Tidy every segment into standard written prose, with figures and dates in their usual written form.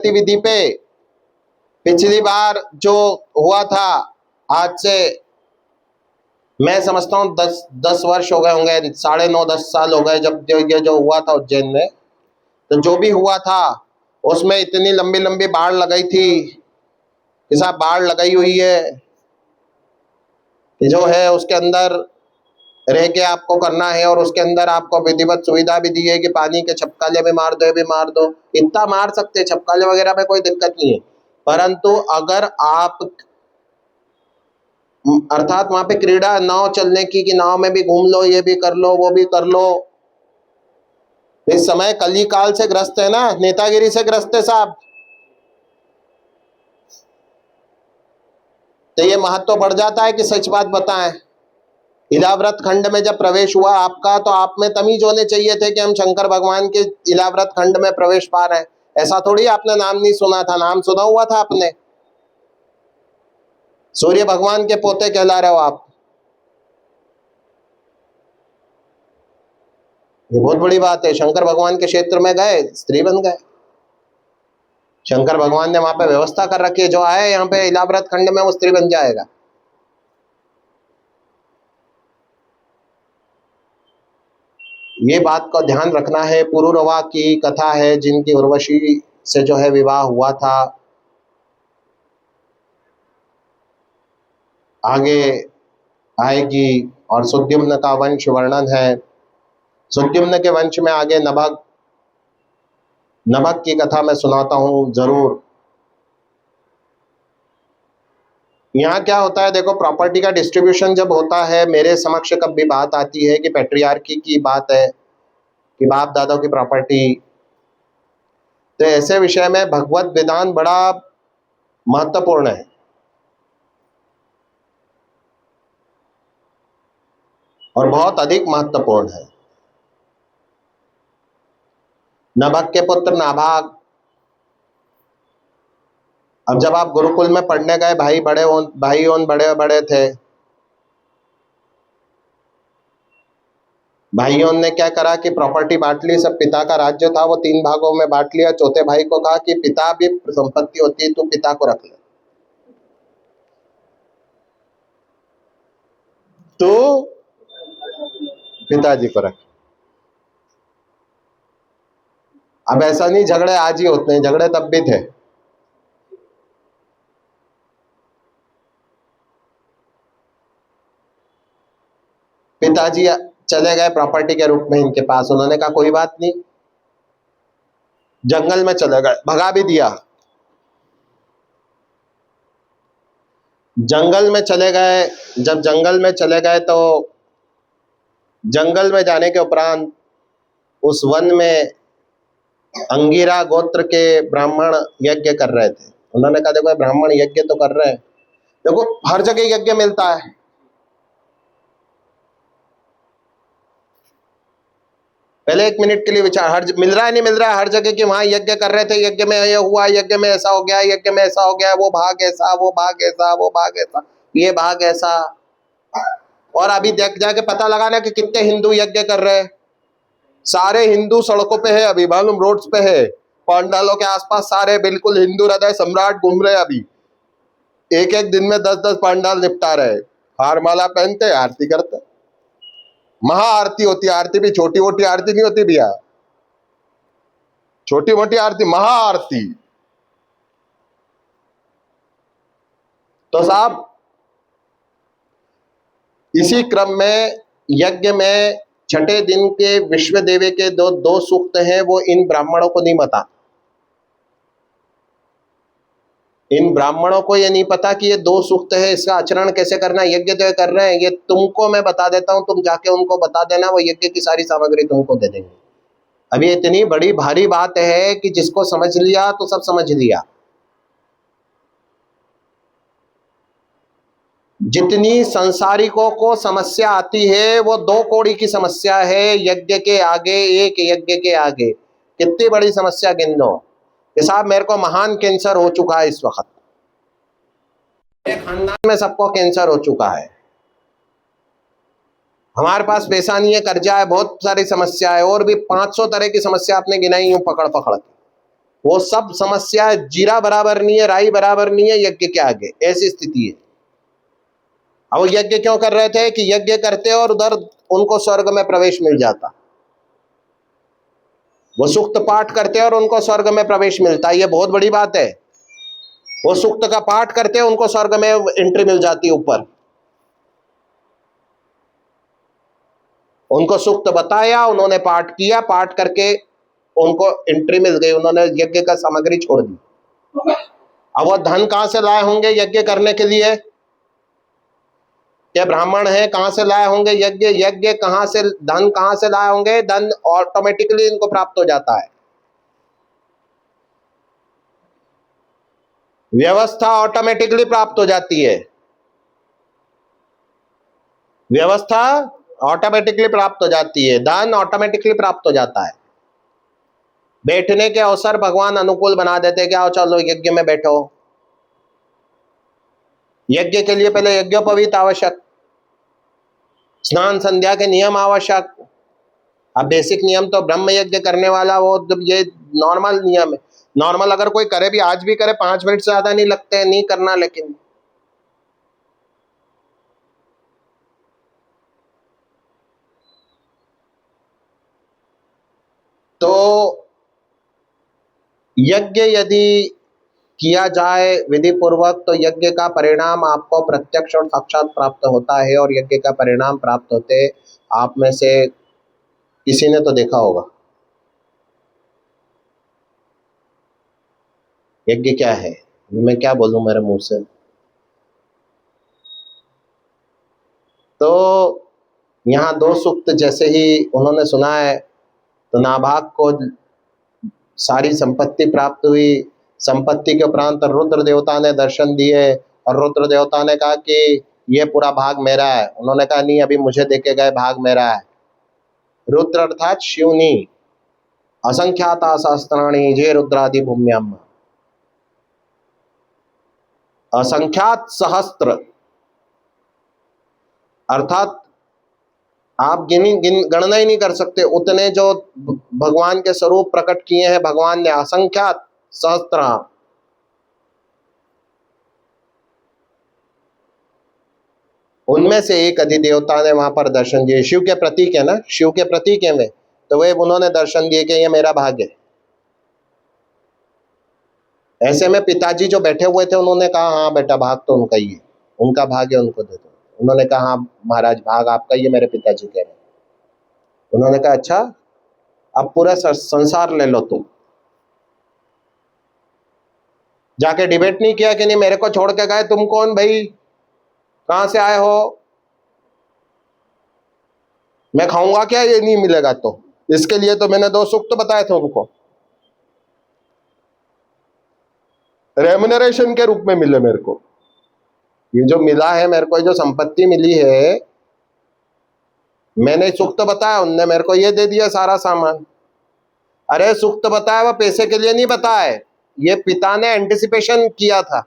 गतिविधि पे पिछली बार जो हुआ था, आज से मैं समझता हूँ 10 वर्ष हो गए होंगे, 9.5-10 साल हो गए जब ये जो हुआ था उज्जैन में। तो जो भी हुआ था उसमें इतनी लंबी लंबी बाढ़ लगाई थी कि साहब बाढ़ लगाई हुई है कि जो है उसके अंदर रह के आपको करना है, और उसके अंदर आपको विधिवत सुविधा भी दी है कि पानी के छपकाले में मार दो, ये भी मार दो, इतना मार सकते, छपकाले वगैरह में कोई दिक्कत नहीं है। परंतु अगर आप अर्थात वहां पे क्रीड़ा नाव चलने की कि नाव में भी घूम लो, ये भी कर लो, वो भी कर लो, इस समय कली काल से ग्रस्त है ना, नेतागिरी से ग्रस्त है साहब। तो ये महत्व बढ़ जाता है कि सच बात बताएं। इलाव्रत खंड में जब प्रवेश हुआ आपका, तो आप में तमीज होने चाहिए थे कि हम शंकर भगवान के इलाव्रत खंड में प्रवेश पा रहे हैं। ऐसा थोड़ी आपने नाम नहीं सुना था, नाम सुना हुआ था आपने। सूर्य भगवान के पोते कहला रहे हो आप, ये बहुत बड़ी बात है। शंकर भगवान के क्षेत्र में गए, स्त्री बन गए। शंकर भगवान ने वहां पे व्यवस्था कर रखी है, जो आए यहाँ पे इलाव्रत खंड में वो स्त्री बन जाएगा। ये बात का ध्यान रखना है। पुरुरवा की कथा है जिनकी उर्वशी से जो है विवाह हुआ था, आगे आएगी। और सुद्युम्न का वंश वर्णन है। सुद्युम्न के वंश में आगे नभग की कथा मैं सुनाता हूं जरूर। यहाँ क्या होता है देखो, प्रॉपर्टी का डिस्ट्रीब्यूशन जब होता है, मेरे समक्ष कब भी बात आती है कि पैट्रियार्की की बात है कि बाप दादा की प्रॉपर्टी, तो ऐसे विषय में भगवत विधान बड़ा महत्वपूर्ण है। और बहुत अधिक महत्वपूर्ण है। नभग के पुत्र नाभाग, अब जब आप गुरुकुल में पढ़ने गए, भाई बड़े बड़े थे, भाइयों ने क्या करा कि प्रॉपर्टी बांट ली। सब पिता का राज्य था, वो 3 भागों में बांट लिया। चौथे भाई को कहा कि पिता भी संपत्ति होती है, तू पिता को रख ले, तो पिताजी को रख। अब ऐसा नहीं झगड़े आज ही होते हैं, झगड़े तब भी थे। पिताजी चले गए प्रॉपर्टी के रूप में इनके पास, उन्होंने कहा कोई बात नहीं, जंगल में चले गए, भगा भी दिया। जंगल में चले गए, जब जंगल में चले गए तो जंगल में जाने के उपरांत उस वन में अंगिरा गोत्र के ब्राह्मण यज्ञ कर रहे थे। उन्होंने कहा देखो ब्राह्मण यज्ञ तो कर रहे हैं, देखो हर जगह यज्ञ मिलता है, पहले 1 मिनट के लिए विचार, हर मिल रहा है नहीं मिल रहा है, हर जगह के वहां यज्ञ कर रहे थे, यज्ञ में ये हुआ, यज्ञ में ऐसा हो गया, यज्ञ में ऐसा हो गया, वो भाग ऐसा, वो भाग ऐसा, वो भाग ऐसा, ये भाग ऐसा। और अभी देख जाके पता लगाना कि कितने हिंदू यज्ञ कर रहे हैं। सारे हिंदू सड़कों पे है, अभी मालूम रोड्स पे है, पंडालों के आसपास सारे बिल्कुल हिंदू हृदय सम्राट घूम रहे हैं। अभी एक एक दिन में 10-10 पंडाल निपटा रहे, हार माला पहनते आरती करते, महाआरती होती है। आरती भी छोटी मोटी आरती नहीं होती भैया, छोटी मोटी आरती, महाआरती। तो साहब इसी क्रम में यज्ञ में छठे दिन के विश्व देवे के दो सूक्त हैं, वो इन ब्राह्मणों को नहीं पता। इन ब्राह्मणों को ये नहीं पता कि ये 2 सूक्त है, इसका आचरण कैसे करना। यज्ञ तो कर रहे हैं, ये तुमको मैं बता देता हूं, तुम जाके उनको बता देना, वो यज्ञ की सारी सामग्री तुमको दे देंगे। अब ये इतनी बड़ी भारी बात है कि जिसको समझ लिया तो सब समझ लिया। जितनी संसारिकों को समस्या आती है वो 2 कौड़ी की समस्या है यज्ञ के आगे, एक यज्ञ के आगे। कितनी बड़ी समस्या गिन लो कि साहब मेरे को महान कैंसर हो चुका है, इस वक्त खानदान में सबको कैंसर हो चुका है, हमारे पास पैसा नहीं है, कर्जा है, बहुत सारी समस्या है, और भी 500 तरह की समस्या आपने गिनाई हूं पकड़ पकड़ के। वो सब समस्या जीरा बराबर नहीं है, राई बराबर नहीं है यज्ञ के आगे, ऐसी स्थिति है। अब वो यज्ञ क्यों कर रहे थे कि यज्ञ करते और उधर उनको स्वर्ग में प्रवेश मिल जाता। वो सूक्त पाठ करते और उनको स्वर्ग में प्रवेश मिलता, ये बहुत बड़ी बात है। वो सूक्त का पाठ करते उनको स्वर्ग में एंट्री मिल जाती ऊपर। उनको सूक्त बताया, उन्होंने पाठ किया, पाठ करके उनको एंट्री मिल गई, उन्होंने यज्ञ का सामग्री छोड़ दी। अब वो धन कहां से लाए होंगे यज्ञ करने के लिए? ये ब्राह्मण है, कहां से लाए होंगे यज्ञ? यज्ञ कहां से, धन कहां से लाए होंगे? धन ऑटोमेटिकली इनको प्राप्त हो जाता है। व्यवस्था ऑटोमेटिकली प्राप्त हो जाती है, व्यवस्था ऑटोमेटिकली प्राप्त हो जाती है, धन ऑटोमेटिकली प्राप्त हो जाता है। बैठने के अवसर भगवान अनुकूल बना देते, क्या चलो यज्ञ में बैठो। यज्ञ के लिए पहले यज्ञोपवीत आवश्यक, स्नान संध्या के नियम आवश्यक। अब बेसिक नियम तो ब्रह्म यज्ञ करने वाला वो ये नॉर्मल नियम है। नॉर्मल अगर कोई करे भी, आज भी करे, 5 मिनट से ज्यादा नहीं लगते हैं, नहीं करना। लेकिन तो यज्ञ यदि किया जाए विधि पूर्वक तो यज्ञ का परिणाम आपको प्रत्यक्ष और साक्षात प्राप्त होता है। और यज्ञ का परिणाम प्राप्त होते आप में से किसी ने तो देखा होगा। यज्ञ क्या है, मैं क्या बोलूं मेरे मुंह से। तो यहाँ 2 सूक्त जैसे ही उन्होंने सुना है तो नाभाग को सारी संपत्ति प्राप्त हुई। संपत्ति के उपरांत रुद्र देवता ने दर्शन दिए और रुद्र देवता ने कहा कि ये पूरा भाग मेरा है। उन्होंने कहा नहीं, अभी मुझे देके गए भाग मेरा है। रुद्र अर्थात शिवनी, असंख्याता सहस्त्राणी जे रुद्रादि भूम्याम, असंख्यात सहस्त्र अर्थात आप गणना ही नहीं कर सकते उतने जो भगवान के स्वरूप प्रकट किए हैं भगवान ने, असंख्यात सहस्त्र। उनमें से एक अधिदेवता ने वहां पर दर्शन दिए। शिव के प्रतीक है ना, शिव के प्रतीक है वे, तो वे उन्होंने दर्शन दिए कि ये मेरा भाग है। ऐसे में पिताजी जो बैठे हुए थे उन्होंने कहा हाँ बेटा भाग तो उनका ही है, उनका भाग है, उनको दे दो। उन्होंने कहा हाँ महाराज भाग आपका ही है, मेरे पिताजी कह रहे। उन्होंने कहा अच्छा अब पूरा संसार ले लो तुम। जाके डिबेट नहीं किया कि नहीं मेरे को छोड़ के गए, तुम कौन भाई, कहां से आए हो, मैं खाऊंगा क्या ये नहीं मिलेगा तो। इसके लिए तो मैंने 2 सूक्त बताए थे उनको, रेम्युनरेशन के रूप में मिले मेरे को। ये जो मिला है मेरे को, जो संपत्ति मिली है, मैंने सूक्त बताया, उनने मेरे को ये दे दिया सारा सामान। अरे सूक्त बताया वो पैसे के लिए नहीं बताए, ये पिता ने एंटिसिपेशन किया था।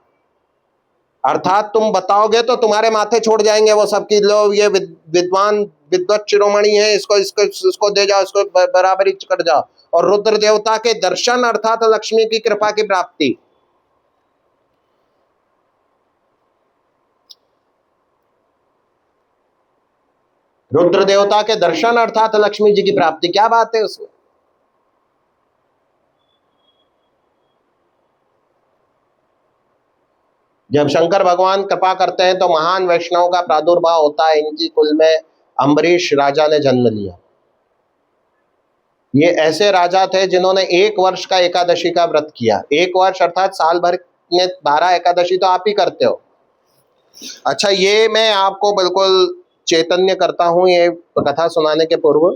अर्थात तुम बताओगे तो तुम्हारे माथे छोड़ जाएंगे वो सब की, लो ये विद्वान विद्वत शिरोमणि है, इसको इसको इसको दे जाओ, इसको बराबरी कर जाओ। और रुद्र देवता के दर्शन अर्थात लक्ष्मी की कृपा की प्राप्ति। रुद्र देवता के दर्शन अर्थात लक्ष्मी जी की प्राप्ति, क्या बात है उसमें। जब शंकर भगवान कृपा करते हैं तो महान वैष्णव का प्रादुर्भाव होता है। इनकी कुल में अम्बरीश राजा ने जन्म लिया। ये ऐसे राजा थे जिन्होंने 1 वर्ष का एकादशी का व्रत किया। 1 वर्ष अर्थात साल भर में 12 एकादशी तो आप ही करते हो। अच्छा ये मैं आपको बिल्कुल चैतन्य करता हूं ये कथा सुनाने के पूर्व,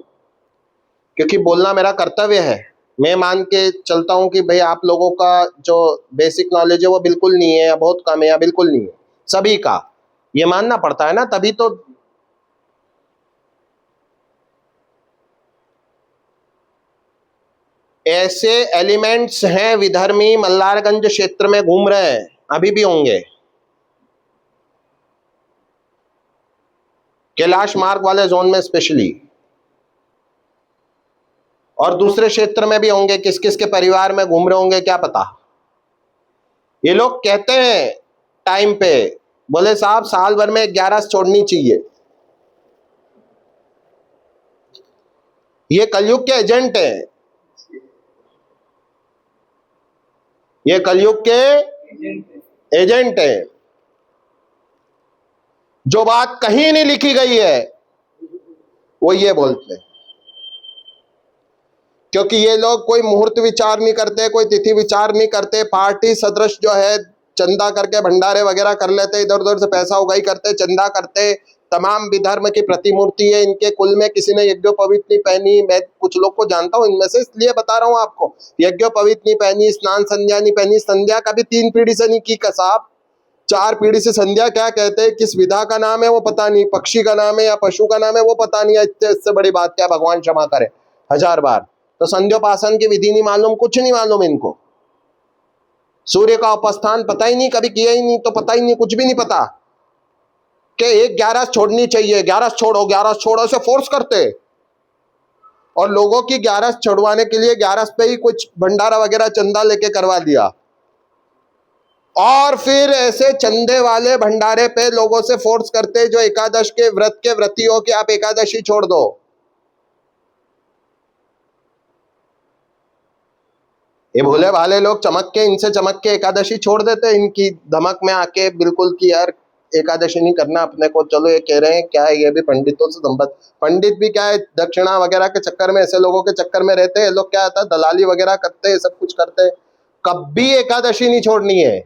क्योंकि बोलना मेरा कर्तव्य है। मैं मान के चलता हूं कि भाई आप लोगों का जो बेसिक नॉलेज है वो बिल्कुल नहीं है या बहुत कम है या बिल्कुल नहीं है, सभी का ये मानना पड़ता है ना, तभी तो। ऐसे एलिमेंट्स हैं विधर्मी मल्लारगंज क्षेत्र में घूम रहे हैं, अभी भी होंगे, कैलाश मार्ग वाले जोन में स्पेशली। और दूसरे क्षेत्र में भी होंगे, किस किस के परिवार में घूम रहे होंगे क्या पता। ये लोग कहते हैं टाइम पे, बोले साहब साल भर में 11 छोड़नी चाहिए। ये कलयुग के एजेंट हैं, ये कलयुग के एजेंट हैं। जो बात कहीं नहीं लिखी गई है वो ये बोलते हैं, क्योंकि ये लोग कोई मुहूर्त विचार नहीं करते, कोई तिथि विचार नहीं करते। पार्टी सदृश जो है चंदा करके भंडारे वगैरह कर लेते, इधर उधर से पैसा उगाई करते, चंदा करते। तमाम विधर्म की प्रतिमूर्ति है इनके कुल में, किसी ने यज्ञोपवीत नहीं पहनी। मैं कुछ लोग को जानता हूं इनमें से, इसलिए बता रहा हूं आपको। यज्ञोपवीत नहीं पहनी, स्नान संध्या नहीं पहनी, संध्या कभी 3 पीढ़ी से नहीं की कसाब, 4 पीढ़ी से संध्या क्या कहते हैं, किस विधा का नाम है वो पता नहीं, पक्षी का नाम है या पशु का नाम है वो पता नहीं। इससे बड़ी बात क्या, भगवान क्षमा करे 1000 बार। तो संध्योपासन की विधि नहीं मालूम, कुछ नहीं मालूम इनको। सूर्य का उपस्थान पता ही नहीं, कभी किया ही नहीं, तो पता ही नहीं, कुछ भी नहीं पता कि एक 11 छोड़नी चाहिए, 11 छोड़ो 11 छोड़ो, ऐसे फोर्स करते। और लोगों की 11 छोड़वाने के लिए 11 पे ही कुछ भंडारा वगैरह चंदा लेके करवा दिया, और फिर ऐसे चंदे वाले भंडारे पे लोगों से फोर्स करते जो एकादश के व्रती हो कि आप एकादशी छोड़ दो। ये भोले भाले लोग चमक के, इनसे चमक के एकादशी छोड़ देते, इनकी धमक में आके बिल्कुल कि यार एकादशी नहीं करना अपने को। चलो ये कह रहे हैं क्या है, ये भी पंडितों से संबंध, पंडित भी क्या है दक्षिणा वगैरह के चक्कर में, ऐसे लोगों के चक्कर में रहते हैं लोग। क्या आता है, दलाली वगैरह करते हैं, सब कुछ करते हैं। कभी एकादशी नहीं छोड़नी है,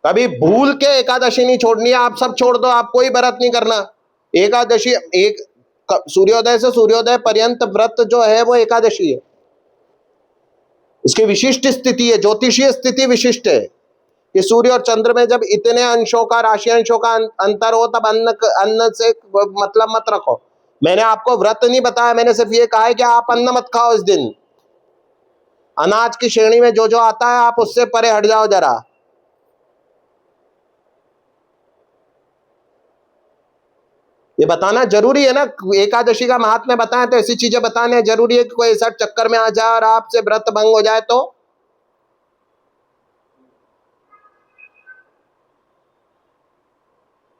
कभी भूल के एकादशी नहीं छोड़नी है। आप सब छोड़ दो, आप कोई व्रत नहीं करना। एकादशी एक सूर्योदय से सूर्योदय पर्यंत व्रत जो है वो एकादशी है। इसकी विशिष्ट स्थिति है, ज्योतिषीय स्थिति विशिष्ट है कि सूर्य और चंद्र में जब इतने अंशों का, राशि अंशों का अंतर हो, तब अन्न से मतलब मत रखो। मैंने आपको व्रत नहीं बताया, मैंने सिर्फ ये कहा है कि आप अन्न मत खाओ इस दिन। अनाज की श्रेणी में जो जो आता है आप उससे परे हट जाओ जरा। ये बताना जरूरी है ना, एकादशी का महात्म्य बताएं तो ऐसी चीजें बताने जरूरी है कि कोई ऐसा चक्कर में आ जाए और आपसे व्रत भंग हो जाए तो।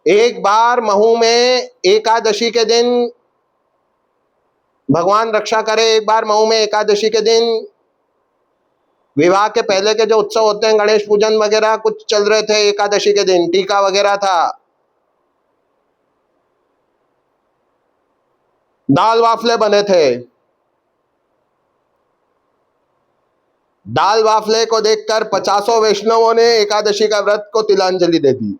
एक बार महू में एकादशी के दिन, भगवान रक्षा करे, एक बार महू में एकादशी के दिन विवाह के पहले के जो उत्सव होते हैं, गणेश पूजन वगैरह कुछ चल रहे थे, एकादशी के दिन टीका वगैरह था। दाल वाफले बने थे, दाल वाफले को देखकर 50 वैष्णवों ने एकादशी का व्रत को तिलांजलि दे दी।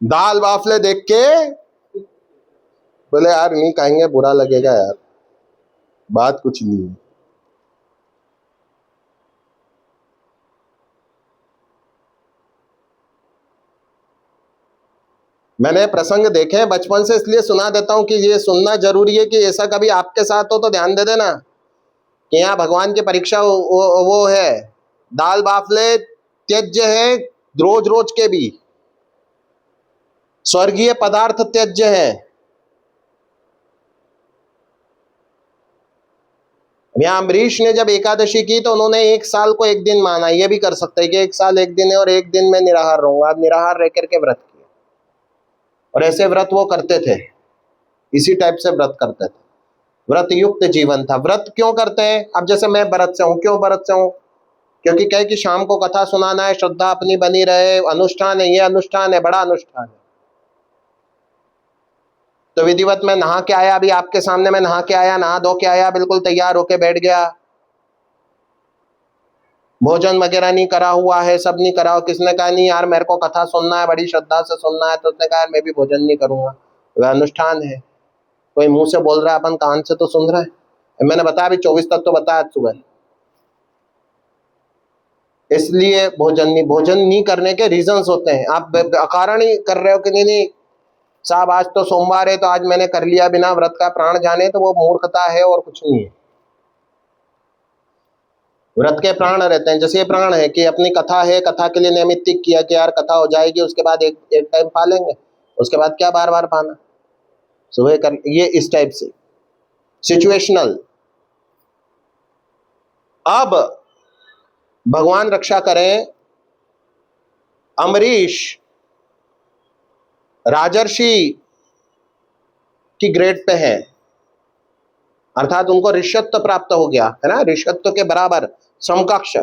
दाल वाफले देख के बोले यार नहीं खाएंगे, बुरा लगेगा यार, बात कुछ नहीं है। मैंने प्रसंग देखे बचपन से, इसलिए सुना देता हूं कि ये सुनना जरूरी है कि ऐसा कभी आपके साथ हो तो ध्यान दे देना कि यहाँ भगवान की परीक्षा वो है। दाल बाफले त्यज्य है रोज रोज के भी, स्वर्गीय पदार्थ त्यज्य है। यहाँ अम्बरीश ने जब एकादशी की तो उन्होंने 1 साल को 1 दिन माना। ये भी कर सकते हैं कि 1 साल 1 दिन है और 1 दिन में निराहार रहूंगा। आप निराहार रह करके व्रत किया, और ऐसे व्रत वो करते थे, इसी टाइप से व्रत करते थे। व्रत युक्त जीवन था। व्रत क्यों करते हैं? अब जैसे मैं व्रत से हूं, क्यों व्रत से हूं? क्योंकि कहे कि शाम को कथा सुनाना है, श्रद्धा अपनी बनी रहे, अनुष्ठान है, ये अनुष्ठान है, बड़ा अनुष्ठान है। तो विधिवत मैं नहा के आया, अभी आपके सामने मैं नहा के आया, नहा धो के आया, बिल्कुल तैयार होके बैठ गया, भोजन वगैरह नहीं करा हुआ है, सब नहीं करा। किसने कहा नहीं यार मेरे को कथा सुनना है, बड़ी श्रद्धा से सुनना है, तो उसने कहा मैं भी भोजन नहीं करूंगा, वह अनुष्ठान है। कोई मुंह से बोल रहा है, अपन कान से तो सुन रहा है। मैंने बताया अभी 24 तक तो बताया सुबह। इसलिए भोजन नहीं करने के रीजंस होते हैं। आप अकारण ही कर रहे हो कि नहीं साहब आज तो सोमवार है तो आज मैंने कर लिया बिना व्रत का, प्राण जाने, तो वो मूर्खता है और कुछ नहीं है। व्रत के प्राण रहते हैं। जैसे ये प्राण है कि अपनी कथा है, कथा के लिए नैमित्तिक किया कि यार कथा हो जाएगी, उसके बाद एक टाइम पा लेंगे, उसके बाद क्या बार बार पाना, सुबह कर, ये इस टाइप से सिचुएशनल। अब भगवान रक्षा करें, अम्बरीश राजर्षि की ग्रेड पे है, अर्थात उनको ऋषित्व प्राप्त हो गया है ना, ऋषित्व के बराबर समकक्ष।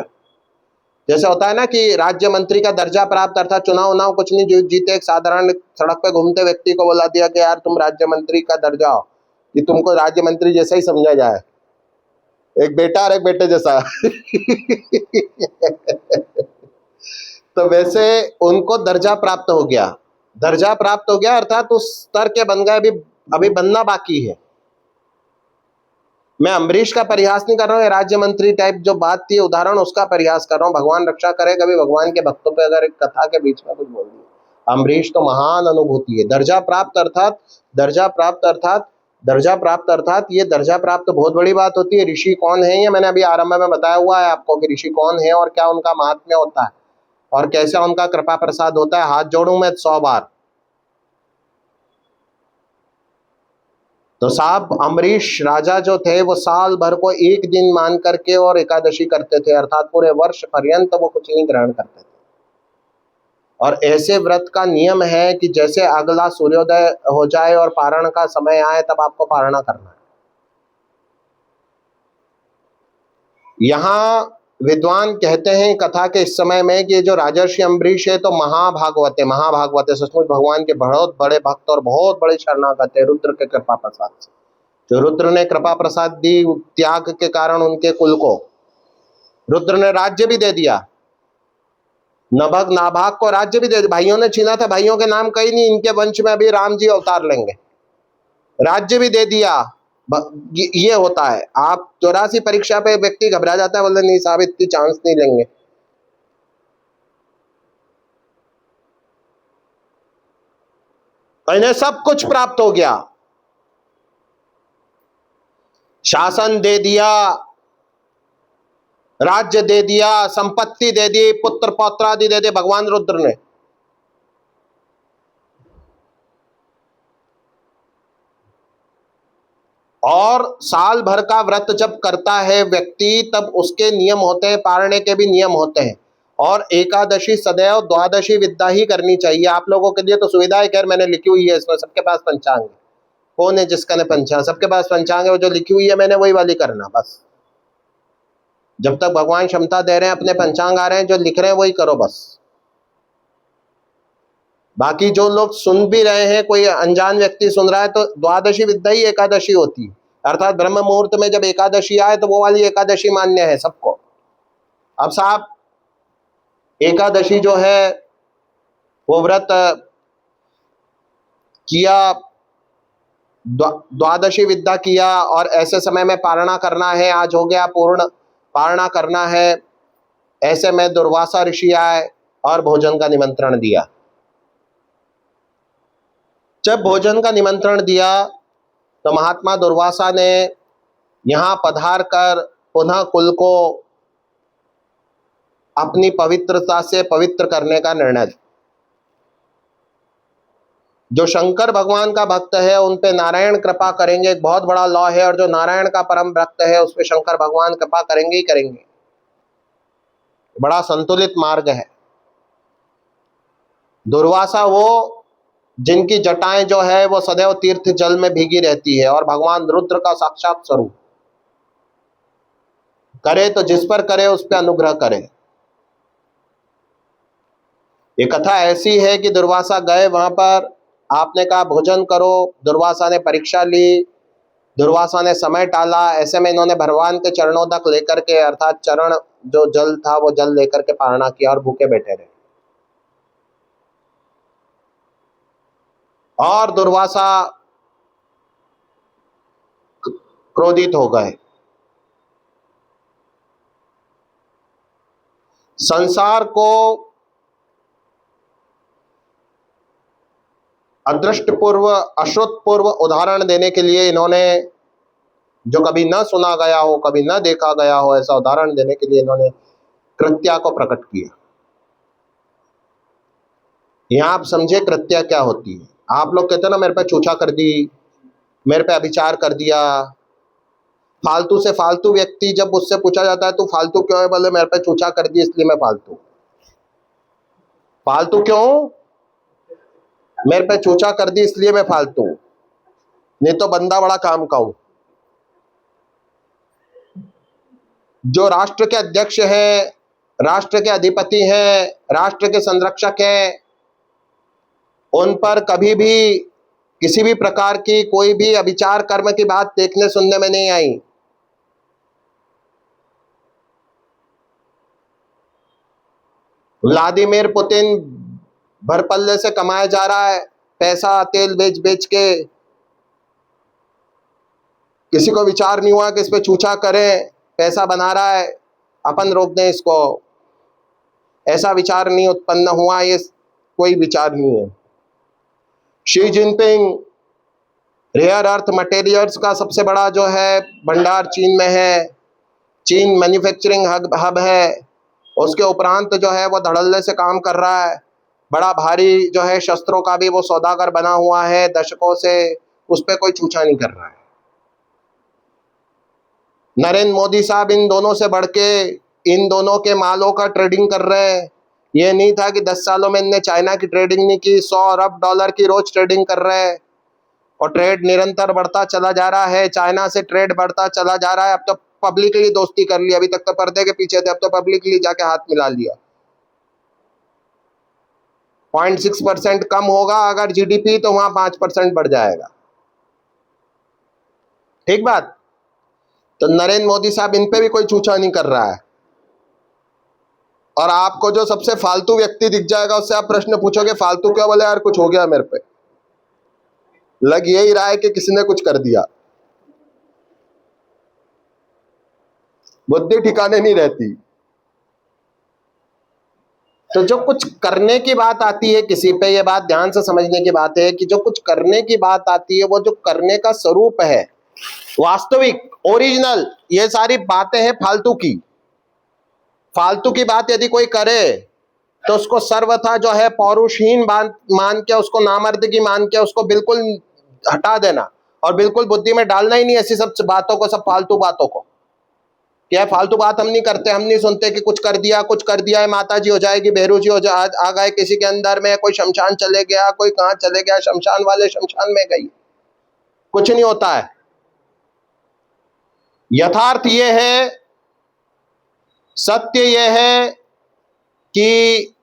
जैसे होता है ना कि राज्य मंत्री का दर्जा प्राप्त, अर्थात चुनाव उनाव कुछ नहीं जीते, एक साधारण सड़क पे घूमते व्यक्ति को बोला दिया कि यार तुम राज्य मंत्री का दर्जा हो, कि तुमको राज्य मंत्री जैसा ही समझा जाए, एक बेटा और एक बेटे जैसा तो वैसे उनको दर्जा प्राप्त हो गया, दर्जा प्राप्त हो गया अर्थात उस स्तर के बन गए, अभी बनना बाकी है। मैं अम्बरीश का परिहास नहीं कर रहा हूँ, राज्य मंत्री टाइप जो बात थी उदाहरण, उसका परिहास कर रहा हूँ। भगवान रक्षा करे, कभी भगवान के भक्तों पे अगर एक कथा के बीच में कुछ बोल दिया। अम्बरीश तो महान अनुभूति है, दर्जा प्राप्त अर्थात, दर्जा प्राप्त अर्थात, दर्जा प्राप्त अर्थात ये दर्जा प्राप्त बहुत बड़ी बात होती है। ऋषि कौन है, ये मैंने अभी आरंभ में बताया हुआ है आपको कि ऋषि कौन है और क्या उनका महात्म्य होता है और कैसे उनका कृपा प्रसाद होता है। हाथ जोड़ूं मैं 100 बार। तो साहब अम्बरीश राजा जो थे वो साल भर को एक दिन मान करके और एकादशी करते थे, अर्थात पूरे वर्ष पर्यंत वो कुछ नहीं ग्रहण करते थे। और ऐसे व्रत का नियम है कि जैसे अगला सूर्योदय हो जाए और पारण का समय आए तब आपको पारणा करना है। यहाँ विद्वान कहते हैं कथा के इस समय में कि जो राजर्षि अम्बरीश है तो महाभागवत है, महाभागवत है, सचमुच भगवान के बहुत बड़े भक्त और बहुत बड़े शरणागत है रुद्र के कृपा प्रसाद से। जो रुद्र ने कृपा प्रसाद दी, त्याग के कारण उनके कुल को रुद्र ने राज्य भी दे दिया, नभग नाभाग को राज्य भी दे दिया। भाइयों ने छीना था, भाइयों के नाम कहीं नहीं, इनके वंश में अभी राम जी अवतार लेंगे, राज्य भी दे दिया। ये होता है, आप 84 परीक्षा पे व्यक्ति घबरा जाता है, बोलते नहीं साहब इतनी चांस नहीं लेंगे। इन्हें सब कुछ प्राप्त हो गया, शासन दे दिया, राज्य दे दिया, संपत्ति दे दी, पुत्र पौत्र आदि दे दिए भगवान रुद्र ने। और साल भर का व्रत जब करता है व्यक्ति तब उसके नियम होते हैं, पारने के भी नियम होते हैं। और एकादशी सदैव द्वादशी विद्या ही करनी चाहिए। आप लोगों के लिए तो सुविधा है, खैर मैंने लिखी हुई है इसमें, सबके पास पंचांग है। कौन है जिसका ने पंचांग, सबके पास पंचांग है, वो जो लिखी हुई है मैंने वही वाली करना बस। जब तक भगवान क्षमता दे रहे हैं, अपने पंचांग आ रहे हैं, जो लिख रहे हैं वही करो बस। बाकी जो लोग सुन भी रहे हैं, कोई अनजान व्यक्ति सुन रहा है, तो द्वादशी विद्या ही एकादशी होती है, अर्थात ब्रह्म मुहूर्त में जब एकादशी आए तो वो वाली एकादशी मान्य है सबको। अब साहब एकादशी जो है वो व्रत किया, द्वादशी विद्या किया और ऐसे समय में पारणा करना है, आज हो गया पूर्ण, पारणा करना है। ऐसे में दुर्वासा ऋषि आए और भोजन का निमंत्रण दिया। जब भोजन का निमंत्रण दिया तो महात्मा दुर्वासा ने यहाँ पधार कर पुनः कुल को अपनी पवित्रता से पवित्र करने का निर्णय दिया। जो शंकर भगवान का भक्त है उन पे नारायण कृपा करेंगे, एक बहुत बड़ा लॉ है, और जो नारायण का परम भक्त है उस पे शंकर भगवान कृपा करेंगे ही करेंगे। बड़ा संतुलित मार्ग है। दुर्वासा वो जिनकी जटाएं जो है वो सदैव तीर्थ जल में भीगी रहती है और भगवान रुद्र का साक्षात स्वरूप, करे तो जिस पर करे उस पर अनुग्रह करे। ये कथा ऐसी है कि दुर्वासा गए वहां पर, आपने कहा भोजन करो, दुर्वासा ने परीक्षा ली, दुर्वासा ने समय टाला। ऐसे में इन्होंने भगवान के चरणों तक लेकर के, अर्थात चरण जो जल था वो जल लेकर के पारणा किया और भूखे बैठे रहे। और दुर्वासा क्रोधित हो गए। संसार को अदृष्टपूर्व अश्रुतपूर्व उदाहरण देने के लिए इन्होंने, जो कभी न सुना गया हो, कभी न देखा गया हो, ऐसा उदाहरण देने के लिए इन्होंने कृत्या को प्रकट किया। यहां आप समझे कृत्या क्या होती है। आप लोग कहते हैं ना मेरे पे चूचा कर दी, मेरे पे अभिचार कर दिया। फालतू से फालतू व्यक्ति जब उससे पूछा जाता है तू फालतू क्यों है, बोले मेरे पे चूचा कर दी इसलिए मैं फालतू। फालतू क्यों? मेरे पे चूचा कर दी इसलिए मैं फालतू, नहीं तो बंदा बड़ा काम का हूं। जो राष्ट्र के अध्यक्ष हैं, राष्ट्र के अधिपति हैं, राष्ट्र के संरक्षक हैं, उन पर कभी भी किसी भी प्रकार की कोई भी अभिचार कर्म की बात देखने सुनने में नहीं आई। व्लादिमीर पुतिन भरपल्ले से कमाया जा रहा है पैसा, तेल बेच बेच के। किसी को विचार नहीं हुआ कि इस पे चूचा करें, पैसा बना रहा है, अपन रोक दें इसको। ऐसा विचार नहीं उत्पन्न हुआ, ये कोई विचार नहीं है। Xi Jinping rare earth materials का सबसे बड़ा जो है भंडार चीन में है, चीन मैन्युफैक्चरिंग हब है। उसके उपरांत जो है वो धड़ल्ले से काम कर रहा है, बड़ा भारी जो है शस्त्रों का भी वो सौदागर बना हुआ है दशकों से, उस पर कोई चूचा नहीं कर रहा है। नरेंद्र मोदी साहब इन दोनों से बढ़ के इन दोनों के मालों का ट्रेडिंग कर रहे हैं। ये नहीं था कि 10 सालों में इनने चाइना की ट्रेडिंग नहीं की, 100 अरब डॉलर की रोज ट्रेडिंग कर रहे हैं और ट्रेड निरंतर बढ़ता चला जा रहा है। चाइना से ट्रेड बढ़ता चला जा रहा है। अब तो पब्लिकली दोस्ती कर ली, अभी तक तो पर्दे के पीछे थे, अब तो पब्लिकली जाके हाथ मिला लिया। 0.6% कम होगा अगर जीडीपी, तो वहां 5% बढ़ जाएगा। ठीक बात। तो नरेंद्र मोदी साहब इन पे भी कोई चूचा नहीं कर रहा है। और आपको जो सबसे फालतू व्यक्ति दिख जाएगा उससे आप प्रश्न पूछोगे फालतू क्यों, बोले यार कुछ हो गया मेरे पे, लग यही रहा है कि किसी ने कुछ कर दिया। बुद्धि ठिकाने नहीं रहती। तो जो कुछ करने की बात आती है किसी पे, ये बात ध्यान से समझने की बात है कि जो कुछ करने की बात आती है वो जो करने का स्वरूप है, वास्तविक, ओरिजिनल, ये सारी बातें हैं फालतू की। फालतू की बात यदि कोई करे तो उसको सर्वथा जो है पौरुषहीन मान के, उसको नामर्दगी मान के उसको बिल्कुल हटा देना और बिल्कुल बुद्धि में डालना ही नहीं ऐसी सब बातों को, सब फालतू बातों को। क्या फालतू बात हम नहीं करते, हम नहीं सुनते कि कुछ कर दिया है, माता जी हो जाएगी, बेहरू जी आ गए किसी के अंदर में, कोई शमशान चले गया, कोई कहां चले गया, शमशान वाले शमशान में गई। कुछ नहीं होता है। यथार्थ ये है, सत्य ये है कि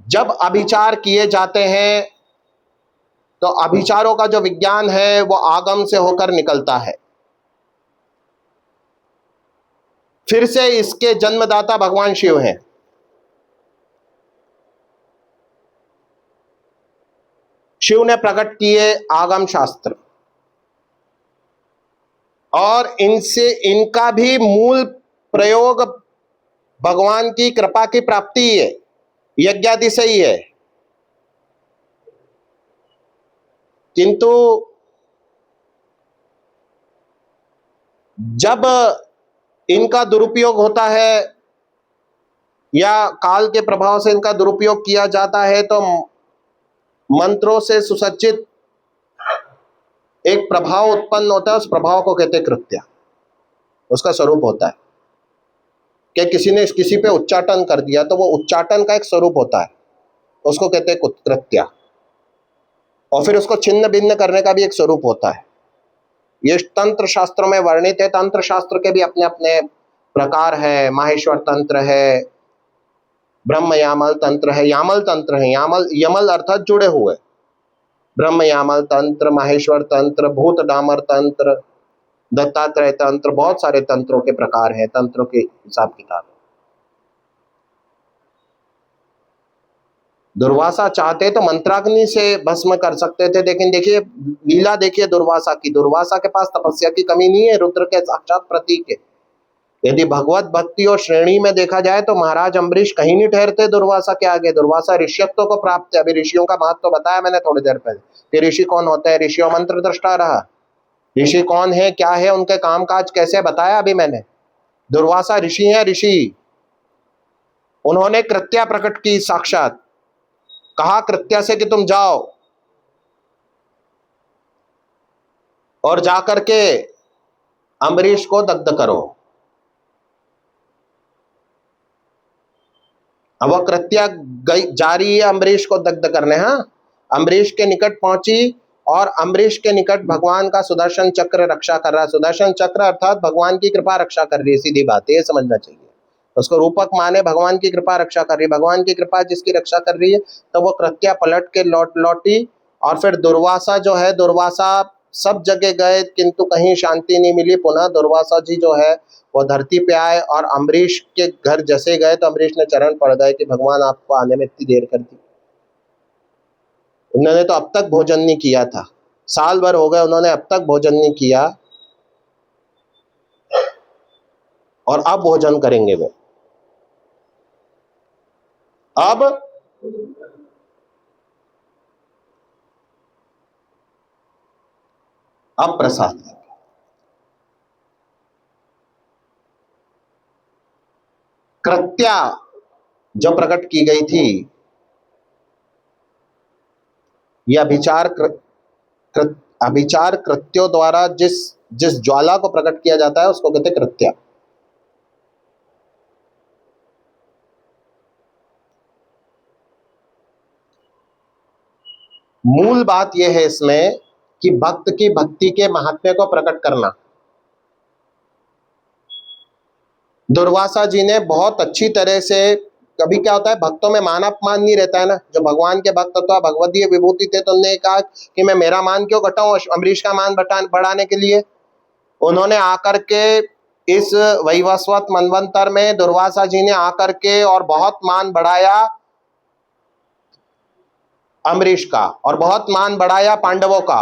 जब अभिचार किए जाते हैं तो अभिचारों का जो विज्ञान है वो आगम से होकर निकलता है। फिर से इसके जन्मदाता भगवान शिव हैं। शिव ने प्रकट किए आगम शास्त्र और इनसे इनका भी मूल प्रयोग भगवान की कृपा की प्राप्ति है, यज्ञादि से ही है। किंतु जब इनका दुरुपयोग होता है या काल के प्रभाव से इनका दुरुपयोग किया जाता है तो मंत्रों से सुसज्जित एक प्रभाव उत्पन्न होता है। उस प्रभाव को कहते हैं कृत्या। उसका स्वरूप होता है कि किसी ने किसी पे उच्चाटन कर दिया तो वो उच्चाटन का एक स्वरूप होता है, उसको कहते हैं कृत्या। और फिर उसको छिन्न भिन्न करने का भी एक स्वरूप होता है। ये तंत्र शास्त्रों में वर्णित है। तंत्र शास्त्र के भी अपने अपने प्रकार है। माहेश्वर तंत्र है, ब्रह्म यामल तंत्र है, यामल तंत्र है, यमल अर्थात जुड़े हुए, ब्रह्म यामल तंत्र, माहेश्वर तंत्र, भूत डामर तंत्र, दत्तात्रेय तंत्र, बहुत सारे तंत्रों के प्रकार हैं, तंत्रों के हिसाब किताब। दुर्वासा चाहते तो मंत्राग्नि से भस्म कर सकते थे, लेकिन देखिए लीला देखिए दुर्वासा की। दुर्वासा के पास तपस्या की कमी नहीं है, रुद्र के साक्षात प्रतीक है। यदि भगवत भक्ति और श्रेणी में देखा जाए तो महाराज अम्बरीश कहीं नहीं ठहरते दुर्वासा के आगे। दुर्वासा ऋष्यत्व को प्राप्त है। अभी ऋषियों का महत्व तो बताया मैंने थोड़ी देर पहले कि ऋषि कौन होते हैं। ऋषियों मंत्र दृष्टा रहा, ऋषि कौन है, क्या है, उनके कामकाज कैसे बताया अभी मैंने। दुर्वासा ऋषि हैं, ऋषि। उन्होंने कृत्या प्रकट की साक्षात। कहा कृत्या से कि तुम जाओ और जाकर के अम्बरीश को दग्ध करो। अब वह कृत्या जारी है अम्बरीश को दग्ध करने। हाँ, अम्बरीश के निकट पहुंची और अम्बरीश के निकट भगवान का सुदर्शन चक्र रक्षा कर रहा है। सुदर्शन चक्र अर्थात भगवान की कृपा रक्षा कर रही है, सीधी बात है, ये समझना चाहिए। उसको रूपक माने भगवान की कृपा रक्षा कर रही है। भगवान की कृपा जिसकी रक्षा कर रही है, तो वो कृत्या पलट के लौटी। और फिर दुर्वासा जो है, दुर्वासा सब जगह गए किंतु कहीं शांति नहीं मिली। पुनः दुर्वासा जी जो है वो धरती पे आए और अम्बरीश के घर जैसे गए तो अम्बरीश ने चरण पड़ गए कि भगवान आपको आने में इतनी देर कर दी। उन्होंने तो अब तक भोजन नहीं किया था, साल भर हो गए उन्होंने अब तक भोजन नहीं किया, और अब भोजन करेंगे वे। अब प्रसाद कृत्या जो प्रकट की गई थी, यह अभिचार कृत्यों द्वारा जिस जिस ज्वाला को प्रकट किया जाता है उसको कहते कृत्या। मूल बात यह है इसमें कि भक्त की भक्ति के महात्म्य को प्रकट करना। दुर्वासा जी ने बहुत अच्छी तरह से, कभी क्या होता है भक्तों में मान अपमान नहीं रहता है ना। जो भगवान के भक्त तो भगवदीय विभूति थे, तो उन्होंने कहा कि मैं मेरा मान क्यों घटाऊं अम्बरीश का मान बढ़ाने के लिए। उन्होंने आकर के इस वैवस्वत मनवंतर में दुर्वासा जी ने आकर के और बहुत मान बढ़ाया अम्बरीश का, और बहुत मान बढ़ाया पांडवों का।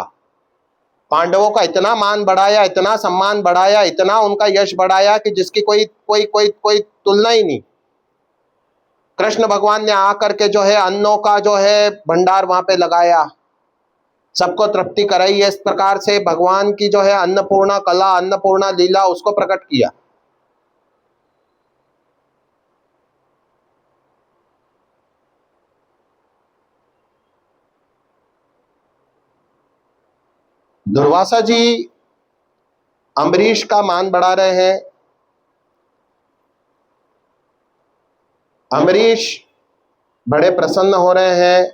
पांडवों का इतना मान बढ़ाया, इतना सम्मान बढ़ाया, इतना उनका यश बढ़ाया कि जिसकी कोई कोई कोई कोई तुलना ही नहीं। कृष्ण भगवान ने आकर के जो है अन्नों का जो है भंडार वहां पे लगाया, सबको तृप्ति कराई। इस प्रकार से भगवान की जो है अन्नपूर्णा कला, अन्नपूर्णा लीला उसको प्रकट किया। दुर्वासा जी अम्बरीश का मान बढ़ा रहे हैं। अम्बरीश बड़े प्रसन्न हो रहे हैं।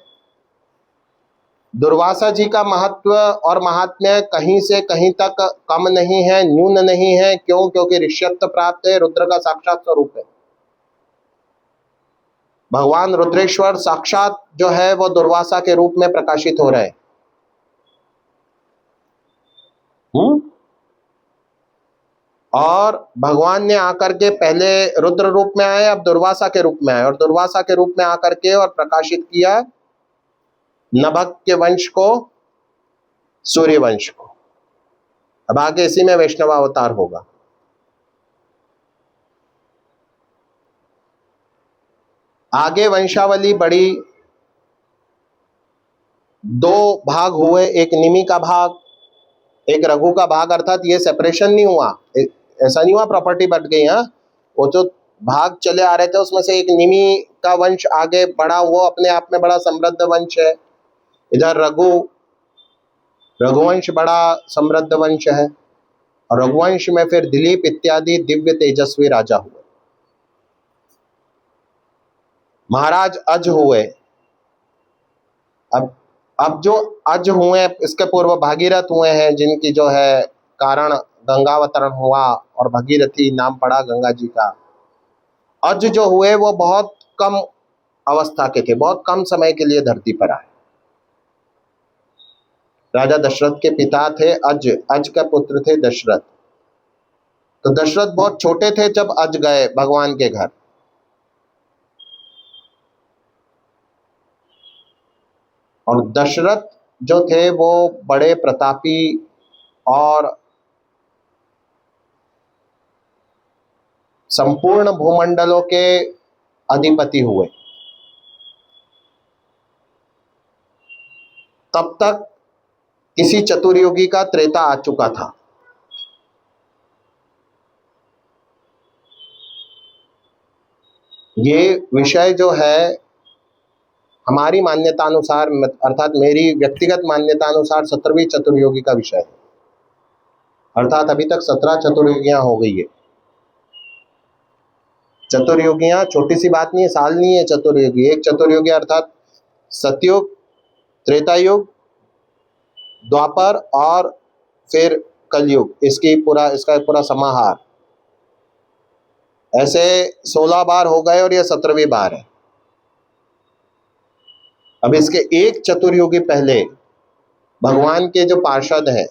दुर्वासा जी का महत्व और महात्म्य कहीं से कहीं तक कम नहीं है, न्यून नहीं है। क्यों? क्योंकि ऋष्यत्व प्राप्त है, रुद्र का साक्षात स्वरूप है। भगवान रुद्रेश्वर साक्षात जो है वो दुर्वासा के रूप में प्रकाशित हो रहे हैं। और भगवान ने आकर के पहले रुद्र रूप में आए, अब दुर्वासा के रूप में आए, और दुर्वासा के रूप में आकर के और प्रकाशित किया नभक के वंश को, सूर्य वंश को। अब आगे इसी में वैष्णव अवतार होगा। आगे वंशावली बड़ी, दो भाग हुए, एक निमि का भाग, एक रघु का भाग। अर्थात ये सेपरेशन नहीं हुआ, ऐसा नहीं हुआ प्रॉपर्टी बट गई। हाँ, वो जो भाग चले आ रहे थे उसमें से एक निमि का वंश आगे बढ़ा, वो अपने आप में बड़ा समृद्ध वंश है। इधर रघुवंश बड़ा समृद्ध वंश है, और रघुवंश में फिर दिलीप इत्यादि दिव्य तेजस्वी राजा हुए। महाराज अज हुए। अब जो अज हुए, इसके पूर्व भागीरथ हुए हैं, जिनकी जो है कारण गंगावतरण हुआ और भगीरथी नाम पड़ा गंगा जी का। अज जो हुए वो बहुत कम अवस्था के थे, बहुत कम समय के लिए धरती पर आए। राजा दशरथ के पिता थे अज, अज का पुत्र थे दशरथ। तो दशरथ बहुत छोटे थे जब अज गए भगवान के घर। और दशरथ जो थे वो बड़े प्रतापी और संपूर्ण भूमंडलों के अधिपति हुए। तब तक किसी चतुर्युगी का त्रेता आ चुका था। ये विषय जो है हमारी मान्यता अनुसार, अर्थात मेरी व्यक्तिगत मान्यता अनुसार 17वीं चतुर्युगी का विषय है। अर्थात अभी तक 17 चतुर्युगियां हो गई है। चतुर्युगियां छोटी सी बात नहीं है, साल नहीं है चतुर्युगी। एक चतुर्युगी अर्थात सतयुग, त्रेता युग, द्वापर और फिर कलयुग, इसका पूरा समाहार। ऐसे 16 बार हो गए और यह 17वीं बार है। अब इसके एक चतुर्युगी पहले भगवान के जो पार्षद हैं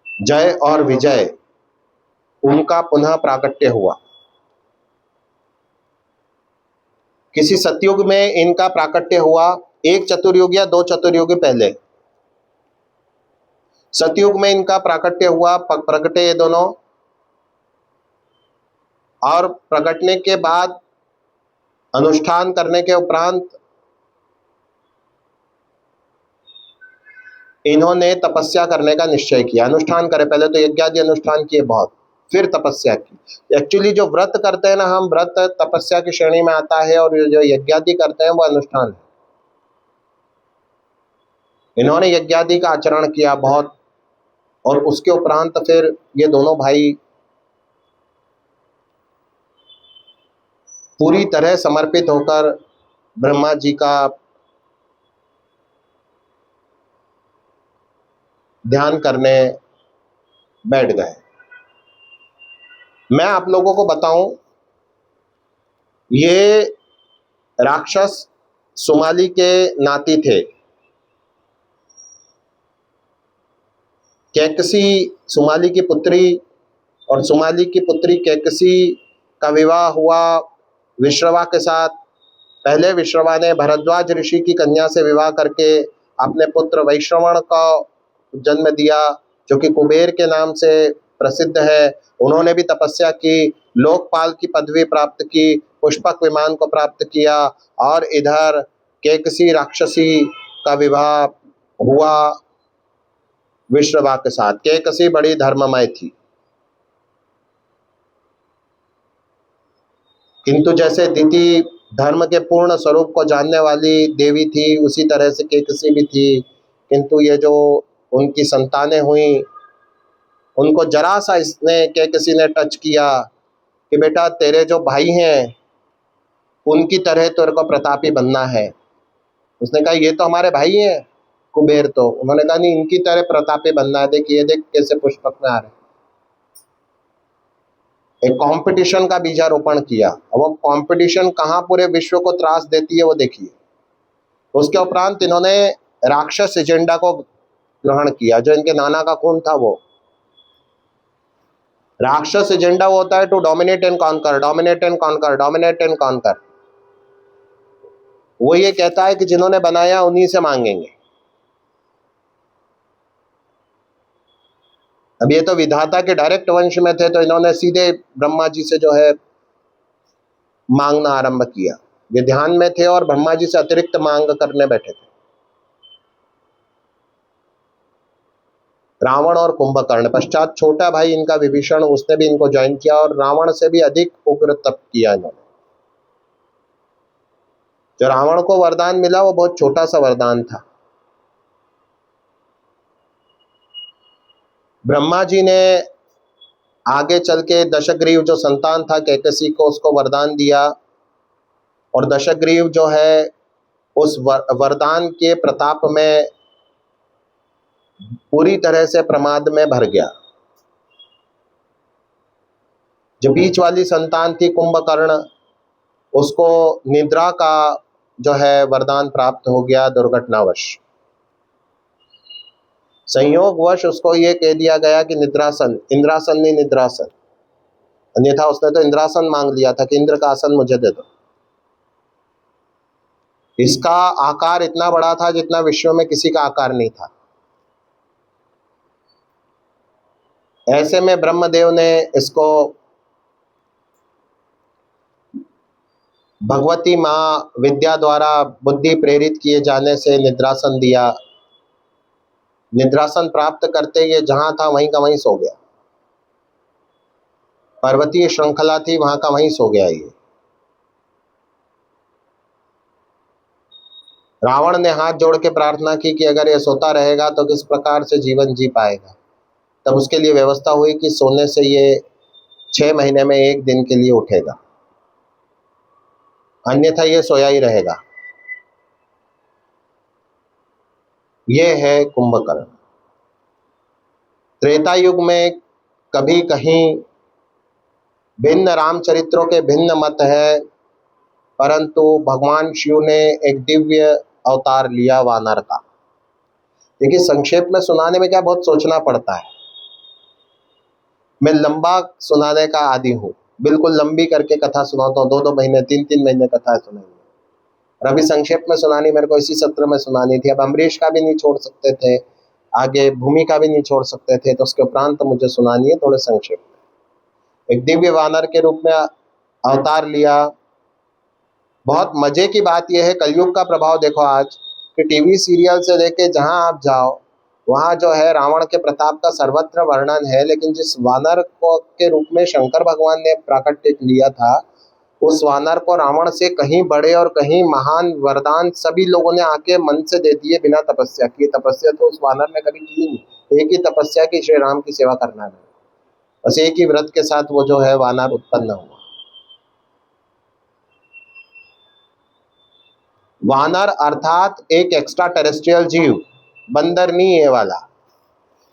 जय और विजय, उनका पुनः प्राकट्य हुआ। किसी सतयुग में इनका प्राकट्य हुआ, एक चतुर्युग या 2 चतुर्युग पहले। सतयुग में इनका प्राकट्य हुआ, प्रकटे ये दोनों, और प्रकटने के बाद अनुष्ठान करने के उपरांत इन्होंने तपस्या करने का निश्चय किया। अनुष्ठान करे, पहले तो यज्ञादि अनुष्ठान किए बहुत, फिर तपस्या की। एक्चुअली जो व्रत करते हैं ना हम, व्रत तपस्या की श्रेणी में आता है, और जो यज्ञादि करते हैं वो अनुष्ठान है। इन्होंने यज्ञादि का आचरण किया बहुत, और उसके उपरांत फिर ये दोनों भाई पूरी तरह समर्पित होकर ब्रह्मा जी का ध्यान करने बैठ गए। मैं आप लोगों को बताऊं, ये राक्षस सुमाली के नाती थे। कैकसी सुमाली की पुत्री, और सुमाली की पुत्री कैकसी का विवाह हुआ विश्रवा के साथ। पहले विश्रवा ने भरद्वाज ऋषि की कन्या से विवाह करके अपने पुत्र वैश्रवण का जन्म दिया, जो कि कुबेर के नाम से प्रसिद्ध है। उन्होंने भी तपस्या की, लोकपाल की पदवी प्राप्त की, पुष्पक विमान को प्राप्त किया, और इधर कैकसी राक्षसी का विवाह हुआ विश्रवा के साथ। कैकसी बड़ी धर्ममय थी, किंतु जैसे दिति धर्म के पूर्ण स्वरूप को जानने वाली देवी थी, उसी तरह से कैकसी भी थी। किंतु ये जो उनकी संतानें हुई, उनको जरा सा इसने कैकसी ने टच किया कि बेटा तेरे जो भाई हैं उनकी तरह तेरे को प्रतापी बनना है। उसने कहा ये तो हमारे भाई हैं कुबेर, तो उन्होंने कहा नहीं, इनकी तरह प्रतापी बनना है। देखिए देख कैसे पुष्पक में आ रहे। एक कंपटीशन का बीजारोपण किया। अब वो कंपटीशन कहाँ पूरे विश्व को त्रास देती है वो देखिए। उसके उपरांत इन्होंने राक्षस एजेंडा को ग्रहण किया, जो इनके नाना का खून था। वो राक्षस एजेंडा वो होता है to dominate and conquer, dominate and conquer, dominate and conquer. वो ये कहता है कि जिन्होंने बनाया उन्हीं से मांगेंगे। अब ये तो विधाता के डायरेक्ट वंश में थे, तो इन्होंने सीधे ब्रह्मा जी से जो है मांगना आरंभ किया। ये ध्यान में थे और ब्रह्मा जी से अतिरिक्त मांग करने बैठे थे। रावण और कुंभकर्ण, पश्चात छोटा भाई इनका विभीषण, उसने भी इनको ज्वाइन किया, और रावण से भी अधिक उग्र तप किया इन्होंने। जो रावण को वरदान मिला वो बहुत छोटा सा वरदान था। ब्रह्मा जी ने आगे चल के दशग्रीव जो संतान था कैकसी को, उसको वरदान दिया, और दशग्रीव जो है उस वरदान के प्रताप में पूरी तरह से प्रमाद में भर गया। जो बीच वाली संतान थी कुंभकर्ण, उसको निद्रा का जो है वरदान प्राप्त हो गया दुर्घटनावश। संयोगवश उसको ये कह दिया गया कि निद्रासन, इंद्रासन नहीं निद्रासन। अन्यथा उसने तो इंद्रासन मांग लिया था कि इंद्र का आसन मुझे दे दो। इसका आकार इतना बड़ा था जितना विश्व में किसी का आकार नहीं था। ऐसे में ब्रह्मदेव ने इसको भगवती माँ विद्या द्वारा बुद्धि प्रेरित किए जाने से निद्रासन दिया। निद्रासन प्राप्त करते ये जहां था वहीं का वहीं सो गया। पर्वतीय श्रृंखला थी, वहां का वहीं सो गया ये। रावण ने हाथ जोड़ के प्रार्थना की कि अगर ये सोता रहेगा तो किस प्रकार से जीवन जी पाएगा। तब उसके लिए व्यवस्था हुई कि सोने से ये 6 महीने में 1 दिन के लिए उठेगा, अन्यथा ये सोया ही रहेगा। ये है कुंभकर्ण। त्रेता युग में कभी कहीं भिन्न रामचरित्रों के भिन्न मत है, परंतु भगवान शिव ने एक दिव्य अवतार लिया वानर का। देखिए, संक्षेप में सुनाने में क्या बहुत सोचना पड़ता है। मैं लंबा सुनाने का आदी हूँ, बिल्कुल लंबी करके कथा सुनाता हूँ, 2-2 महीने 3-3 महीने कथा सुनाई। और अभी संक्षेप में सुनानी मेरे को इसी सत्र में सुनानी थी। अब अम्बरीश का भी नहीं छोड़ सकते थे, आगे भूमि का भी नहीं छोड़ सकते थे, तो उसके उपरांत मुझे सुनानी है थोड़े संक्षेप में। एक दिव्य वानर के रूप में अवतार लिया। बहुत मजे की बात यह है, कलयुग का प्रभाव देखो आज कि टीवी सीरियल से लेके जहां आप जाओ वहां जो है रावण के प्रताप का सर्वत्र वर्णन है, लेकिन जिस वानर को के रूप में शंकर भगवान ने प्राकट्य लिया था, उस वानर को रावण से कहीं बड़े और कहीं महान वरदान सभी लोगों ने आके मन से दे दिए बिना तपस्या किए। तपस्या तो उस वानर ने कभी की नहीं, एक ही तपस्या की, श्री राम की सेवा करना है। बस एक ही व्रत के साथ वो जो है वानर उत्पन्न हुआ। वानर अर्थात एक एक्स्ट्रा टेरेस्ट्रियल जीव, बंदर नहीं है वाला,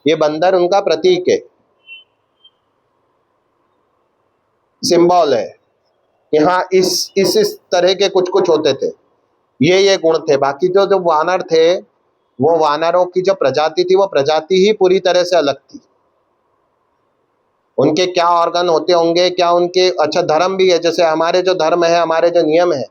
ये बंदर उनका प्रतीक है, सिंबल है। यहाँ इस तरह के कुछ कुछ होते थे, ये गुण थे। बाकी जो जो वानर थे, वो वानरों की जो प्रजाति थी वो प्रजाति ही पूरी तरह से अलग थी। उनके क्या ऑर्गन होते होंगे, क्या उनके, अच्छा धर्म भी है। जैसे हमारे जो धर्म है, हमारे जो नियम है,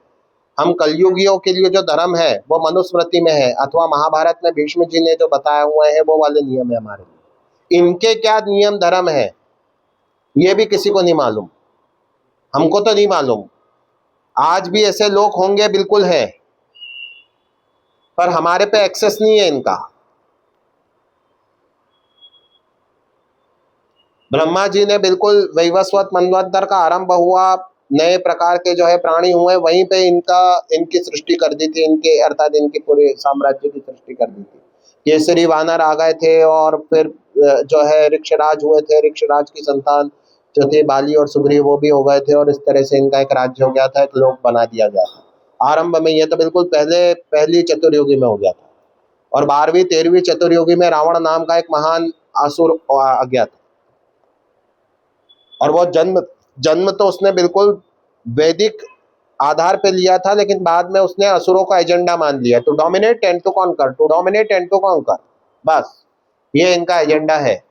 हम कलयुगियों के लिए जो धर्म है वो मनुस्मृति में है, अथवा महाभारत में भीष्म जी ने जो बताए हुए हैं वो वाले नियम है हमारे लिए। इनके क्या नियम धर्म है ये भी किसी को नहीं मालूम, हमको तो नहीं मालूम। आज भी ऐसे लोग होंगे, बिल्कुल है, पर हमारे पे एक्सेस नहीं है इनका। ब्रह्मा जी ने बिल्कुल वैवस्वत मनवंतर का आरंभ हुआ, नए प्रकार के जो है प्राणी हुए, वहीं पे इनकी सृष्टि कर दी थी, इनके अर्थात इनके पूरे साम्राज्य की सृष्टि कर दी थी। केसरी वानर आ गए थे और फिर जो है ऋक्षराज हुए थे, ऋक्षराज की संतान जो थे बाली और सुग्रीव, वो भी हो गए थे, और इस तरह से इनका एक राज्य हो गया था, एक लोक बना दिया गया था आरंभ में। ये तो बिल्कुल पहली चतुर्युगी में हो गया था। और 12वीं-13वीं चतुर्युगी में रावण नाम का एक महान असुर आ गया था, और वो जन्म तो उसने बिल्कुल वैदिक आधार पे लिया था, लेकिन बाद में उसने असुरों का एजेंडा मान लिया, to dominate and to conquer, to dominate and to conquer, बस ये इनका एजेंडा है।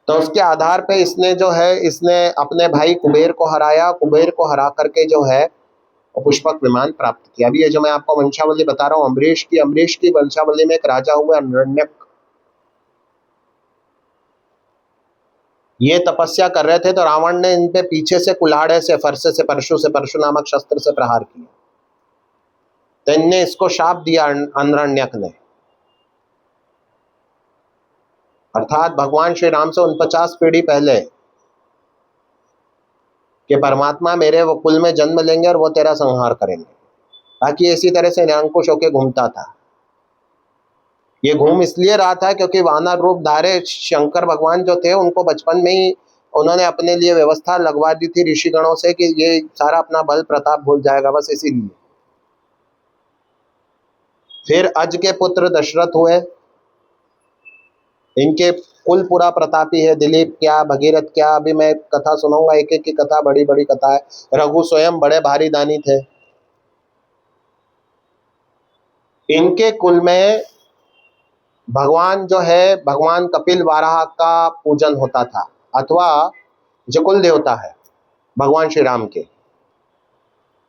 तो उसके आधार पे इसने अपने भाई कुबेर को हराया, कुबेर को हरा करके जो है पुष्पक विमान प्राप्त किया। अभी ये जो मैं आपको वंशावली बता रहा हूँ अम्बरीश की वंशावली में एक राजा हुए अरण्यक, ये तपस्या कर रहे थे तो रावण ने इन पे पीछे से कुल्हाड़े से, फरसे से, परशु नामक शस्त्र से प्रहार किया, तो इनने इसको शाप दिया अरण्यक ने, अर्थात भगवान श्री राम से 49 पीढ़ी पहले कि परमात्मा मेरे वो कुल में जन्म लेंगे और वो तेरा संहार करेंगे। बाकी इसी तरह से निरंकुश होके घूमता था। ये घूम इसलिए रहा था क्योंकि वानर रूप धारे शंकर भगवान जो थे उनको बचपन में ही उन्होंने अपने लिए व्यवस्था लगवा दी थी ऋषिगणों से कि ये सारा अपना बल प्रताप भूल जाएगा, बस इसीलिए। फिर अज के पुत्र दशरथ हुए, इनके कुल पूरा प्रतापी है, दिलीप क्या, भगीरथ क्या, अभी मैं कथा सुनाऊंगा, एक एक की कथा बड़ी बड़ी कथा है। रघु स्वयं बड़े भारी दानी थे। इनके कुल में भगवान जो है, भगवान कपिल वाराह का पूजन होता था, अथवा जो कुल देवता है भगवान श्री राम के,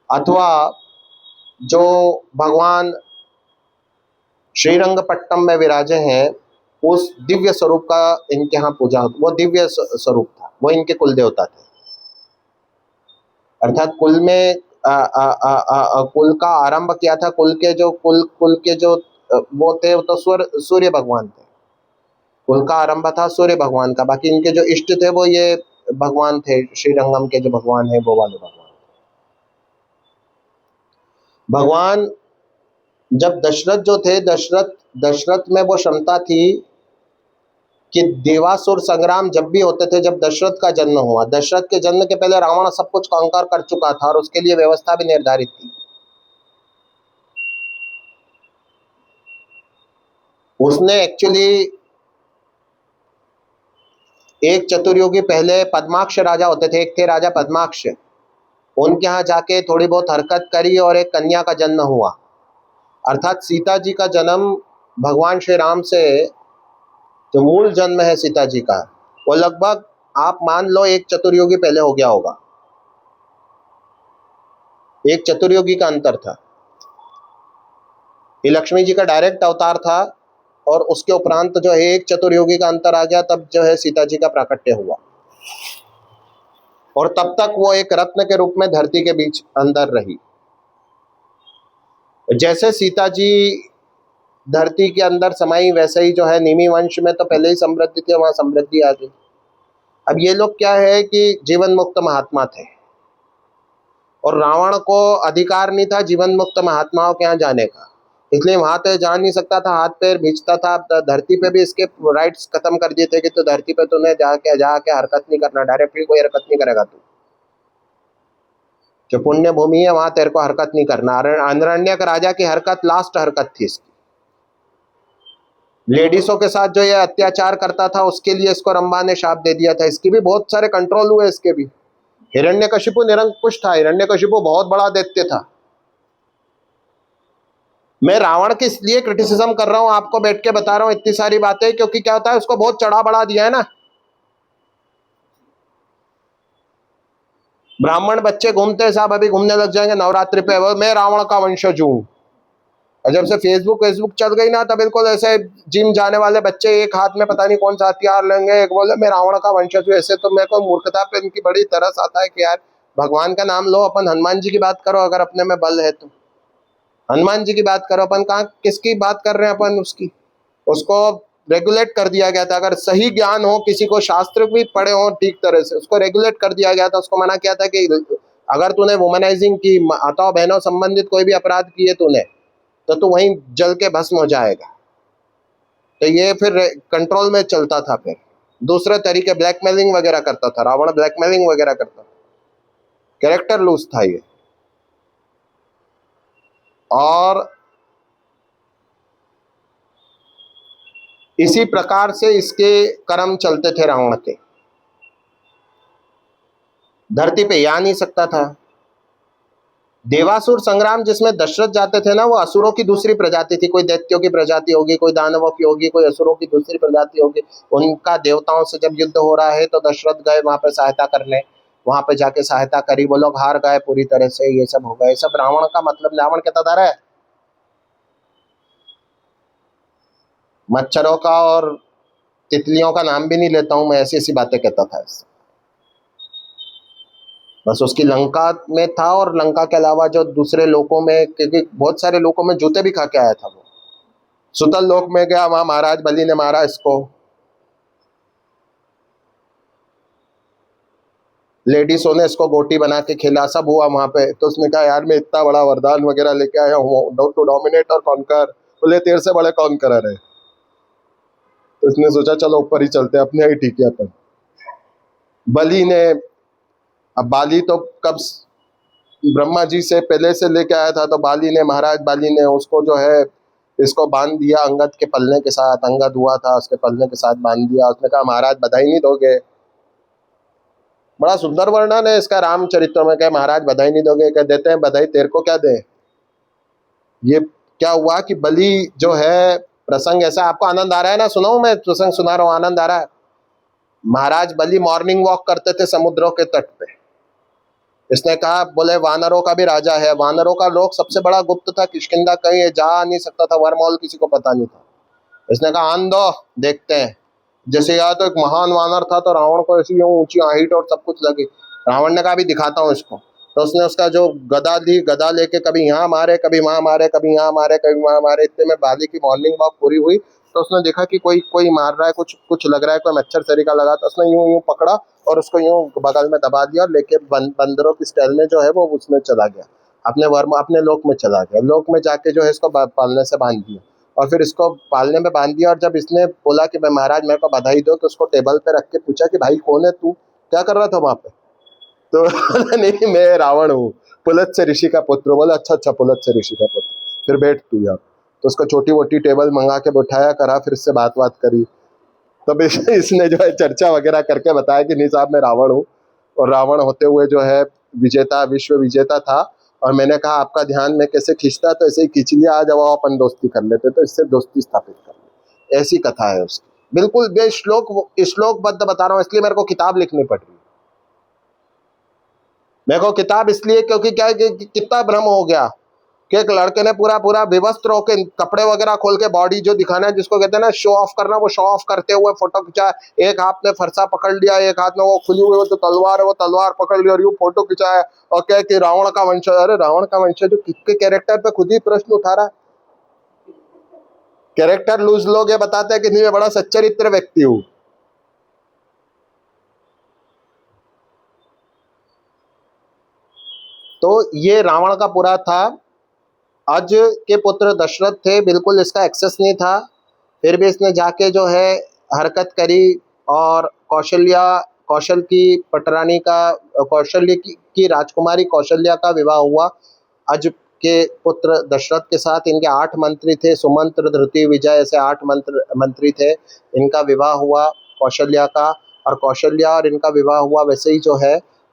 अथवा जो भगवान श्रीरंगपट्टम में विराजे हैं उस दिव्य स्वरूप का इनके यहाँ पूजा होती, वो दिव्य स्वरूप था, वो इनके कुल देवता थे। अर्थात कुल में कुल का आरंभ किया था, कुल के जो वो थे, वो तो सूर्य भगवान थे, कुल का आरंभ था सूर्य भगवान का। बाकी इनके जो इष्ट थे वो ये भगवान थे, श्रीरंगम के जो भगवान है वो वाले भगवान। भगवान जब दशरथ जो थे, दशरथ दशरथ में वो क्षमता थी कि देवासुर संग्राम जब भी होते थे, जब दशरथ का जन्म हुआ, दशरथ के जन्म के पहले रावण सब कुछ कांकर कर चुका था और उसके लिए व्यवस्था भी निर्धारित थी। उसने एक्चुअली एक चतुर्युगी पहले पद्माक्ष राजा होते थे, एक थे राजा पद्माक्ष, उनके यहाँ जाके थोड़ी बहुत हरकत करी और एक कन्या का जन्म हुआ। अर्थात सीता जी का जन्म भगवान श्री राम से, जो मूल जन्म है सीता जी का, वो लगभग आप मान लो एक चतुर्युगी पहले हो गया होगा। एक चतुर्युगी का अंतर था। ये लक्ष्मी जी का डायरेक्ट अवतार था और उसके उपरांत जो है एक चतुर्युगी का अंतर आ गया, तब जो है सीता जी का प्राकट्य हुआ। और तब तक वो एक रत्न के रूप में धरती के बीच अंदर रही। जैसे सीता जी धरती के अंदर समाई, वैसे ही जो है निमि वंश में तो पहले ही समृद्धि थी, वहां समृद्धि आ गई। अब ये लोग क्या है कि जीवन मुक्त महात्मा थे और रावण को अधिकार नहीं था जीवन मुक्त महात्माओं के यहाँ जाने का, इसलिए वहां तो जा नहीं सकता था, हाथ पैर भींचता था। धरती पे भी इसके राइट्स खत्म कर दिए थे कि तो धरती पे तूने जाके हरकत नहीं करना, डायरेक्टली कोई हरकत नहीं करेगा तू, जो पुण्य भूमि है वहां तेरे को हरकत नहीं करना। अरण्यक राजा की हरकत लास्ट हरकत थी इसकी। लेडीजों के साथ जो ये अत्याचार करता था उसके लिए इसको रंभा ने शाप दे दिया था। इसकी भी बहुत सारे कंट्रोल हुए, इसके भी। हिरण्यकशिपु निरंकुश था, हिरण्यकशिपु बहुत बड़ा दैत्य था। मैं रावण के इसलिए क्रिटिसिज्म कर रहा हूं, आपको बैठ के बता रहा हूं इतनी सारी बातें, क्योंकि क्या होता है उसको बहुत चढ़ा बढ़ा दिया है ना। ब्राह्मण बच्चे घूमते हैं साहब, अभी घूमने लग जाएंगे नवरात्रि पे, वो मैं रावण का वंशज हूं। और जब से फेसबुक चल गई ना, तब बिल्कुल ऐसे जिम जाने वाले बच्चे एक हाथ में पता नहीं कौन सा हथियार लेंगे, एक बोले मैं रावण का वंशज हूं। ऐसे तो मेरे को मूर्खता पे इनकी बड़ी तरस आता है कि यार भगवान का नाम लो, अपन हनुमान जी की बात करो अगर अपने में बल है तो। हनुमान जी की बात करो, अपन कहाँ किसकी बात कर रहे हैं अपन? उसको रेगुलेट कर दिया गया था। अगर सही ज्ञान हो, किसी को शास्त्र भी पढ़े हो ठीक तरह से, उसको रेगुलेट कर दिया गया था। उसको मना किया था कि अगर तूने वुमनाइजिंग की, माताओं बहनों संबंधित कोई भी अपराध किए तूने, तो तू वहीं जल के भस्म हो जाएगा। तो ये फिर कंट्रोल में चलता था। फिर दूसरे तरीके ब्लैकमेलिंग वगैरह करता था रावण, ब्लैकमेलिंग वगैरह करता था, कैरेक्टर लूज था ये। और इसी प्रकार से इसके कर्म चलते थे रावण के। धरती पे आ नहीं सकता था। देवासुर संग्राम जिसमें दशरथ जाते थे ना, वो असुरों की दूसरी प्रजाति थी। कोई दैत्यों की प्रजाति होगी, कोई दानवों की होगी, कोई असुरों की दूसरी प्रजाति होगी। उनका देवताओं से जब युद्ध हो रहा है तो दशरथ गए वहां पे सहायता करने, वहां पे जाके सहायता करी, वो लोग हार गए पूरी तरह से, ये सब हो गए। सब रावण का मतलब, रावण कहता था रहा है मच्छरों का और तितलियों का नाम भी नहीं लेता हूं मैं, ऐसी ऐसी बातें कहता था। बस उसकी लंका में था, और लंका के अलावा जो दूसरे लोकों में, क्योंकि बहुत सारे लोकों में जूते भी खा के आया था वो। सुतल लोक में गया, वहां महाराज बलि ने मारा इसको, लेडीजों ने इसको गोटी बना के खेला, सब हुआ वहां पे। तो उसने कहा यार मैं इतना बड़ा वरदान वगैरह लेके आया हूँ टू डोमिनेट और कॉन्कर। बोले तेरे से बड़े कॉन्करर है। तो उसने सोचा चलो ऊपर ही चलते, अपने ही ठीक है अपन। बलि ने, अब बाली तो कब ब्रह्मा जी से पहले से लेके आया था, तो बाली ने, महाराज बाली ने उसको जो है इसको बांध दिया अंगद के पलने के साथ। अंगद हुआ था, उसके पलने के साथ बांध दिया। उसने कहा महाराज बधाई नहीं दोगे? बड़ा सुंदर वर्णन है इसका रामचरित्र में, कहे महाराज बधाई नहीं दोगे? कह देते हैं बधाई तेरे को क्या दे। ये क्या हुआ कि बलि जो है, प्रसंग ऐसा, आपको आनंद आ रहा है ना? सुनाऊं मैं प्रसंग, सुना रहा हूं, आनंद आ रहा है। महाराज बलि मॉर्निंग वॉक करते थे समुद्रों के तट पे। इसने कहा, बोले वानरों का भी राजा है, वानरों का लोक सबसे बड़ा गुप्त था, किष्किंधा कहीं जा नहीं सकता था, वरमहल किसी को पता नहीं था। इसने कहा आन दो देखते हैं। जैसे या तो एक महान वानर था, तो रावण को ऐसी ऊंची हाइट और सब कुछ लगी। रावण ने कहा भी दिखाता हूँ इसको। तो उसने उसका जो गदा ली, गदा लेके कभी यहाँ मारे, कभी वहां मारे, कभी यहाँ मारे, कभी वहां मारे। इतने में बाली की मॉर्निंग वॉक पूरी हुई, तो उसने देखा कि कोई कोई मार रहा है, कुछ कुछ लग रहा है, कोई मच्छर सरीका लगा। तो उसने यूं यूं पकड़ा और उसको यूं बगल में दबा दिया और लेके बंदरों की स्टाइल में जो है वो उसमें चला गया। अपने वर्म अपने लोक में चला गया। लोक में जाके जो है इसको पालने से बांध दिया, और फिर इसको पालने में बांध दिया। और जब इसने बोला कि मैं महाराज मेरे को बधाई दो, तो उसको टेबल पे रख के पूछा कि भाई कौन है तू, क्या कर रहा था वहां पे? तो बोला, नहीं मैं रावण हूँ, पुलत्स्य ऋषि का पुत्र। बोला अच्छा अच्छा, पुलत्स्य ऋषि का पुत्र, फिर बैठ तू यहाँ। तो उसको छोटी मोटी टेबल मंगा के बैठाया करा, फिर इससे बात करी। तब इसने जो है चर्चा वगैरह करके बताया कि नहीं साहब मैं रावण हूँ, और रावण होते हुए जो है विजेता, विश्व विजेता था, और मैंने कहा आपका ध्यान में कैसे खींचता, तो ऐसे ही खींच लिया, आ जाओ अपन दोस्ती कर लेते, तो इससे दोस्ती स्थापित कर ली। ऐसी कथा है उसकी। बिल्कुल मैं श्लोकबद्ध बता रहा हूँ, इसलिए मेरे को किताब लिखनी पड़ रही है। मेरे को किताब इसलिए क्योंकि क्या है कि कितना भ्रम हो गया कि एक लड़के ने पूरा पूरा विवस्त्र होकर कपड़े वगैरह खोल के बॉडी जो दिखाना है, जिसको कहते हैं ना शो ऑफ करना, वो शो ऑफ करते हुए फोटो खिंचा। एक हाथ में फरसा पकड़ लिया, एक हाथ में वो खुली हुई वो तो तलवार है, वो तलवार पकड़ लिया और यूं फोटो खिंचाया, और क्या कि रावण का वंशज। अरे रावण का वंशज जो किसके कैरेक्टर पे खुद ही प्रश्न उठा रहा है। कैरेक्टर लूज लोग ये बताते हैं कि नहीं मैं बड़ा सच्चरित्र व्यक्ति हूं। तो ये रावण का पूरा था। अज के पुत्र दशरथ थे, बिल्कुल इसका एक्सेस नहीं था, फिर भी इसने जाके जो है हरकत करी, और कौशल की पटरानी का, कौशल्य की राजकुमारी कौशल्या का विवाह हुआ अज के पुत्र दशरथ के साथ। इनके 8 मंत्री थे, सुमंत्र, धृति, विजय, ऐसे 8 मंत्री थे। इनका विवाह हुआ कौशल्या का, और कौशल्या और इनका विवाह हुआ,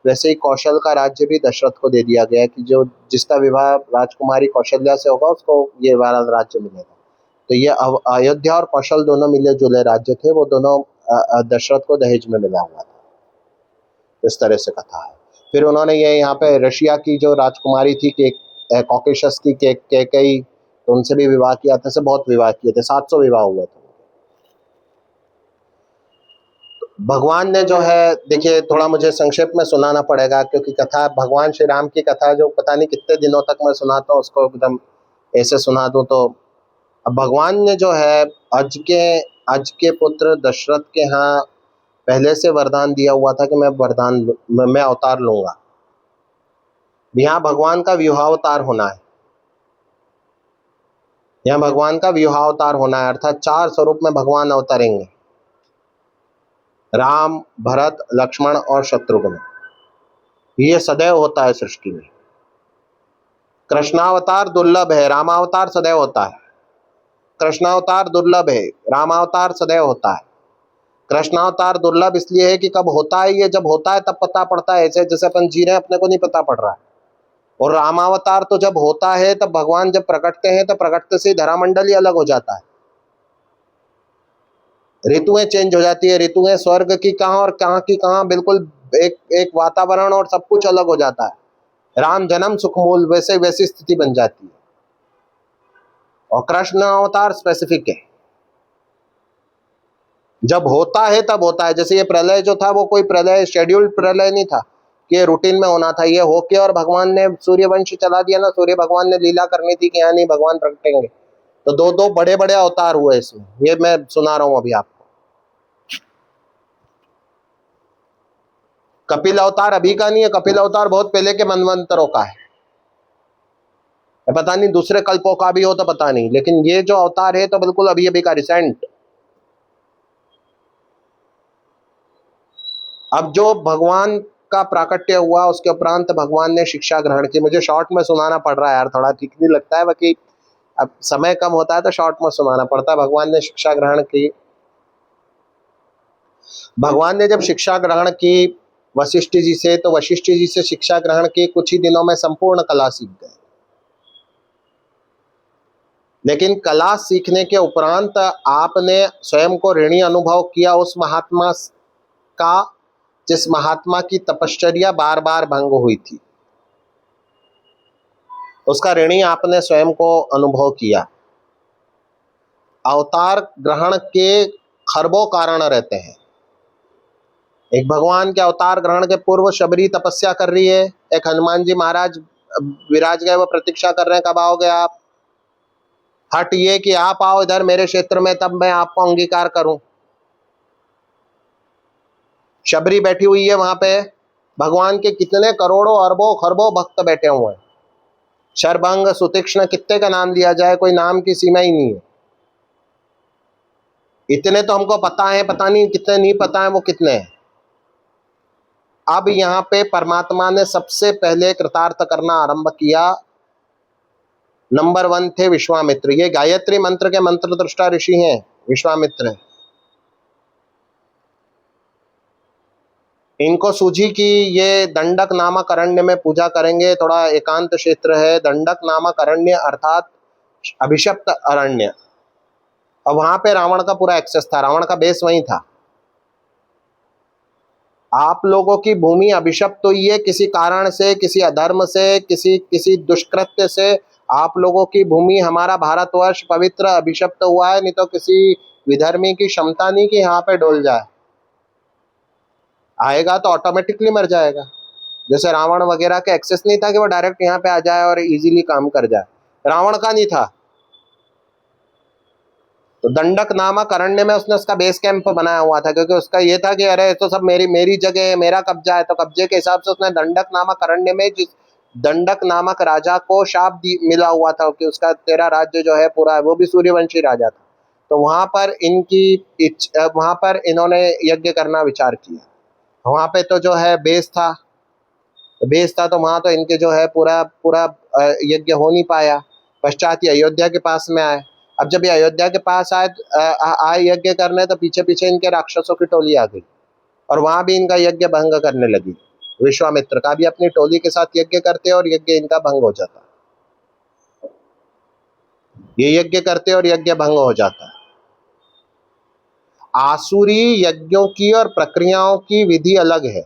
वैसे ही कौशल का राज्य भी दशरथ को दे दिया गया कि जो जिसका विवाह राजकुमारी कौशल्या से होगा उसको ये वाला राज्य मिलेगा। तो ये अयोध्या और कौशल दोनों मिले जुले राज्य थे, वो दोनों दशरथ को दहेज में मिला हुआ था। इस तरह से कथा है। फिर उन्होंने ये यहाँ पे रशिया की जो राजकुमारी थी कॉकेशस की केकई, तो उनसे भी विवाह किया था। से बहुत विवाह किए थे, 700 विवाह हुए थे। भगवान ने जो है, देखिए थोड़ा मुझे संक्षेप में सुनाना पड़ेगा क्योंकि कथा भगवान श्री राम की कथा जो पता नहीं कितने दिनों तक मैं सुनाता हूँ, उसको एकदम ऐसे सुना दूं तो। अब भगवान ने जो है आज के पुत्र दशरथ के यहाँ पहले से वरदान दिया हुआ था कि मैं अवतार लूंगा। यहाँ भगवान का व्यूहावतार होना है, यहाँ भगवान का व्यूहावतार होना है, अर्थात 4 स्वरूप में भगवान अवतरेंगे, राम, भरत, लक्ष्मण और शत्रुघ्न। ये सदैव होता है सृष्टि में। कृष्णावतार दुर्लभ है, रामावतार सदैव होता है। कृष्णावतार दुर्लभ है, रामावतार सदैव होता है। कृष्णावतार दुर्लभ इसलिए है कि कब होता है, ये जब होता है तब पता पड़ता है, ऐसे जैसे अपन जी रहे हैं अपने को नहीं पता पड़ रहा है। और रामावतार तो जब होता है तब भगवान जब प्रकटते हैं तो प्रकटते से धरामंडल ही अलग हो जाता है, ऋतुएं चेंज हो जाती है, ऋतुएं स्वर्ग की कहाँ और कहाँ की कहाँ, बिल्कुल एक वातावरण और सब कुछ अलग हो जाता है। राम जन्म सुखमूल, वैसी स्थिति बन जाती है। और कृष्ण अवतार स्पेसिफिक है, जब होता है तब होता है। जैसे ये प्रलय जो था वो कोई प्रलय शेड्यूल्ड प्रलय नहीं था कि ये रूटीन में होना था, ये होके और भगवान ने सूर्यवंश चला दिया ना, सूर्य भगवान ने लीला करनी थी कि यहाँ नहीं भगवान प्रगटेंगे, तो दो बड़े बड़े अवतार हुए इसमें। ये मैं सुना रहा हूँ अभी आपको। कपिल अवतार अभी का नहीं है, कपिल अवतार बहुत पहले के मनवंतरों का है, पता नहीं दूसरे कल्पों का भी हो तो पता नहीं, लेकिन ये जो अवतार है तो बिल्कुल अभी अभी का रिसेंट। अब जो भगवान का प्राकट्य हुआ उसके उपरांत भगवान ने शिक्षा ग्रहण की। मुझे शॉर्ट में सुनाना पड़ रहा है यार, थोड़ा ठीक नहीं लगता है, बाकी अब समय कम होता है तो शॉर्ट में सुनाना पड़ता है। भगवान ने शिक्षा ग्रहण की। भगवान ने जब शिक्षा ग्रहण की वशिष्ठ जी से, तो वशिष्ठ जी से शिक्षा ग्रहण की कुछ ही दिनों में संपूर्ण कला सीख गए। लेकिन कला सीखने के उपरांत आपने स्वयं को ऋणी अनुभव किया उस महात्मा का जिस महात्मा की तपश्चर्या बार बार भंग हुई थी, उसका ऋणी आपने स्वयं को अनुभव किया। अवतार ग्रहण के खरबों कारण रहते हैं। एक भगवान के अवतार ग्रहण के पूर्व शबरी तपस्या कर रही है, एक हनुमान जी महाराज विराज गए, वो प्रतीक्षा कर रहे हैं कब आओगे आप। हट ये कि आप आओ इधर मेरे क्षेत्र में तब मैं आपको अंगीकार करूं। शबरी बैठी हुई है वहां पे, भगवान के कितने करोड़ों अरबों खरबों भक्त बैठे हुए हैं। शरभंग, सुतीक्ष्ण, कितने का नाम लिया जाए, कोई नाम की सीमा ही नहीं है। इतने तो हमको पता है, पता नहीं कितने नहीं पता है वो कितने हैं। अब यहाँ पे परमात्मा ने सबसे पहले कृतार्थ करना आरंभ किया। नंबर 1 थे विश्वामित्र। ये गायत्री मंत्र के मंत्र दृष्टा ऋषि हैं विश्वामित्र। इनको सूझी कि ये दंडक नामक अरण्य में पूजा करेंगे। थोड़ा एकांत क्षेत्र है, दंडक नामक अरण्य अर्थात अभिशप्त अरण्य। और वहां पे रावण का पूरा एक्सेस था, रावण का बेस वहीं था। आप लोगों की भूमि अभिशप्त हुई है किसी कारण से, किसी अधर्म से, किसी दुष्कृत्य से। आप लोगों की भूमि, हमारा भारतवर्ष पवित्र अभिशप्त हुआ है, नहीं तो किसी विधर्मी की क्षमता नहीं कि यहाँ पे डोल जाए। आएगा तो ऑटोमेटिकली मर जाएगा। जैसे रावण वगैरह का एक्सेस नहीं था कि वो डायरेक्ट यहाँ पे आ जाए और इजीली काम कर जाए, रावण का नहीं था। तो दंडक नामक अरण्य में उसने उसका बेस कैंप बनाया हुआ था, क्योंकि उसका ये था कि अरे तो सब मेरी जगह है, मेरा कब्जा है। तो कब्जे के हिसाब से उसने दंडक नामक अरण्य में, जिस दंडक नामक राजा को शाप मिला हुआ था कि उसका तेरा राज्य जो है पूरा, वो भी सूर्यवंशी राजा था, तो वहां पर वहां पर इन्होंने यज्ञ करना विचार किया। वहां पे तो जो है बेस था, तो वहां तो इनके जो है पूरा पूरा यज्ञ हो नहीं पाया। पश्चात ये अयोध्या के पास में आए। अब जब ये अयोध्या के पास आए यज्ञ करने, तो पीछे पीछे इनके राक्षसों की टोली आ गई और वहां भी इनका यज्ञ भंग करने लगी। विश्वामित्र का भी अपनी टोली के साथ यज्ञ करते और यज्ञ इनका भंग हो जाता। ये यज्ञ करते और यज्ञ भंग हो जाता। आसुरी यज्ञों की और प्रक्रियाओं की विधि अलग है।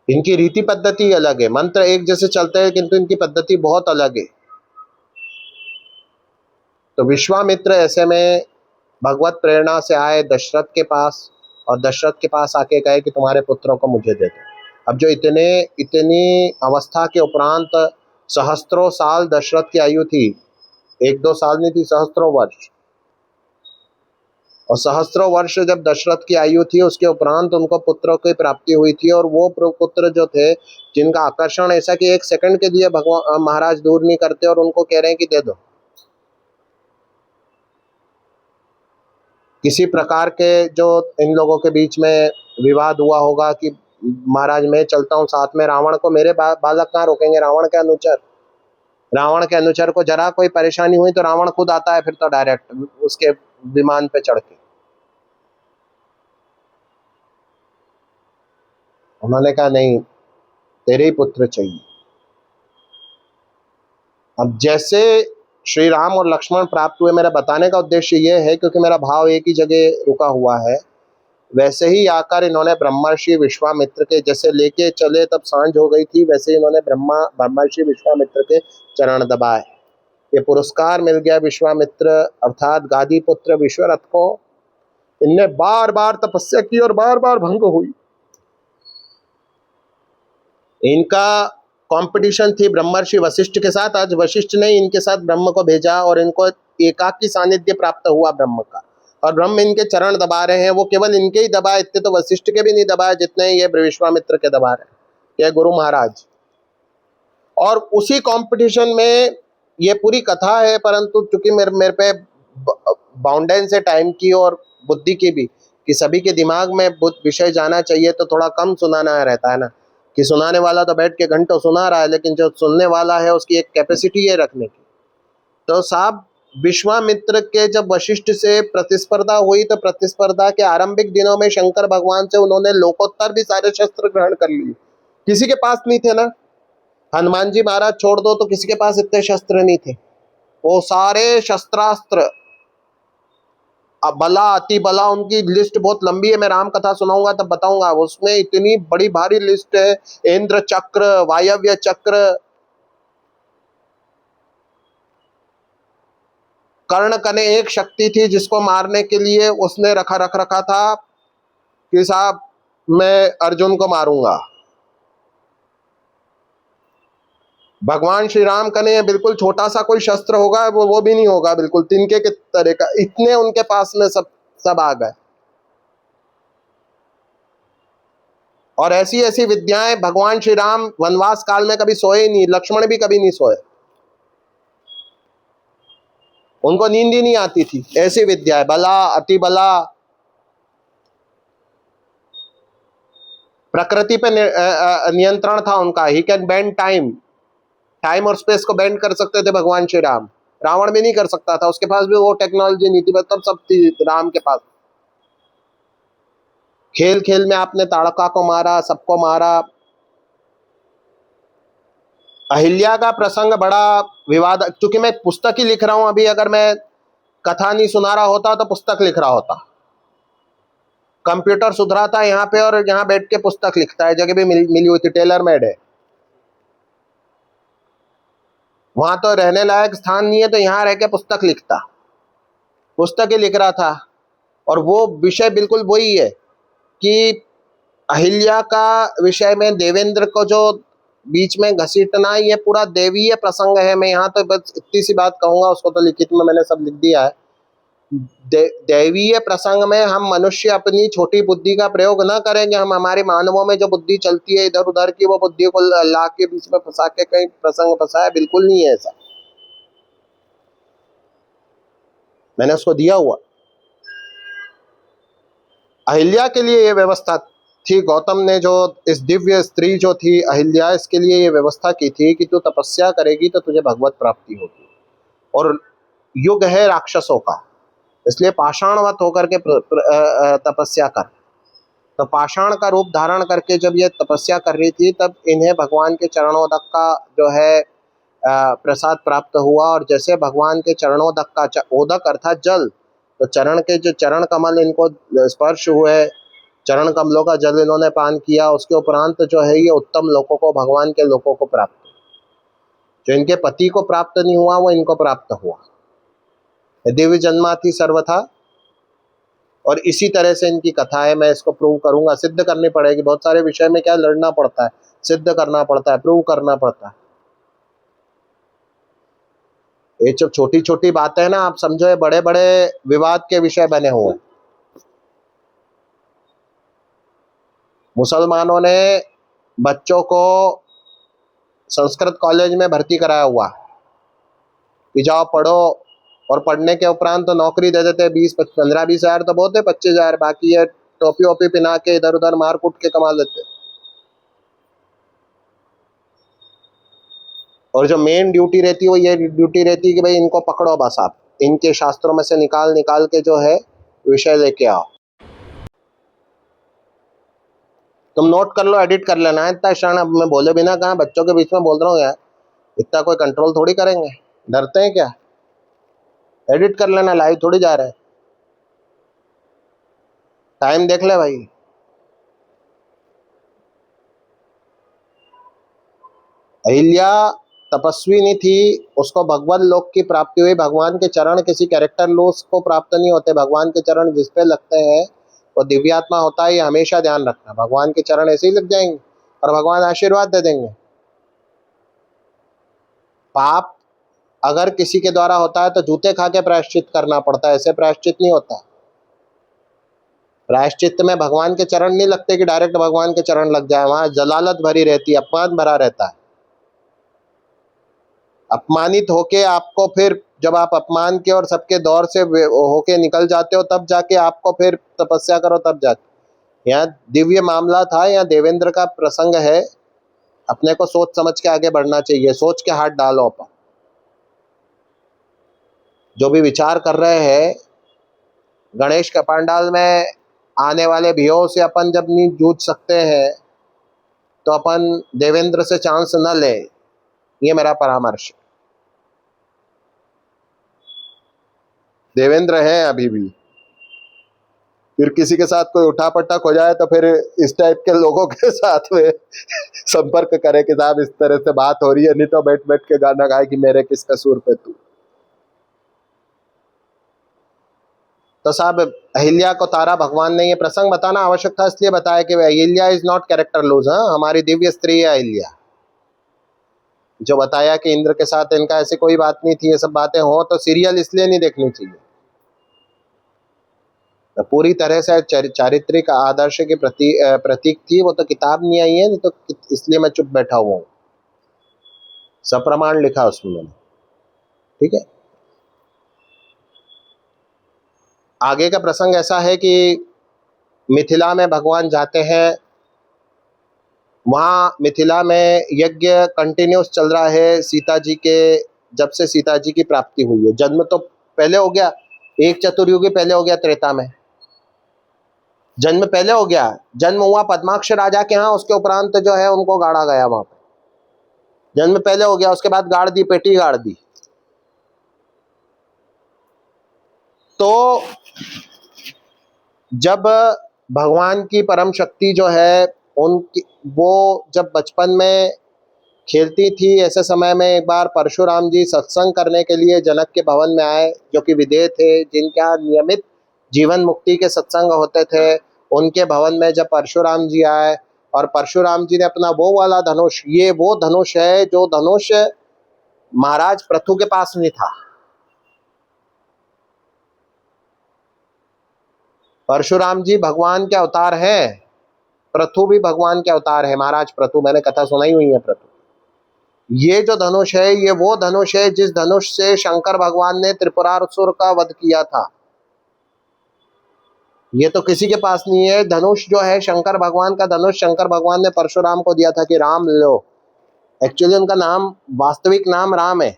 इनकी रीति पद्धति अलग है। मंत्र एक जैसे चलते हैं, किंतु इनकी पद्धति बहुत अलग है। तो विश्वामित्र ऐसे में भगवत प्रेरणा से आए दशरथ के पास, और दशरथ के पास आके कहे कि तुम्हारे पुत्रों को मुझे दे दो। अब जो इतनी अवस्था के उपरांत सहस्त्रों साल दशरथ की आयु थी, 1-2 साल नहीं थी, सहस्त्रों वर्ष। और सहस्त्रों वर्ष जब दशरथ की आयु थी, उसके उपरांत उनको पुत्रों की प्राप्ति हुई थी। और वो पुत्र जो थे, जिनका आकर्षण ऐसा कि 1 सेकंड के लिए भगवान महाराज दूर नहीं करते, और उनको कह रहे हैं कि दे दो। किसी प्रकार के जो इन लोगों के बीच में विवाद हुआ होगा कि महाराज मैं चलता हूँ साथ में, रावण को मेरे बालक कहाँ रोकेंगे। रावण के अनुचर को जरा कोई परेशानी हुई तो रावण खुद आता है, फिर तो डायरेक्ट उसके विमान पे चढ़ के। उन्होंने कहा नहीं, तेरे ही पुत्र चाहिए। अब जैसे श्री राम और लक्ष्मण प्राप्त हुए, मेरा बताने का उद्देश्य ये है क्योंकि मेरा भाव एक ही जगह रुका हुआ है। वैसे ही आकर इन्होंने ब्रह्मर्षि विश्वामित्र के, जैसे लेके चले तब सांझ हो गई थी, वैसे ही इन्होंने ब्रह्मर्षि विश्वामित्र के चरण दबाए। ये पुरस्कार मिल गया विश्वामित्र अर्थात गादी पुत्र विश्वरथ को। इनने बार बार तपस्या की और बार बार भंग हुई। इनका कंपटीशन थी ब्रह्मर्षि वशिष्ठ के साथ। आज वशिष्ठ ने इनके साथ ब्रह्म को भेजा और इनको एकाकी सानिध्य प्राप्त हुआ ब्रह्म का, और ब्रह्म इनके चरण दबा रहे हैं। वो केवल इनके ही दबाए, इतने तो वशिष्ठ के भी नहीं दबाए जितने ये विश्वामित्र के दबा रहे हैं, ये गुरु महाराज। और उसी कंपटीशन में ये पूरी कथा है, परंतु चूंकि मेरे पे बाउंडेंस है टाइम की और बुद्धि की भी, कि सभी के दिमाग में विषय जाना चाहिए, तो थोड़ा कम सुनाना रहता है ना, कि सुनाने वाला तो बैठ के घंटों सुना रहा है, लेकिन जो सुनने वाला है उसकी एक कैपेसिटी है रखने की। तो साहब विश्वामित्र के जब वशिष्ठ से प्रतिस्पर्धा हुई, तो प्रतिस्पर्धा के आरंभिक दिनों में शंकर भगवान से उन्होंने लोकोत्तर भी सारे शस्त्र ग्रहण कर लिए। किसी के पास नहीं थे ना, हनुमान जी महाराज छोड़ दो तो किसी के पास इतने शस्त्र नहीं थे। वो सारे शस्त्रास्त्र, बला अति बला, उनकी लिस्ट बहुत लंबी है। मैं राम कथा सुनाऊंगा तब बताऊंगा, उसमें इतनी बड़ी भारी लिस्ट है। इंद्र चक्र, वायव्य चक्र, कर्ण कने एक शक्ति थी जिसको मारने के लिए उसने रखा था कि साहब मैं अर्जुन को मारूंगा। भगवान श्री राम कने बिल्कुल छोटा सा कोई शस्त्र होगा, वो भी नहीं होगा, बिल्कुल तिनके के तरह का। इतने उनके पास में सब आ गए। और ऐसी ऐसी विद्याएं भगवान श्री राम वनवास काल में कभी सोए ही नहीं, लक्ष्मण भी कभी नहीं सोए, उनको नींद ही नहीं आती थी। ऐसी विद्याएं, बला, अति बला, प्रकृति पे नियंत्रण था उनका। He can bend time, time और स्पेस को बेंड कर सकते थे भगवान श्री राम। रावण भी नहीं कर सकता था, उसके पास भी वो टेक्नोलॉजी नहीं थी, तब सब थी राम के पास। खेल खेल में आपने ताड़का को मारा, सबको मारा। अहिल्या का प्रसंग बड़ा विवाद, क्योंकि मैं पुस्तक ही लिख रहा हूं अभी, अगर मैं कथा नहीं सुना रहा होता तो पुस्तक लिख रहा होता। कंप्यूटर सुधरा था यहाँ पे, और यहाँ बैठ के पुस्तक लिखता है, जगह भी मिली हुई थी, टेलर मेड है। वहां तो रहने लायक स्थान नहीं है, तो यहाँ रह के पुस्तक लिखता, पुस्तक ही लिख रहा था। और वो विषय बिल्कुल वही है कि अहिल्या का विषय में देवेंद्र को जो बीच में घसीटना, ये पूरा देवीय प्रसंग है। मैं यहाँ तो बस इतनी सी बात कहूंगा, उसको तो लिखित में मैंने सब लिख दिया है। दैवीय प्रसंग में हम मनुष्य अपनी छोटी बुद्धि का प्रयोग न करेंगे, हम हमारे मानवों में जो बुद्धि चलती है इधर उधर की, वो बुद्धि को ला के बीच में फंसा के कहीं प्रसंग फंसाया, बिल्कुल नहीं है ऐसा। मैंने उसको दिया हुआ। अहिल्या के लिए ये व्यवस्था थी, गौतम ने जो इस दिव्य स्त्री जो थी अहिल्या, इसके लिए ये व्यवस्था की थी कि तू तपस्या करेगी तो तुझे भगवत प्राप्ति होगी। और युग है राक्षसों का, इसलिए पाषाणवत होकर के तपस्या कर। तो पाषाण का रूप धारण करके जब ये तपस्या कर रही थी, तब इन्हें भगवान के चरणोदक का जो है प्रसाद प्राप्त हुआ। और जैसे भगवान के चरणोदक का, ओदक अर्थात जल, तो चरण के जो चरण कमल इनको स्पर्श हुए, चरण कमलों का जल इन्होंने पान किया, उसके उपरांत जो है ये उत्तम लोकों को, भगवान के लोकों को प्राप्त, जो इनके पति को प्राप्त नहीं हुआ वो इनको प्राप्त हुआ। दिव्य जन्माति सर्वथा। और इसी तरह से इनकी कथा है। मैं इसको प्रूव करूंगा, सिद्ध करनी पड़ेगी। बहुत सारे विषय में क्या लड़ना पड़ता है, सिद्ध करना पड़ता है, प्रूव करना पड़ता है। ये जो छोटी छोटी बातें हैं ना, आप समझो ये बड़े बड़े विवाद के विषय बने हुए हैं। मुसलमानों ने बच्चों को संस्कृत कॉलेज में भर्ती कराया हुआ कि जाओ पढ़ो, और पढ़ने के उपरांत तो नौकरी दे देते, 15-20 हजार तो बहुत है, 25,000, बाकी ये टोपी ओपी पिना के इधर उधर मार कूट के कमा लेते। और जो मेन ड्यूटी रहती है वो ये ड्यूटी रहती है कि भाई इनको पकड़ो, बस आप इनके शास्त्रों में से निकाल निकाल के जो है विषय लेके आओ। तुम नोट कर लो, एडिट कर लेना है। इतना क्षण अब मैं बोले बिना कहाँ बच्चों के बीच में बोल रहा हूँ यार, इतना कोई कंट्रोल थोड़ी करेंगे, डरते हैं क्या? एडिट कर लेना, लाइव थोड़ी जा रहे हैं। टाइम देख ले भाई। अहिल्या तपस्वी नहीं थी, उसको भगवान लोक की प्राप्ति हुई। भगवान के चरण किसी कैरेक्टर लोस को प्राप्त नहीं होते, भगवान के चरण जिस पे लगते हैं वो दिव्यात्मा होता है। ये हमेशा ध्यान रखना, भगवान के चरण ऐसे ही लग जाएंगे और भगवान आशीर्वाद दे देंगे। पाप अगर किसी के द्वारा होता है तो जूते खा के प्रायश्चित करना पड़ता है, ऐसे प्रायश्चित नहीं होता। प्रायश्चित में भगवान के चरण नहीं लगते कि डायरेक्ट भगवान के चरण लग जाए, वहां जलालत भरी रहती है, अपमान भरा रहता है। अपमानित होके आपको फिर, जब आप अपमान के और सबके दौर से होके निकल जाते हो, तब जाके आपको फिर तपस्या करो, तब जाके। यहाँ दिव्य मामला था, यहाँ देवेंद्र का प्रसंग है। अपने को सोच समझ के आगे बढ़ना चाहिए, सोच के हाथ डालो। अपन जो भी विचार कर रहे हैं, गणेश का पंडाल में आने वाले भीयों से अपन जब नहीं जूझ सकते हैं तो अपन देवेंद्र से चांस न ले, ये मेरा परामर्श। देवेंद्र है अभी भी, फिर किसी के साथ कोई उठापटक हो जाए तो फिर इस टाइप के लोगों के साथ में संपर्क करे कि साहब इस तरह से बात हो रही है, नहीं तो बैठ बैठ के गाना गाए कि मेरे किस कसूर पे तू। तो साहब अहिल्या को तारा भगवान ने, ये प्रसंग बताना आवश्यक था, इसलिए बताया कि Ahilya is not character loose. हाँ, हमारी दिव्य स्त्री है अहिल्या। जो बताया कि इंद्र के साथ इनका ऐसी कोई बात नहीं थी, ये सब बातें हो तो सीरियल इसलिए नहीं देखनी चाहिए। पूरी तरह से चारित्रिक आदर्श की प्रतीक थी। वो तो किताब नहीं आई है, नहीं तो इसलिए मैं चुप बैठा हुआ हूँ। सप्रमाण लिखा उसमें मैंने, ठीक है। आगे का प्रसंग ऐसा है कि मिथिला में भगवान जाते हैं। वहाँ मिथिला में यज्ञ कंटिन्यूस चल रहा है सीता जी के, जब से सीता जी की प्राप्ति हुई है। जन्म तो पहले हो गया, एक चतुर्युगी पहले हो गया, त्रेता में जन्म पहले हो गया। जन्म हुआ पद्माक्ष राजा के यहाँ, उसके उपरांत जो है उनको गाड़ा गया वहां पे। जन्म पहले हो गया, उसके बाद गाड़ दी, पेटी गाड़ दी। तो जब भगवान की परम शक्ति जो है उनकी, वो जब बचपन में खेलती थी, ऐसे समय में एक बार परशुराम जी सत्संग करने के लिए जनक के भवन में आए, जो कि विदेह थे, जिनके यहाँ नियमित जीवन मुक्ति के सत्संग होते थे। उनके भवन में जब परशुराम जी आए, और परशुराम जी ने अपना वो वाला धनुष, ये वो धनुष है जो धनुष महाराज पृथु के पास नहीं था। परशुराम जी भगवान के अवतार हैं, पृथु भी भगवान के अवतार है, महाराज पृथु, मैंने कथा सुनाई हुई है पृथु। ये जो धनुष है, ये वो धनुष है जिस धनुष से शंकर भगवान ने त्रिपुरासुर का वध किया था। ये तो किसी के पास नहीं है। धनुष जो है शंकर भगवान का धनुष, शंकर भगवान ने परशुराम को दिया था कि राम लो। एक्चुअली उनका नाम, वास्तविक नाम राम है।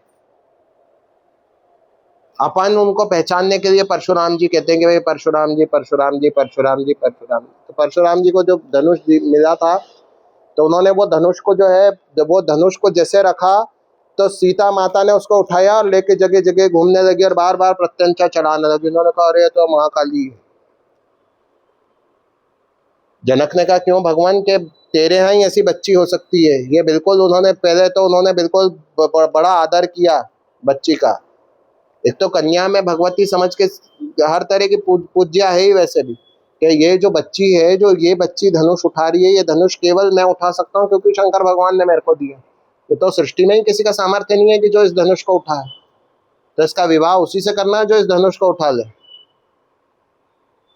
अपन उनको पहचानने के लिए परशुराम जी कहते हैं कि भाई परशुराम जी, परशुराम जी, परशुराम जी, परशुराम। तो परशुराम जी को जो धनुष मिला था, तो उन्होंने वो धनुष को जो है, वो धनुष को जैसे रखा, तो सीता माता ने उसको उठाया और लेके जगह जगह घूमने लगी और बार बार प्रत्यंचा चढ़ाने लगी। उन्होंने कहा अरे तो महाकाली है। जनक ने कहा क्यों भगवान के, तेरे यहाँ ही ऐसी बच्ची हो सकती है? ये बिल्कुल उन्होंने पहले तो उन्होंने बिल्कुल बड़ा आदर किया बच्ची का। एक तो कन्या में भगवती समझ के हर तरह की पूज्या है ही वैसे भी, कि ये जो बच्ची है, जो ये बच्ची धनुष उठा रही है, ये धनुष केवल मैं उठा सकता हूँ क्योंकि शंकर भगवान ने मेरे को दिया। ये तो सृष्टि में ही किसी का सामर्थ्य नहीं है कि जो इस धनुष को उठाए। तो इसका विवाह उसी से करना है जो इस धनुष को उठा ले,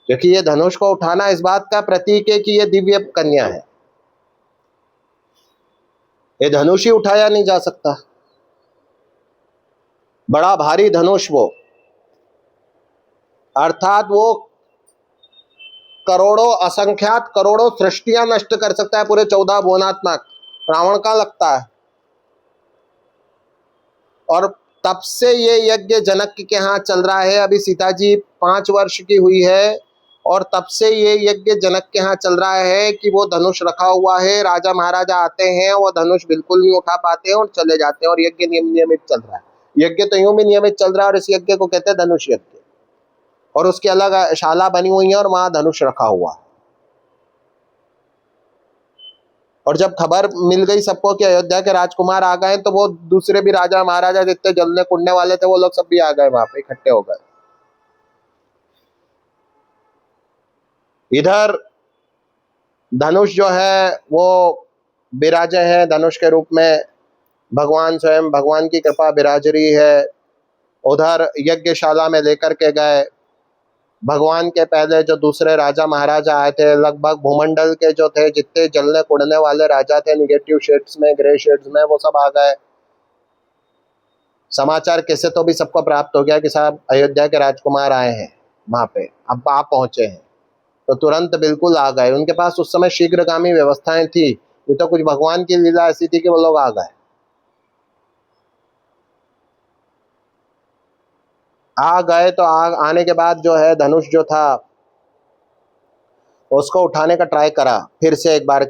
क्योंकि ये धनुष को उठाना इस बात का प्रतीक है कि ये दिव्य कन्या है। ये धनुष ही उठाया नहीं जा सकता, बड़ा भारी धनुष वो, अर्थात वो करोड़ों, असंख्यात करोड़ों सृष्टियां नष्ट कर सकता है, पूरे 14 भुवनात्मक। रावण का लगता है। और तब से ये यज्ञ जनक के यहाँ चल रहा है। अभी सीता जी 5 वर्ष की हुई है, और तब से ये यज्ञ जनक के यहाँ चल रहा है कि वो धनुष रखा हुआ है। राजा महाराजा आते हैं, वो धनुष बिल्कुल नहीं उठा पाते हैं और चले जाते हैं, और यज्ञ नियमित चल रहा है। यज्ञ तो यूं भी नियमित चल रहा है, और इस यज्ञ को कहते हैं धनुष यज्ञ। और उसकी अलग शाला बनी हुई है और वहां धनुष रखा हुआ है। और जब खबर मिल गई सबको कि अयोध्या के राजकुमार आ गए, तो वो दूसरे भी राजा महाराजा जितने जलने कुंडने वाले थे, वो लोग सब भी आ गए, वहां पे इकट्ठे हो गए। इधर धनुष जो है वो विराजे है, धनुष के रूप में भगवान स्वयं, भगवान की कृपा विराज रही है। उधर यज्ञशाला में लेकर के गए। भगवान के पहले जो दूसरे राजा महाराजा आए थे, लगभग भूमंडल के जो थे, जितने जलने कुड़ने वाले राजा थे, निगेटिव शेड्स में, ग्रे शेड्स में, वो सब आ गए। समाचार किसे तो भी सबको प्राप्त हो गया कि साहब अयोध्या के राजकुमार आए हैं वहां पे, अब आप पहुंचे हैं। तो तुरंत बिल्कुल आ गए। उनके पास उस समय शीघ्रगामी व्यवस्थाएं थी। ये तो कुछ भगवान की लीला ऐसी थी कि वो लोग आ गए। तो आने के बाद जो है धनुष जो था उसको उठाने का ट्राई करा। फिर से एक बार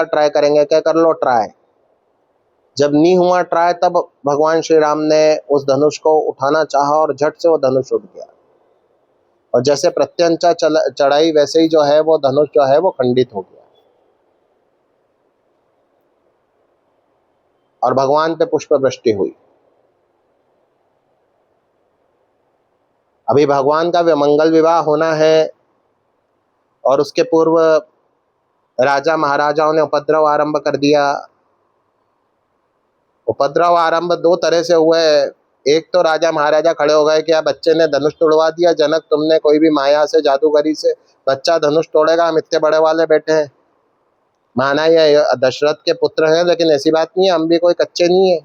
ट्राई करेंगे, क्या कर लो ट्राई। जब नहीं हुआ ट्राई, तब भगवान श्री राम ने उस धनुष को उठाना चाहा और झट से वो धनुष उठ गया। और जैसे प्रत्यंचा चढ़ाई, वैसे ही जो है वो धनुष जो है वो खंडित हो गया, और भगवान पे पुष्प वृष्टि हुई। अभी भगवान का मंगल विवाह होना है, और उसके पूर्व राजा महाराजाओं ने उपद्रव आरंभ कर दिया। उपद्रव आरंभ 2 तरह से हुए। एक तो राजा महाराजा खड़े हो गए कि यार बच्चे ने धनुष तोड़वा दिया, जनक तुमने कोई भी माया से जादूगरी से बच्चा धनुष तोड़ेगा, हम इतने बड़े वाले बैठे हैं। माना ये दशरथ के पुत्र हैं, लेकिन ऐसी बात नहीं है, हम भी कोई कच्चे नहीं है।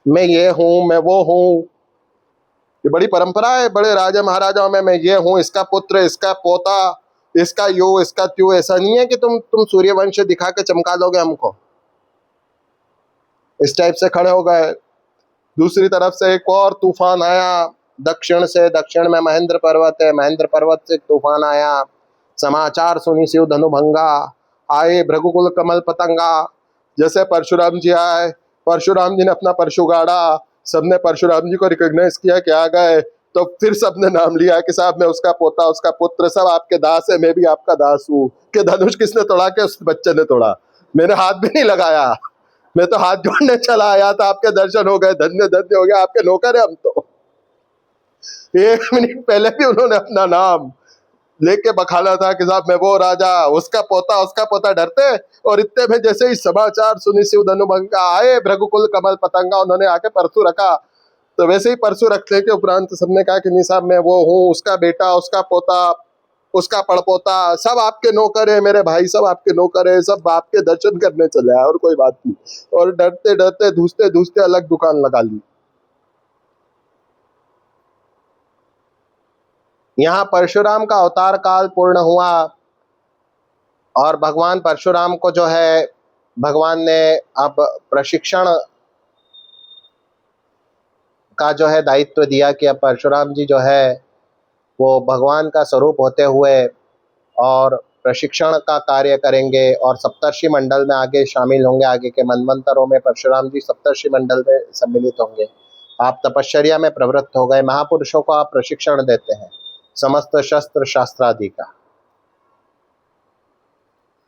मैं ये हूं, मैं वो हूं, ये बड़ी परंपरा है बड़े राजा महाराजाओं में, मैं ये हूं, इसका पुत्र, इसका पोता, इसका यू, इसका त्यू। ऐसा नहीं है कि तुम सूर्यवंश दिखा के चमका लोगे हमको। इस टाइप से खड़े हो गए। दूसरी तरफ से एक और तूफान आया दक्षिण से। दक्षिण में महेंद्र पर्वत है, महेंद्र पर्वत से तूफान आया। समाचार सुनी शिव धनुभंगा, आए भृगुकुल कमल पतंगा। जैसे परशुराम जी आए, परशुराम जी ने अपना परशु गाड़ा, सबने परशुराम जी को रिकॉग्नाइज किया कि आ गए, तो फिर सबने नाम लिया कि साहब मैं उसका पोता, उसका पुत्र, सब आपके दास है, मैं भी आपका दास हूँ। कि धनुष किसने तोड़ा? के उस बच्चे ने तोड़ा, मैंने हाथ भी नहीं लगाया, मैं तो हाथ जोड़ने चला आया था, आपके दर्शन हो गए, धन्य धन्य हो गया, आपके नौकर है हम तो। 1 मिनट पहले भी उन्होंने अपना नाम लेके बखाना था कि साहब मैं वो राजा, उसका पोता डरते। और इतने में जैसे ही समाचार सुनी शिव धनुभंगा, आए भृगुकुल कमल पतंगा, उन्होंने आके परसू रखा। तो वैसे ही परसू रखने के उपरांत सबने कहा कि नहीं साहब मैं वो हूँ, उसका बेटा, उसका पोता, उसका पड़पोता, सब आपके नौकर है, मेरे भाई सब आपके नौकर है, सब आपके दर्शन करने चले आए, और कोई बात नहीं। और डरते डरते धूसते धूसते अलग दुकान लगा ली। यहाँ परशुराम का अवतार काल पूर्ण हुआ और भगवान परशुराम को जो है भगवान ने अब प्रशिक्षण का जो है दायित्व दिया कि अब परशुराम जी जो है वो भगवान का स्वरूप होते हुए और प्रशिक्षण का कार्य करेंगे और सप्तर्षि मंडल में आगे शामिल होंगे। आगे के मनवंतरों में परशुराम जी सप्तर्षि मंडल में सम्मिलित होंगे। आप तपश्चर्या में प्रवृत्त हो गए, महापुरुषों को आप प्रशिक्षण देते हैं समस्त शस्त्र शास्त्रादि का।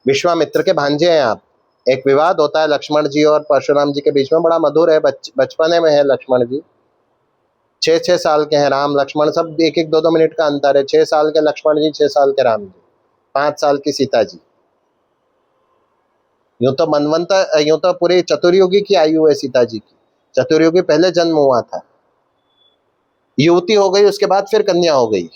विश्वामित्र के भांजे हैं आप। एक विवाद होता है लक्ष्मण जी और परशुराम जी के बीच में, बड़ा मधुर है, बचपने में है लक्ष्मण जी। 6-6 साल के हैं राम लक्ष्मण, सब 1-1 2-2 मिनट का अंतर है। 6 साल के लक्ष्मण जी, 6 साल के राम जी, 5 साल की सीता जी। यूं तो पूरे चतुर्युगी की आयु है सीता जी की। चतुर्युगी पहले जन्म हुआ था, युवती हो गई, उसके बाद फिर कन्या हो गई।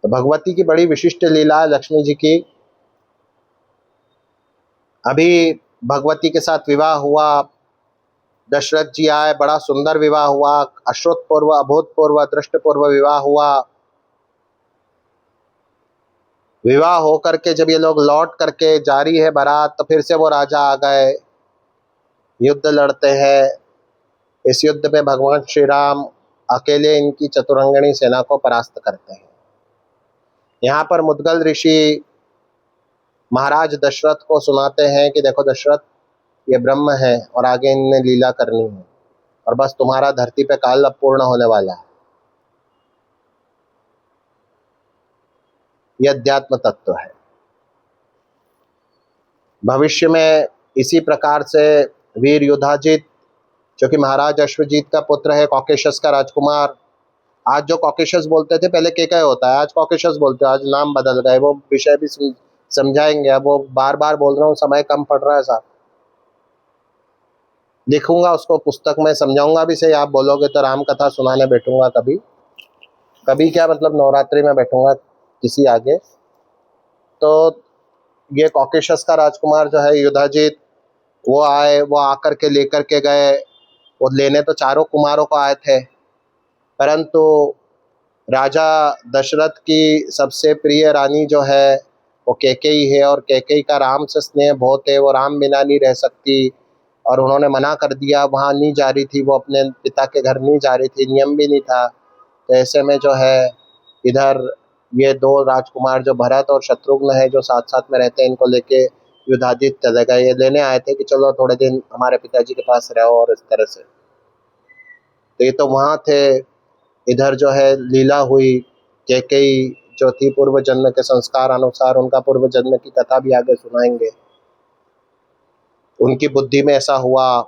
तो भगवती की बड़ी विशिष्ट लीला है लक्ष्मी जी की। अभी भगवती के साथ विवाह हुआ, दशरथ जी आए, बड़ा सुंदर विवाह हुआ, अश्रुतपूर्व, अभूतपूर्व, दृष्टपूर्व विवाह हुआ। विवाह होकर के जब ये लोग लौट करके जारी है बारात, तो फिर से वो राजा आ गए, युद्ध लड़ते हैं। इस युद्ध में भगवान श्री राम अकेले इनकी चतुरंगिणी सेना को परास्त करते हैं। यहाँ पर मुद्गल ऋषि महाराज दशरथ को सुनाते हैं कि देखो दशरथ, ये ब्रह्म है और आगे इनने लीला करनी है, और बस तुम्हारा धरती पे काल अब पूर्ण होने वाला है। यह अध्यात्म तत्व है। भविष्य में इसी प्रकार से वीर युधाजित, जो कि महाराज अश्वजीत का पुत्र है, कॉकेशस का राजकुमार। आज जो कॉकेशस बोलते थे पहले केकय होता है, आज कॉकेशस बोलते हैं, आज नाम बदल गए। वो विषय भी समझाएंगे, अब वो बार बार बोल रहा हूँ, समय कम पड़ रहा है साहब। लिखूंगा उसको पुस्तक में, समझाऊंगा भी सही, आप बोलोगे तो राम कथा सुनाने बैठूंगा कभी कभी, क्या मतलब नवरात्रि में बैठूंगा किसी आगे। तो ये कॉकेशस का राजकुमार जो है युधाजित, वो आए, वो आकर के लेकर के गए। वो लेने तो चारों कुमारों को आए थे, परंतु राजा दशरथ की सबसे प्रिय रानी जो है वो कैकेयी है, और कैकेयी का राम से स्नेह बहुत है, वो राम बिना नहीं रह सकती, और उन्होंने मना कर दिया, वहाँ नहीं जा रही थी, वो अपने पिता के घर नहीं जा रही थी, नियम भी नहीं था। तो ऐसे में जो है इधर ये 2 राजकुमार जो भरत और शत्रुघ्न है, जो साथ साथ में रहते हैं, इनको लेके युधाजित चले गए। ये लेने आए थे कि चलो थोड़े दिन हमारे पिताजी के पास रहो, और इस तरह से। तो ये तो वहाँ थे। इधर जो है लीला हुई, कैकेयी जो थी पूर्व जन्म के संस्कार अनुसार, उनका पूर्व जन्म की कथा भी आगे सुनाएंगे। उनकी बुद्धि में ऐसा हुआ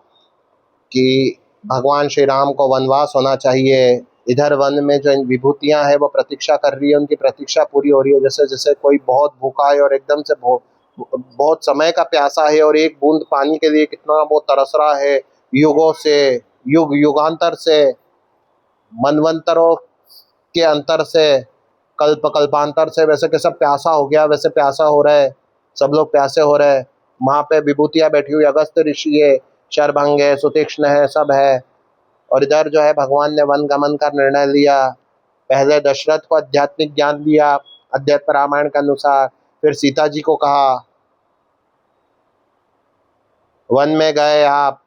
कि भगवान श्री राम को वनवास होना चाहिए। इधर वन में जो विभूतियां हैं वो प्रतीक्षा कर रही है, उनकी प्रतीक्षा पूरी हो रही है। जैसे जैसे कोई बहुत भूखा है और एकदम से बहुत समय का प्यासा है और एक बूंद पानी के लिए कितना वो तरस रहा है, युगों से, युग युगांतर से, मनवंतरों के अंतर से, कल्प कल्पांतर से, वैसे कैसा प्यासा हो गया, वैसे प्यासा हो रहा है, सब लोग प्यासे हो रहे हैं। वहाँ पे विभूतियाँ बैठी हुई, अगस्त ऋषि है, शरभंग है, सुतीक्ष्ण है, सब है। और इधर जो है भगवान ने वन गमन का निर्णय लिया। पहले दशरथ को आध्यात्मिक ज्ञान दिया अध्यात्म रामायण के अनुसार, फिर सीता जी को कहा वन में गए आप।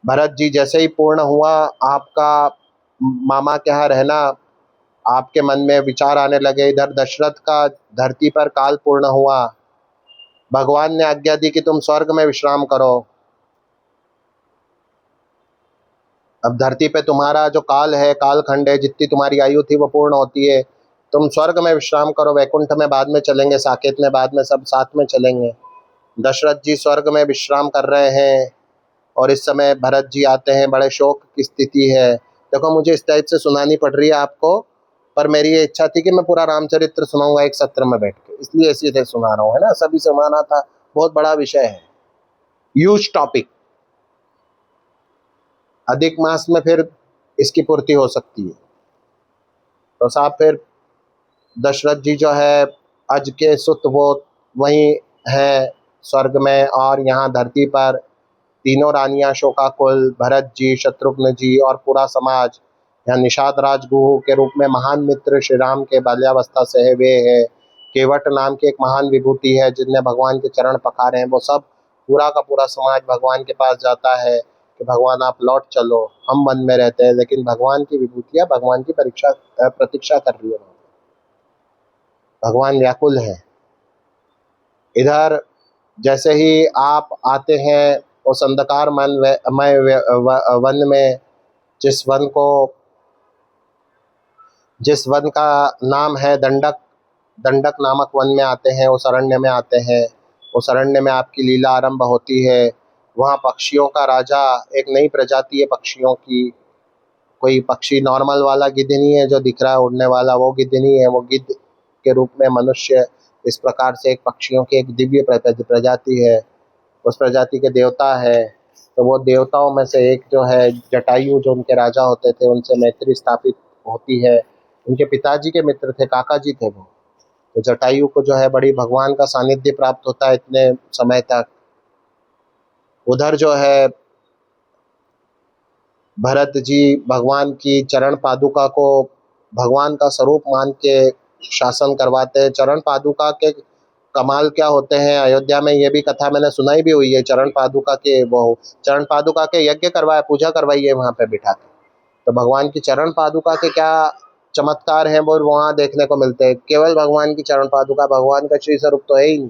भरत जी जैसे ही पूर्ण हुआ आपका मामा के यहाँ रहना, आपके मन में विचार आने लगे। इधर दशरथ का धरती पर काल पूर्ण हुआ, भगवान ने आज्ञा दी कि तुम स्वर्ग में विश्राम करो। अब धरती पे तुम्हारा जो काल है, काल खंड है, जितनी तुम्हारी आयु थी वो पूर्ण होती है, तुम स्वर्ग में विश्राम करो, वैकुंठ में बाद में चलेंगे, साकेत में बाद में, सब साथ में चलेंगे। दशरथ जी स्वर्ग में विश्राम कर रहे हैं और इस समय भरत जी आते हैं, बड़े शोक की स्थिति है। देखो मुझे इस टाइप से सुनानी पड़ रही है आपको, पर मेरी ये इच्छा थी कि मैं पूरा रामचरित्र सुनाऊंगा एक सत्र में बैठ के, इसलिए इसी से सुना रहा हूँ, है ना। सभी सुनाना था, बहुत बड़ा विषय है, ह्यूज टॉपिक। अधिक मास में फिर इसकी पूर्ति हो सकती है। तो साहब फिर दशरथ जी जो है अज के सुत वो वहीं है स्वर्ग में, और यहाँ धरती पर तीनों रानियां शोकाकुल, भरत जी, शत्रुघ्न जी और पूरा समाज। यहाँ निषाद राजगुह के रूप में महान मित्र श्री राम के बाल्यावस्था से है वे है। केवट नाम की एक महान विभूति है जिनने भगवान के चरण पखारे हैं, वो सब पूरा का पूरा समाज भगवान के पास जाता है कि भगवान आप लौट चलो, हम वन में रहते हैं। लेकिन भगवान की विभूतियाँ भगवान की प्रतीक्षा कर रही है, भगवान व्याकुल है। इधर जैसे ही आप आते हैं उस अंधकार मय वन में, जिस वन का नाम है दंडक, दंडक नामक वन में आते हैं, उस अरण्य में आते हैं। उस अरण्य में आपकी लीला आरंभ होती है। वहाँ पक्षियों का राजा, एक नई प्रजाति है पक्षियों की। कोई पक्षी नॉर्मल वाला गिद्ध नहीं है जो दिख रहा है उड़ने वाला, वो गिद्ध नहीं है, वो गिद्ध के रूप में मनुष्य, इस प्रकार से एक पक्षियों की एक दिव्य प्रजाति है, उस प्रजाति के देवता है। तो वो देवताओं में से एक जो है जटायु, जो उनके राजा होते थे, उनसे मैत्री स्थापित होती है। उनके पिताजी के मित्र थे, काका जी थे वो। तो जटायु को जो है बड़ी भगवान का सानिध्य प्राप्त होता है इतने समय तक। उधर जो है भरत जी भगवान की चरण पादुका को भगवान का स्वरूप मान के शासन करवाते हैं। चरण पादुका के कमाल क्या होते हैं, अयोध्या में ये भी कथा मैंने सुनाई भी हुई है। चरण पादुका के यज्ञ करवाए, पूजा करवाई है वहाँ पे बिठा के। तो भगवान की चरण पादुका के क्या चमत्कार हैं वो वहाँ देखने को मिलते हैं। केवल भगवान की चरण पादुका, भगवान का श्री स्वरूप तो है ही नहीं,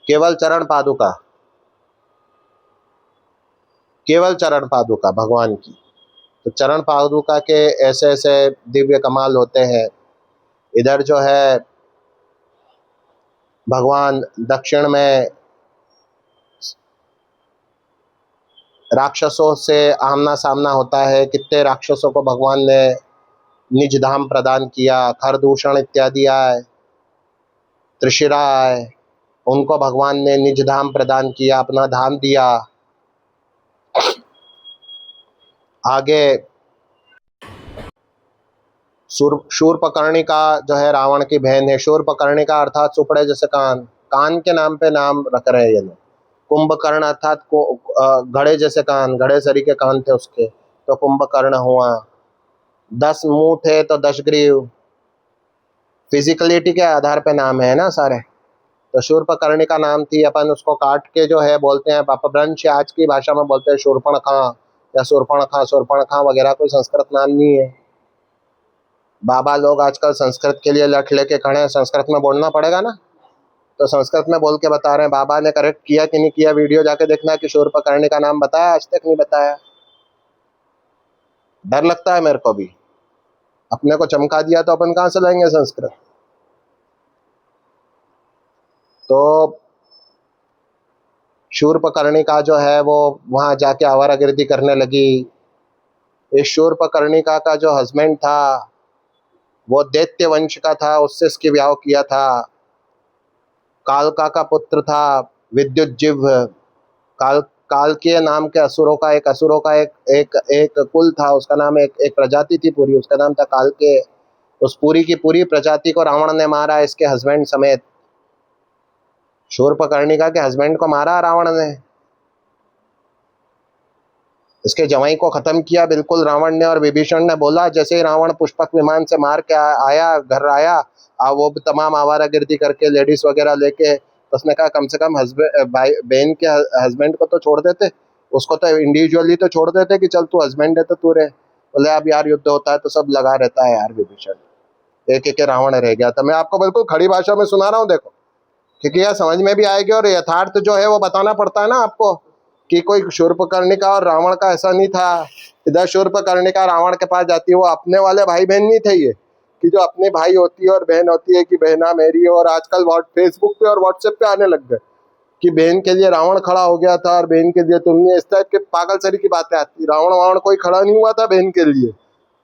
केवल चरण पादुका, केवल चरण पादुका भगवान की। तो चरण पादुका के ऐसे ऐसे दिव्य कमाल होते हैं। इधर जो है भगवान दक्षिण में राक्षसों से आमना सामना होता है। कितने राक्षसों को भगवान ने निज धाम प्रदान किया, खरदूषण इत्यादि आए, त्रिशिरा आए, उनको भगवान ने निज धाम प्रदान किया, अपना धाम दिया। आगे शूर्पकर्णी का जो है रावण की बहन है। शूर्पकर्णी का अर्थात सुपड़े जैसे कान, कान के नाम पे नाम रख रहे हैं ये लोग। कुंभकर्ण अर्थात घड़े जैसे कान, घड़े सरी के कान थे उसके, तो कुंभकर्ण हुआ। 10 मुंह थे तो 10 ग्रीव, फिजिकलिटी के आधार पे नाम है ना सारे। तो शूर्पकर्णी का नाम थी, अपन उसको काट के जो है बोलते हैं अपभ्रंश, आज की भाषा में बोलते हैं शूर्पणखा या शूर्पणखा। शूर्पणखा वगैरह कोई संस्कृत नाम नहीं है। बाबा लोग आजकल संस्कृत के लिए लठ लेके खड़े हैं, संस्कृत में बोलना पड़ेगा ना, तो संस्कृत में बोल के बता रहे हैं। बाबा ने करेक्ट किया कि नहीं किया, वीडियो जाके देखना कि शूर्पकर्णी का नाम बताया, आज तक नहीं बताया। डर लगता है मेरे को भी, अपने को चमका दिया तो अपन कहाँ से लाएंगे संस्कृत। तो शूर्पकर्णी का जो है वो वहां जाके आवारागर्दी करने लगी। इस शूर्पकर्णी का जो हस्बैंड था वो दैत्य वंश का था, उससे इसकी ब्याह किया था। कालका का पुत्र था विद्युज्जिह्व। काल कालकीय नाम के असुरों का एक कुल था, उसका नाम एक प्रजाति थी पूरी, उसका नाम था कालकेय। उस पूरी की पूरी प्रजाति को रावण ने मारा, इसके हस्बैंड समेत। शूर्पकर्णिका के हस्बैंड को मारा रावण ने, इसके जवाई को खत्म किया बिल्कुल रावण ने। और विभीषण ने बोला, जैसे ही रावण पुष्पक विमान से मार के आया, घर आया, वो तमाम आवारागर्दी करके लेडीज वगैरह लेके, उसने कहा कम से कम हस्बैंड भाई बहन के हस्बैंड को तो छोड़ देते, उसको तो इंडिविजुअली तो छोड़ देते कि चल तू हस्बैंड है तो तू रहे। बोले अब यार युद्ध होता है तो सब लगा रहता है यार विभीषण, एक एक रावण रह गया था। मैं आपको बिल्कुल खड़ी भाषा में सुना रहा हूँ, देखो, क्योंकि यह समझ में भी आएगी और यथार्थ जो है वो बताना पड़ता है ना आपको, कि कोई शूर्पकर्णिका और रावण का ऐसा नहीं था। इधर शूर्पकर्णिका रावण के पास जाती है, वो अपने वाले भाई बहन नहीं थे ये, कि जो अपने भाई होती है और बहन होती है कि बहना मेरी है। और आजकल फेसबुक पे और व्हाट्सएप पे आने लग गए कि बहन के लिए रावण खड़ा हो गया था और बहन के लिए तुमने, इस टाइप के पागल सरी की बातें आती। रावण वावण कोई खड़ा नहीं हुआ था बहन के लिए,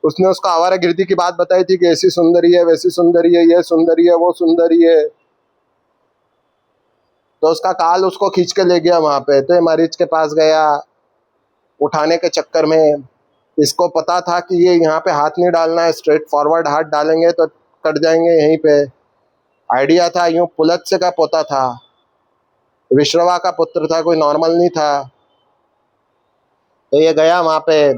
उसने उसको आवारागर्दी की बात बताई थी कि ऐसी सुंदरी है, वैसी सुंदरी है, ये सुंदरी है, वो सुंदरी है। तो उसका काल उसको खींच के ले गया वहां पे, तो ये मरीज के पास गया उठाने के चक्कर में। इसको पता था कि ये यहाँ पे हाथ नहीं डालना है, स्ट्रेट फॉरवर्ड हाथ डालेंगे तो कट जाएंगे यहीं पे। आइडिया था, यूं पुलत्स्य का पोता था, विश्रवा का पुत्र था, कोई नॉर्मल नहीं था। तो ये गया वहां पे,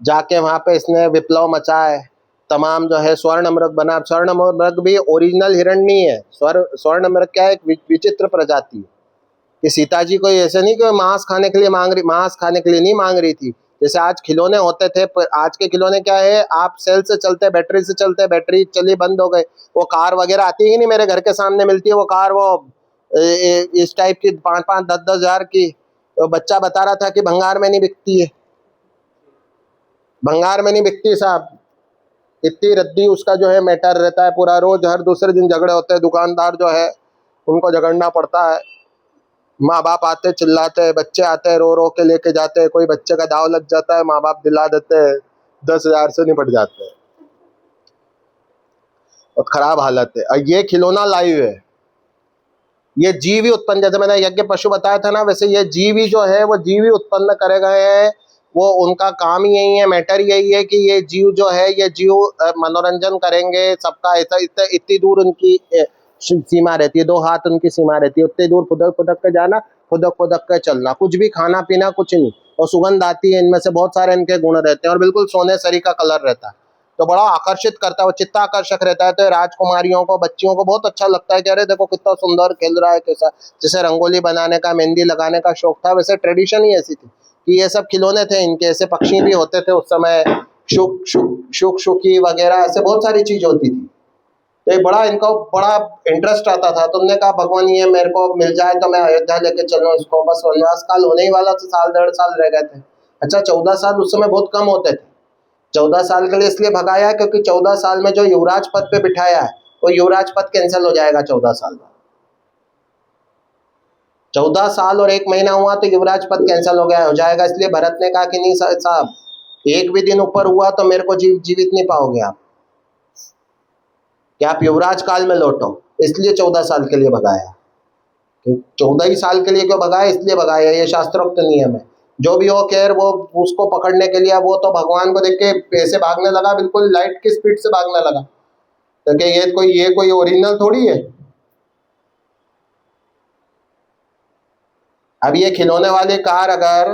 जाके वहां पे इसने विप्लव मचाए, तमाम जो है स्वर्ण मृग बना। स्वर्ण मृग भी ओरिजिनल हिरण नहीं है, स्वर्ण मृग क्या है, एक विचित्र प्रजाति है। कि सीता जी कोई ऐसे नहीं कि मांस खाने के लिए मांग रही, मांस खाने के लिए नहीं मांग रही थी। जैसे आज खिलौने होते थे, पर आज के खिलौने क्या है, आप सेल से चलते, बैटरी से चलते, बैटरी चली बंद हो गई। वो कार वगैरह आती है नहीं, मेरे घर के सामने मिलती है वो कार, वो इस टाइप की 5-5, 10-10 हजार की। तो बच्चा बता रहा था कि भंगार में नहीं बिकती है, भंगार में नहीं बिकती साहब। इतनी रद्दी उसका जो है मैटर रहता है पूरा, रोज हर दूसरे दिन झगड़े होते हैं, दुकानदार जो है उनको झगड़ना पड़ता है। माँ बाप आते चिल्लाते हैं, बच्चे आते हैं रो रो के लेके जाते हैं, कोई बच्चे का दाव लग जाता है, माँ बाप दिला देते हैं, 10,000 से निपट जाते हैं। और खराब हालत है। और ये खिलौना लाइव है, ये जीव ही उत्पन्न, जैसे मैंने यज्ञ पशु बताया था ना, वैसे ये जीव ही जो है वो जीव ही उत्पन्न करे गए हैं। वो उनका काम ही यही है, मैटर यही है कि ये जीव जो है, ये जीव मनोरंजन करेंगे सबका। ऐसा इतनी दूर उनकी सीमा रहती है, 2 हाथ उनकी सीमा रहती है, उतनी दूर फुदक फुदक के जाना, फुदक फुदक के चलना, कुछ भी खाना पीना कुछ नहीं। और सुगंध आती है, इनमें से बहुत सारे इनके गुण रहते हैं, और बिल्कुल सोने सरी का कलर रहता है, तो बड़ा आकर्षित करता है, वो चित्ताकर्षक रहता है। तो राजकुमारियों को, बच्चियों को बहुत अच्छा लगता है कि अरे देखो कितना सुंदर खेल रहा है, कैसा। जैसे रंगोली बनाने का, मेहंदी लगाने का शौक था, वैसे ट्रेडिशन ही ऐसी थी कि ये सब खिलौने थे इनके। ऐसे पक्षी भी होते थे उस समय, शुकी वगैरह, ऐसे बहुत सारी चीज होती थी। तो ये बड़ा, इनको बड़ा इंटरेस्ट आता था। तुमने कहा भगवान ये मेरे को मिल जाए तो मैं अयोध्या लेके चलूं इसको, बस वनवास काल होने ही वाला था, 1.5 साल रह गए थे। अच्छा 14 साल उस समय बहुत कम होते थे। 14 साल के लिए इसलिए भगाया है क्योंकि 14 साल में जो युवराज पद पे बिठाया है, वो युवराज पद कैंसिल हो जाएगा 14 साल में। 14 साल और 1 महीना हुआ तो युवराज पद कैंसिल हो जाएगा। इसलिए भरत ने कहा कि नहीं साहब, एक भी दिन ऊपर हुआ तो मेरे को जीवित नहीं पाओगे आप, कि आप युवराज काल में लौटो। इसलिए 14 साल के लिए भगाया। 14 ही साल के लिए क्यों भगाया, इसलिए भगाया, ये शास्त्रोक्त नियम है। जो भी हो खैर, वो उसको पकड़ने के लिए, वो तो भगवान को देख के ऐसे भागने लगा, बिल्कुल लाइट की स्पीड से भागने लगा। तो क्या ये कोई ओरिजिनल थोड़ी है। अब ये खिलौने वाली कार अगर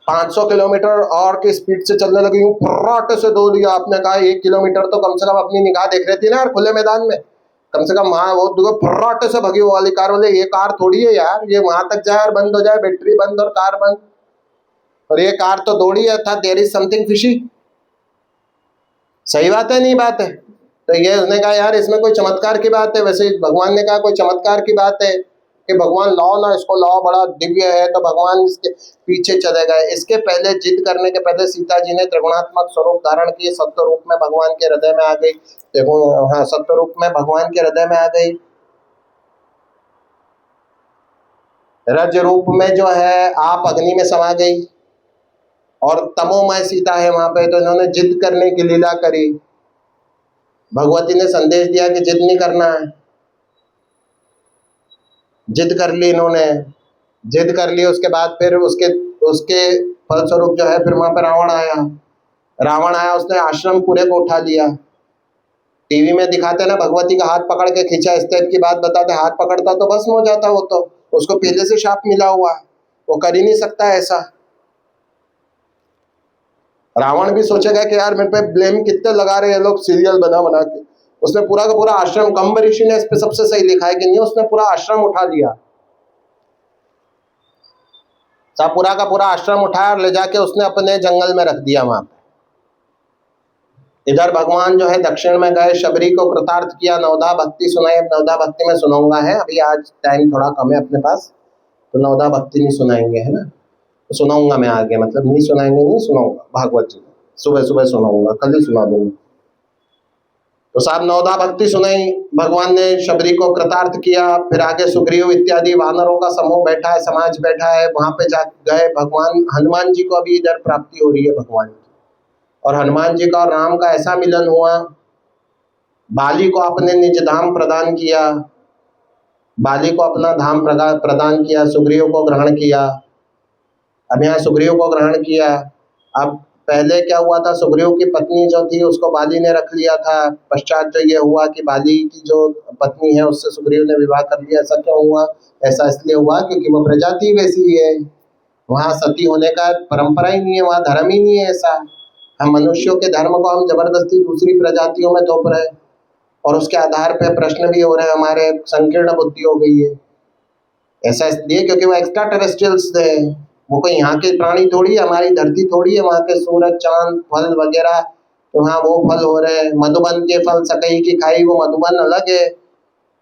500 किलोमीटर और की स्पीड से चलने लगी, यूं फर्राटे से दौड़ लिया, आपने कहा 1 किलोमीटर तो कम से कम अपनी निगाह देख रही थी ना यार खुले मैदान में, कम से कम वहां वो फर्राटे से भगी वो वाली कार। बोले ये कार थोड़ी है यार, ये वहां तक जाए और बंद हो जाए, बैटरी बंद और कार बंद। और ये कार तो दौड़ी है, था देयर इज समथिंग फिशी। सही बात है, नहीं बात है। तो ये उसने कहा यार इसमें कोई चमत्कार की बात है। वैसे भगवान ने कहा कोई चमत्कार की बात है कि भगवान लाओ ना, इसको लाओ, बड़ा दिव्य है, तो भगवान इसके पीछे चले गए। इसके पहले जिद करने के पहले सीता जी ने त्रिगुणात्मक स्वरूप धारण किए, सत्य रूप में भगवान के हृदय में आ गई। देखो हाँ, सत्य रूप में भगवान के हृदय में आ गई। रज रूप में जो है आप अग्नि में समा गई, और तमोमय सीता है वहां पे, तो इन्होंने जिद करने की लीला करी। भगवती ने संदेश दिया कि जिद नहीं करना है। जिद कर ली इन्होंने, जिद कर ली। उसके बाद फिर उसके उसके फलस्वरूप जो है फिर वहां पर रावण आया। रावण आया, उसने आश्रम पूरे को उठा लिया। टीवी में दिखाते ना भगवती का हाथ पकड़ के खींचा, इस टाइप की बात बताते। हाथ पकड़ता तो भस्म हो जाता वो, तो उसको पहले से शाप मिला हुआ है, वो कर ही नहीं सकता ऐसा। रावण भी सोचेगा कि यार मेरे पे ब्लेम कितने लगा रहे हैं लोग सीरियल बना बना के। उसने पूरा का पूरा आश्रम, कंब ऋषि ने इस पे सबसे सही लिखा है कि नहीं, उसने पूरा आश्रम उठा लिया। सब पूरा का पूरा आश्रम उठाया और ले जाके उसने अपने जंगल में रख दिया वहां पे। इधर भगवान जो है दक्षिण में गए, शबरी को कृतार्थ किया, नवधा भक्ति सुनाई। अब नवधा भक्ति में सुनाऊंगा है, अभी आज टाइम थोड़ा कम है अपने पास, तो नवधा भक्ति नहीं सुनाएंगे, है ना। तो सुनाऊंगा मैं आगे, मतलब नहीं सुनाएंगे, नहीं सुनाऊंगा भागवत जी, सुबह सुबह सुनाऊंगा, कल ही सुना दूंगा। तो साहब नवधा भक्ति सुनाई, भगवान ने शबरी को कृतार्थ किया। फिर आगे सुग्रीव इत्यादि वानरों का समूह बैठा है, समाज बैठा है, वहां पे जा गए। भगवान हनुमान जी को अभी इधर प्राप्ति हो रही है भगवान की, और हनुमान जी का और राम का ऐसा मिलन हुआ। बाली को आपने निज धाम प्रदान किया, बाली को अपना धाम प्रदान किया, सुग्रीव को ग्रहण किया। अब यहाँ सुग्रीव को ग्रहण किया। अब पहले क्या हुआ था, सुग्रीव की पत्नी जो थी उसको बाली ने रख लिया था। पश्चात जो ये हुआ कि बाली की जो पत्नी है उससे सुग्रीव ने विवाह कर लिया। ऐसा क्यों हुआ? ऐसा इसलिए हुआ क्योंकि वो प्रजाति वैसी है, वहाँ सती होने का परंपरा ही नहीं है, वहाँ धर्म ही नहीं है ऐसा। हम मनुष्यों के धर्म को हम जबरदस्ती दूसरी प्रजातियों में थोप रहे हैं, और उसके आधार पे प्रश्न भी हो रहे हैं, हमारे संकीर्ण बुद्धि हो गई है। ऐसा इसलिए क्योंकि वो एक्स्ट्रा टेरेस्ट्रियल्स थे, वो कोई यहाँ के प्राणी थोड़ी है, हमारी धरती थोड़ी है। वहाँ के सूरज चांद फल वगैरह, वहाँ वो फल हो रहे हैं। मधुबन के फल सकई की खाई, वो मधुबन अलग है,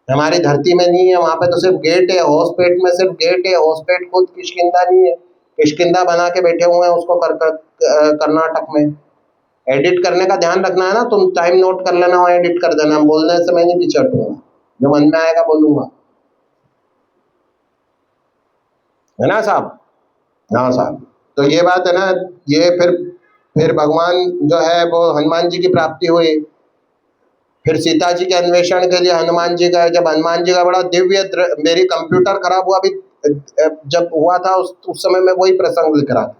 हमारी धरती में नहीं है। वहाँ पे तो सिर्फ गेट है, होसपेट में सिर्फ गेट है। होसपेट खुद किष्किंधा नहीं है, किष्किंधा बना के बैठे हुए हैं उसको कर्नाटक में। एडिट करने का ध्यान रखना है ना, तुम टाइम नोट कर लेना और एडिट कर देना। बोलने से मैं नहीं पीछे हटूंगा, जो मन में आएगा बोलूंगा, है ना साहब। हाँ साहब, तो ये बात है ना। ये फिर भगवान जो है वो हनुमान जी की प्राप्ति हुई। फिर सीता जी के अन्वेषण के लिए हनुमान जी गए। जब हनुमान जी का बड़ा दिव्य मेरी कंप्यूटर खराब हुआ अभी जब हुआ था, उस समय मैं वही प्रसंग लिख रहा था,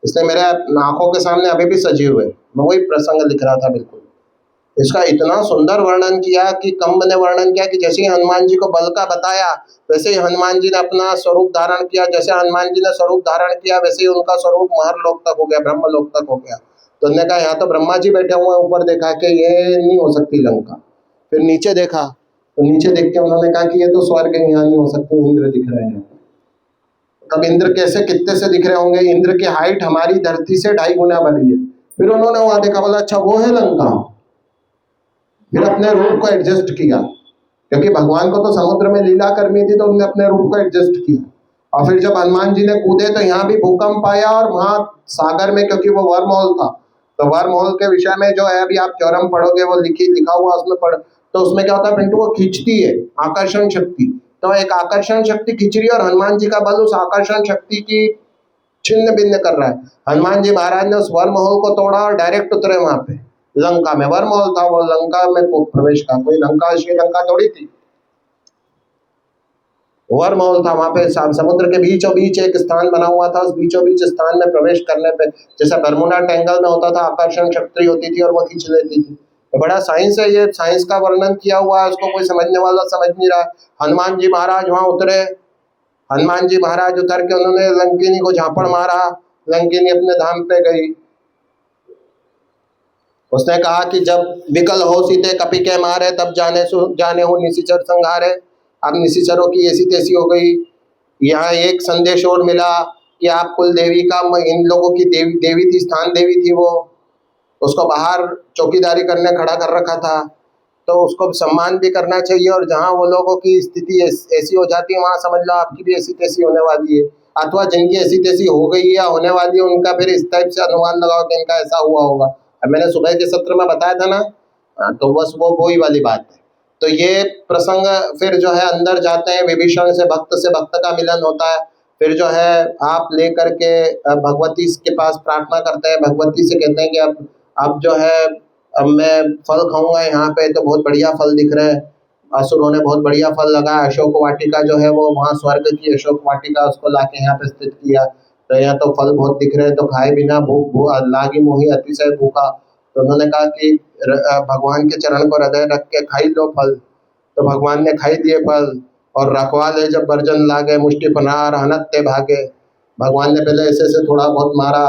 इसलिए मेरे आंखों के सामने अभी भी सजे हुए, मैं वही प्रसंग लिख रहा था बिल्कुल। इसका इतना सुंदर वर्णन किया कि कंब ने वर्णन किया कि जैसे ही हनुमान जी को बल का बताया, वैसे ही हनुमान जी ने अपना स्वरूप धारण किया। जैसे हनुमान जी ने स्वरूप धारण किया, वैसे ही उनका स्वरूप महर लोक तक हो गया, ब्रह्म लोक तक हो गया। तो उन्होंने कहा यहाँ तो ब्रह्मा जी बैठे हुए हैं। ऊपर देखा कि ये नहीं हो सकती लंका। फिर नीचे देखा, तो नीचे देख के उन्होंने कहा कि ये तो स्वर्ग है, यहाँ नहीं हो सकते, इंद्र दिख रहे हैं। तब इंद्र कैसे, कितने से दिख रहे होंगे? इंद्र की हाइट हमारी धरती से 2.5 गुना बड़ी है। फिर उन्होंने वहां देखा, बोला अच्छा वो है लंका। फिर अपने रूप को एडजस्ट किया, क्योंकि भगवान को तो समुद्र में लीला करनी थी, तो उन्होंने अपने रूप को एडजस्ट किया। और फिर जब हनुमान जी ने कूदे तो यहाँ भी भूकंप आया, और वहां सागर में, क्योंकि वो वर्म होल था, तो वर्म होल के विषय में जो है अभी आप थ्योरम पढ़ोगे, वो लिखा हुआ उसमें पढ़, तो उसमें क्या होता है पिंटू, वो खींचती है आकर्षण शक्ति। तो एक आकर्षण शक्ति खींच रही है, और हनुमान जी का बल उस आकर्षण शक्ति की छिन्न भिन्न कर रहा है। हनुमान जी महाराज ने उस वर्म होल को तोड़ा और डायरेक्ट उतरे वहां पे लंका में। वर्म होल था वो, लंका में प्रवेश का, कोई लंका श्रीलंका थोड़ी थी, वर्म होल था। वहां पे समुद्र के बीचों बीच एक स्थान बना हुआ था, उस बीचों बीच स्थान में प्रवेश करने पे जैसा बर्मुडा ट्रायंगल में होता था, आकर्षण शक्ति होती थी और वो खींच लेती थी। तो बड़ा साइंस है, ये साइंस का वर्णन किया हुआ है, उसको कोई समझने वाला समझ नहीं रहा। हनुमान जी महाराज वहां उतरे, हनुमान जी महाराज उतर के उन्होंने लंकिनी को झापड़ मारा, लंकिनी अपने धाम पे गई। उसने कहा कि जब विकल हो सीते कपि के मारे, तब जाने हो निशिचर संहारे। अब निशिचरों की ऐसी तैसी हो गई। यहाँ एक संदेश और मिला कि आप कुल देवी का, इन लोगों की देवी थी, स्थान देवी थी वो, उसको बाहर चौकीदारी करने खड़ा कर रखा था, तो उसको सम्मान भी करना चाहिए। और जहाँ वो लोगों की स्थिति ऐसी हो जाती है, वहाँ समझ लो आपकी भी ऐसी तैसी होने वाली है, अथवा जिनकी ऐसी तैसी हो गई है या होने वाली है, उनका फिर इस टाइप से अनुमान लगाओ कि इनका ऐसा हुआ होगा। अब मैंने सुबह के सत्र में बताया था ना, तो बस वो वही वाली बात है। तो ये प्रसंग फिर जो है अंदर जाते हैं, विभीषण से भक्त का मिलन होता है। फिर जो है आप लेकर के भगवती के पास प्रार्थना करते हैं, भगवती से कहते हैं कि अब जो है अब मैं फल खाऊंगा यहाँ पे, तो बहुत बढ़िया फल दिख रहा है। असुरों ने बहुत बढ़िया फल लगाया, अशोक वाटिका जो है वो वहाँ स्वर्ग की अशोक वाटिका, उसको लाके यहाँ पे स्थित किया। तो यहाँ तो फल बहुत दिख रहे हैं, तो खाए बिना भूख लागी मोही अतिशय भूखा। तो उन्होंने कहा कि भगवान के चरण को हृदय रख के खाई लो फल। तो भगवान ने खाई दिए फल, और रखवाले जब बर्जन लागे मुष्टि पनार हनत्ते भागे। भगवान ने पहले ऐसे ऐसे थोड़ा बहुत मारा,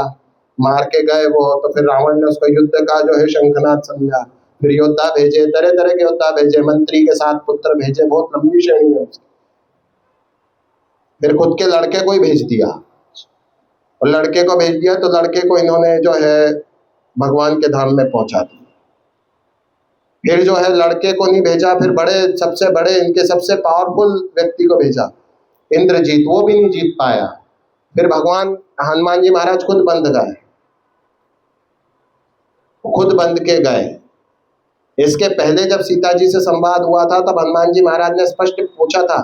मार के गए वो, तो फिर रावण ने उसको युद्ध का जो है शंखनाद समझा। फिर योद्धा भेजे, तरह तरह के योद्धा भेजे, मंत्री के साथ पुत्र भेजे, बहुत लंबी श्रेणी है उसकी। फिर खुद के लड़के को ही भेज दिया, और लड़के को भेज दिया तो लड़के को इन्होंने जो है भगवान के धाम में पहुंचा दिया। फिर जो है लड़के को नहीं भेजा, फिर बड़े सबसे बड़े इनके सबसे पावरफुल व्यक्ति को भेजा, इंद्रजीत, वो भी नहीं जीत पाया। फिर भगवान हनुमान जी महाराज खुद बंध गए, खुद बंध के गए। इसके पहले जब सीता जी से संवाद हुआ था तब हनुमान जी महाराज ने स्पष्ट पूछा था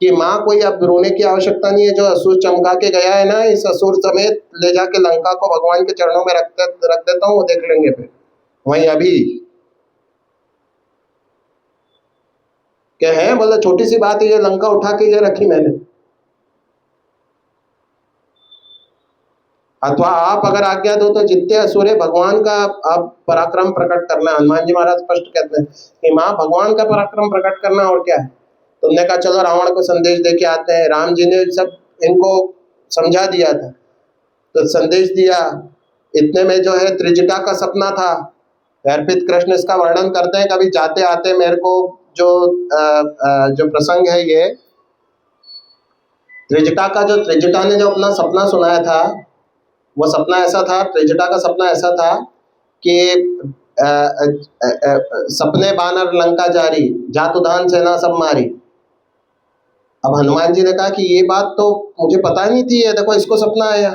कि माँ कोई अब रोने की आवश्यकता नहीं है, जो असुर चमका के गया है ना, इस असुर समेत ले जाके लंका को भगवान के चरणों में रख देता हूँ, वो देख लेंगे फिर वहीं अभी। क्या है, बोले छोटी सी बात है, ये लंका उठा के ये रखी मैंने। अथवा आप अगर आज्ञा दो तो जितने असुर है भगवान का आप पराक्रम प्रकट करना। हनुमान जी महाराज स्पष्ट कहते हैं कि माँ भगवान का पराक्रम प्रकट करना, और क्या है। तुमने कहा चलो रावण को संदेश दे के आते हैं। राम जी ने सब इनको समझा दिया था, तो संदेश दिया। इतने में जो है त्रिजटा का सपना था। अर्पित कृष्ण इसका वर्णन करते हैं, कभी जाते आते मेरे को जो प्रसंग है ये त्रिजटा का, जो त्रिजटा ने जो अपना सपना सुनाया था, वो सपना ऐसा था, त्रिजटा का सपना ऐसा था कि सपने बानर लंका जारी, जातुधान सेना सब मारी। अब हनुमान जी ने कहा कि ये बात तो मुझे पता नहीं थी, ये देखो इसको सपना आया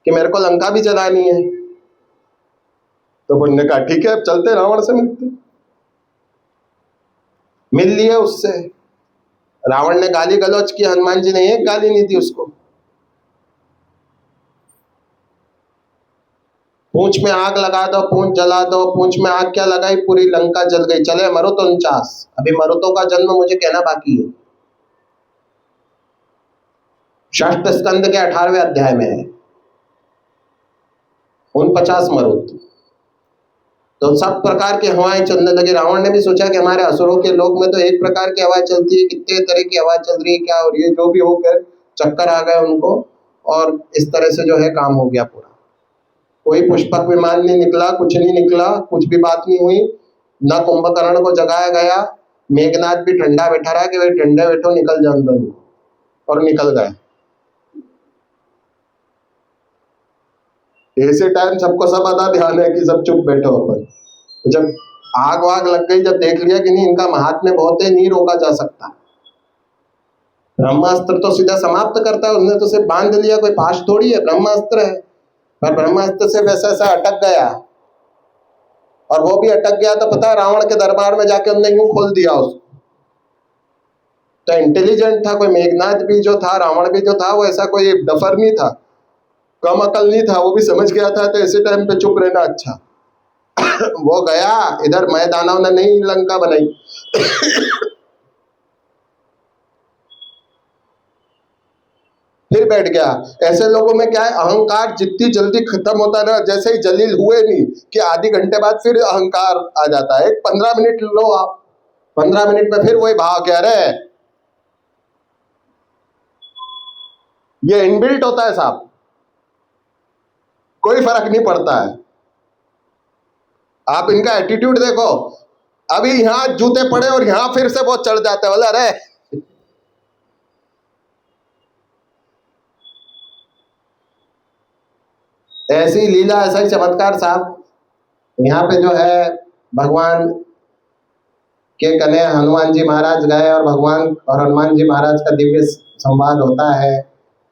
कि मेरे को लंका भी जलानी है। तो उन्होंने कहा ठीक है अब चलते रावण से मिलते। मिल लिए उससे। रावण ने गाली गलौज की, हनुमान जी ने एक गाली नहीं दी उसको। पूंछ में आग लगा दो, पूंछ जला दो। पूंछ में आग क्या लगाई, पूरी लंका जल गई। चले मरुत 49। अभी मरुतों का जन्म मुझे कहना बाकी है, षष्ठ स्कंद के 18वें अध्याय में है 49 मरुत। तो सब प्रकार की हवाएं चलने लगी। रावण ने भी सोचा कि हमारे असुरों के लोक में तो एक प्रकार की हवा चलती है, कितने तरह की हवा चल रही है, क्या हो रही है। जो भी होकर चक्कर आ गए उनको, और इस तरह से जो है काम हो गया पूरा। कोई पुष्पक विमान नहीं निकला, कुछ नहीं निकला, कुछ भी बात नहीं हुई। न कुंभकर्ण को जगाया गया। मेघनाथ भी ठंडा बैठा रहा कि भाई ठंडे बैठो, निकल जाओ अंदर, और निकल गए। ऐसे टाइम सबको सब आधा ध्यान है कि सब चुप बैठो अपन। जब आग वाग लग गई, जब देख लिया कि नहीं इनका महात्म्य बहुत है, नहीं रोका जा सकता। ब्रह्मास्त्र तो सीधा समाप्त करता है, उसने तो सिर्फ बांध लिया, कोई पाश थोड़ी है, ब्रह्मास्त्र है। पर ब्रह्मास्त्र से वैसा सा अटक गया, और वो भी अटक गया तो पता है रावण के दरबार में जाके उन्होंने यूं खोल दिया उसको। तो इंटेलिजेंट था, कोई मेघनाथ भी जो था, रावण भी जो था, वो ऐसा कोई डफर नहीं था, कम अकल नहीं था, वो भी समझ गया था। तो ऐसे टाइम पे चुप रहना अच्छा। वो गया इधर, मैं दानव ने नहीं लंका बनाई। फिर बैठ गया। ऐसे लोगों में क्या है, अहंकार जितनी जल्दी खत्म होता है ना, जैसे ही जलील हुए नहीं कि आधे घंटे बाद फिर अहंकार आ जाता है। 15 मिनट लो आप, 15 मिनट में फिर वही भाव कह रहे हैं। ये इनबिल्ट होता है साहब, कोई फर्क नहीं पड़ता है। आप इनका एटीट्यूड देखो, अभी यहाँ जूते पड़े और यहाँ फिर से बहुत चढ़ जाते हैं, बोला अरे ऐसी लीला, ऐसा ही चमत्कार साहब। यहाँ पे जो है भगवान के कन्हैया हनुमान जी महाराज गए, और भगवान और हनुमान जी महाराज का दिव्य संवाद होता है।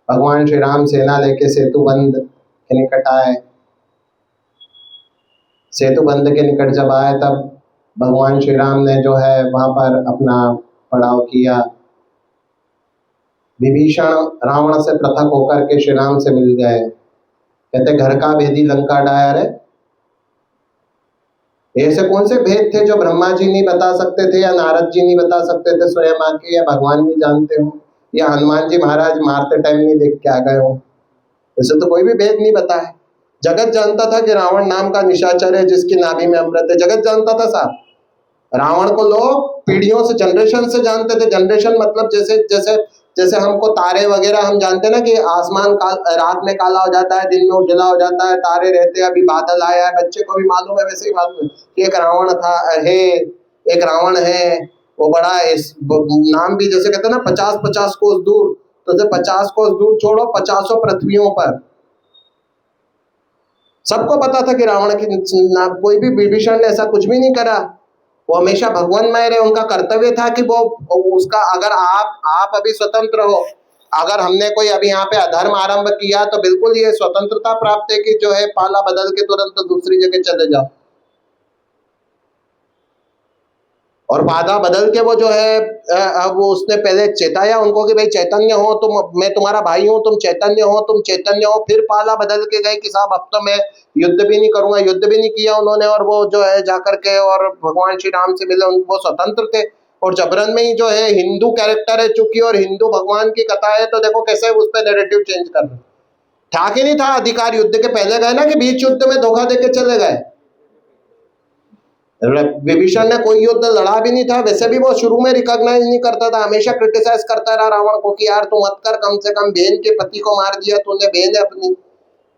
भगवान श्री राम सेना लेके सेतु बंद के निकट आए। सेतु बंद के निकट जब आए तब भगवान श्री राम ने जो है वहां पर अपना पड़ाव किया। विभीषण रावण से पृथक होकर के श्री राम से मिल गए। कहते घर का भेदी लंका डायर है, ऐसे कौन से भेद थे जो ब्रह्मा जी नहीं बता सकते थे, या नारद जी नहीं बता सकते थे स्वयं आके, या भगवान नहीं जानते हो, या हनुमान जी महाराज मारते टाइम नहीं देख के आ गए हो? वैसे तो कोई भी भेद नहीं बता है। जगत जानता था कि रावण नाम का निशाचर है जिसकी नाभि में अमृत है, जगत जानता था साहब। रावण को लोग पीढ़ियों से, जनरेशन से जानते थे। जनरेशन मतलब जैसे जैसे जैसे हमको तारे वगैरह हम जानते हैं ना कि आसमान रात में काला हो जाता है, दिन में उजला हो जाता है, तारे रहते हैं, अभी बादल आया है, बच्चे को भी मालूम है, वैसे ही मालूम है कि एक रावण था है, एक रावण है, वो बड़ा इस नाम भी जैसे कहते हैं ना 50-50 कोस दूर, तो 50 कोस दूर छोड़ो, 50 पृथ्वियों पर सबको पता था कि रावण की कोई भी विभीषण ने ऐसा कुछ भी नहीं करा। वो हमेशा भगवानमय रहे। उनका कर्तव्य था कि वो उसका, अगर आप अभी स्वतंत्र हो, अगर हमने कोई अभी यहाँ पे अधर्म आरंभ किया तो बिल्कुल ये स्वतंत्रता प्राप्त है कि जो है पाला बदल के तुरंत दूसरी जगह चले जाओ, और बाधा बदल के वो जो है अब वो उसने पहले चेताया उनको कि भाई चैतन्य हो तुम, मैं तुम्हारा भाई हूं, तुम चैतन्य हो, तुम चैतन्य हो। फिर पाला बदल के गए कि साहब अब तो मैं युद्ध भी नहीं करूंगा, युद्ध भी नहीं किया उन्होंने, और वो जो है जाकर के और भगवान श्री राम से मिले, वो स्वतंत्र थे। और जबरन में ही जो है हिंदू कैरेक्टर है चूंकि, और हिंदू भगवान की कथा है, तो देखो कैसे उस पर नैरेटिव चेंज कर रहे। था कि नहीं था अधिकार युद्ध के पहले गए ना, कि बीच युद्ध में धोखा देके चले गए। विभीषण ने कोई युद्ध लड़ा भी नहीं था, वैसे भी वो शुरू में रिकॉग्नाइज नहीं करता था, हमेशा क्रिटिसाइज करता रहा रावण को कि यार तू मत कर, कम से कम बहन के पति को मार दिया तूने, बहन है अपनी,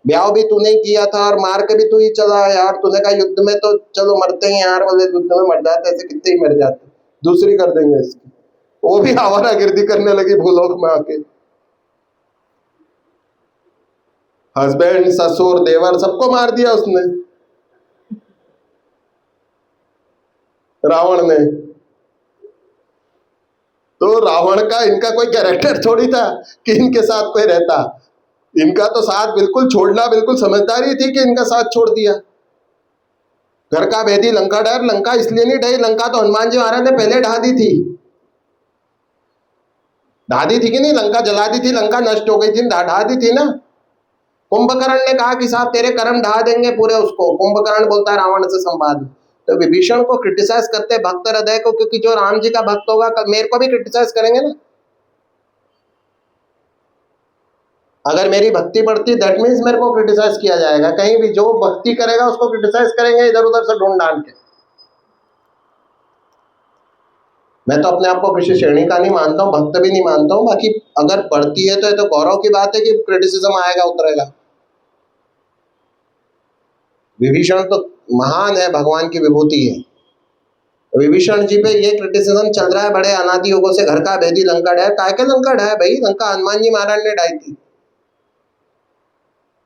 ब्याह भी तूने किया था और मार के भी तू ही चला यार, तूने कहा युद्ध में तो चलो मरते हैं यार, बोले युद्ध में मर जाते, ऐसे कितने ही मर जाते, दूसरी कर देंगे इसकी। वो भी आवारागर्दी करने लगी भूलोक में आके, हस्बैंड ससुर देवर सबको मार दिया उसने, रावण ने। तो रावण का इनका कोई कैरेक्टर थोड़ी था कि इनके साथ कोई रहता, इनका तो साथ बिल्कुल छोड़ना, बिल्कुल समझदारी थी कि इनका साथ छोड़ दिया। घर का भेदी लंका डर, लंका इसलिए नहीं ढही, लंका तो हनुमान जी महाराज ने पहले ढा दी थी, ढा दी थी कि नहीं, लंका जला दी थी, लंका नष्ट हो गई थी, ढा दी थी ना। कुंभकर्ण ने कहा कि साहब तेरे कर्म ढा देंगे पूरे उसको, कुंभकर्ण बोलता है रावण से संवाद। तो विभीषण को क्रिटिसाइज करते भक्त हृदय को, क्योंकि जो राम जी का भक्त होगा मेरे को भी क्रिटिसाइज करेंगे ना। अगर मेरी भक्ति बढ़ती दैट मीन्स मेरे को क्रिटिसाइज किया जाएगा, कहीं भी जो भक्ति करेगा उसको क्रिटिसाइज करेंगे इधर उधर से ढूंढ डांट के। मैं तो अपने आप को किसी श्रेणी का नहीं मानता हूँ, भक्त भी नहीं मानता हूँ, बाकी अगर बढ़ती है तो ये तो गौरव की बात है कि क्रिटिसिज्म आएगा उतरेगा। विभीषण तो महान है, भगवान की विभूति है। विभीषण जी पे ये क्रिटिसिज्म चल रहा है बड़े अनादि युगों से, घर का भेदी लंका ढाया, काय के लंका ढाया भाई, लंका हनुमान जी महाराज ने ढाई थी।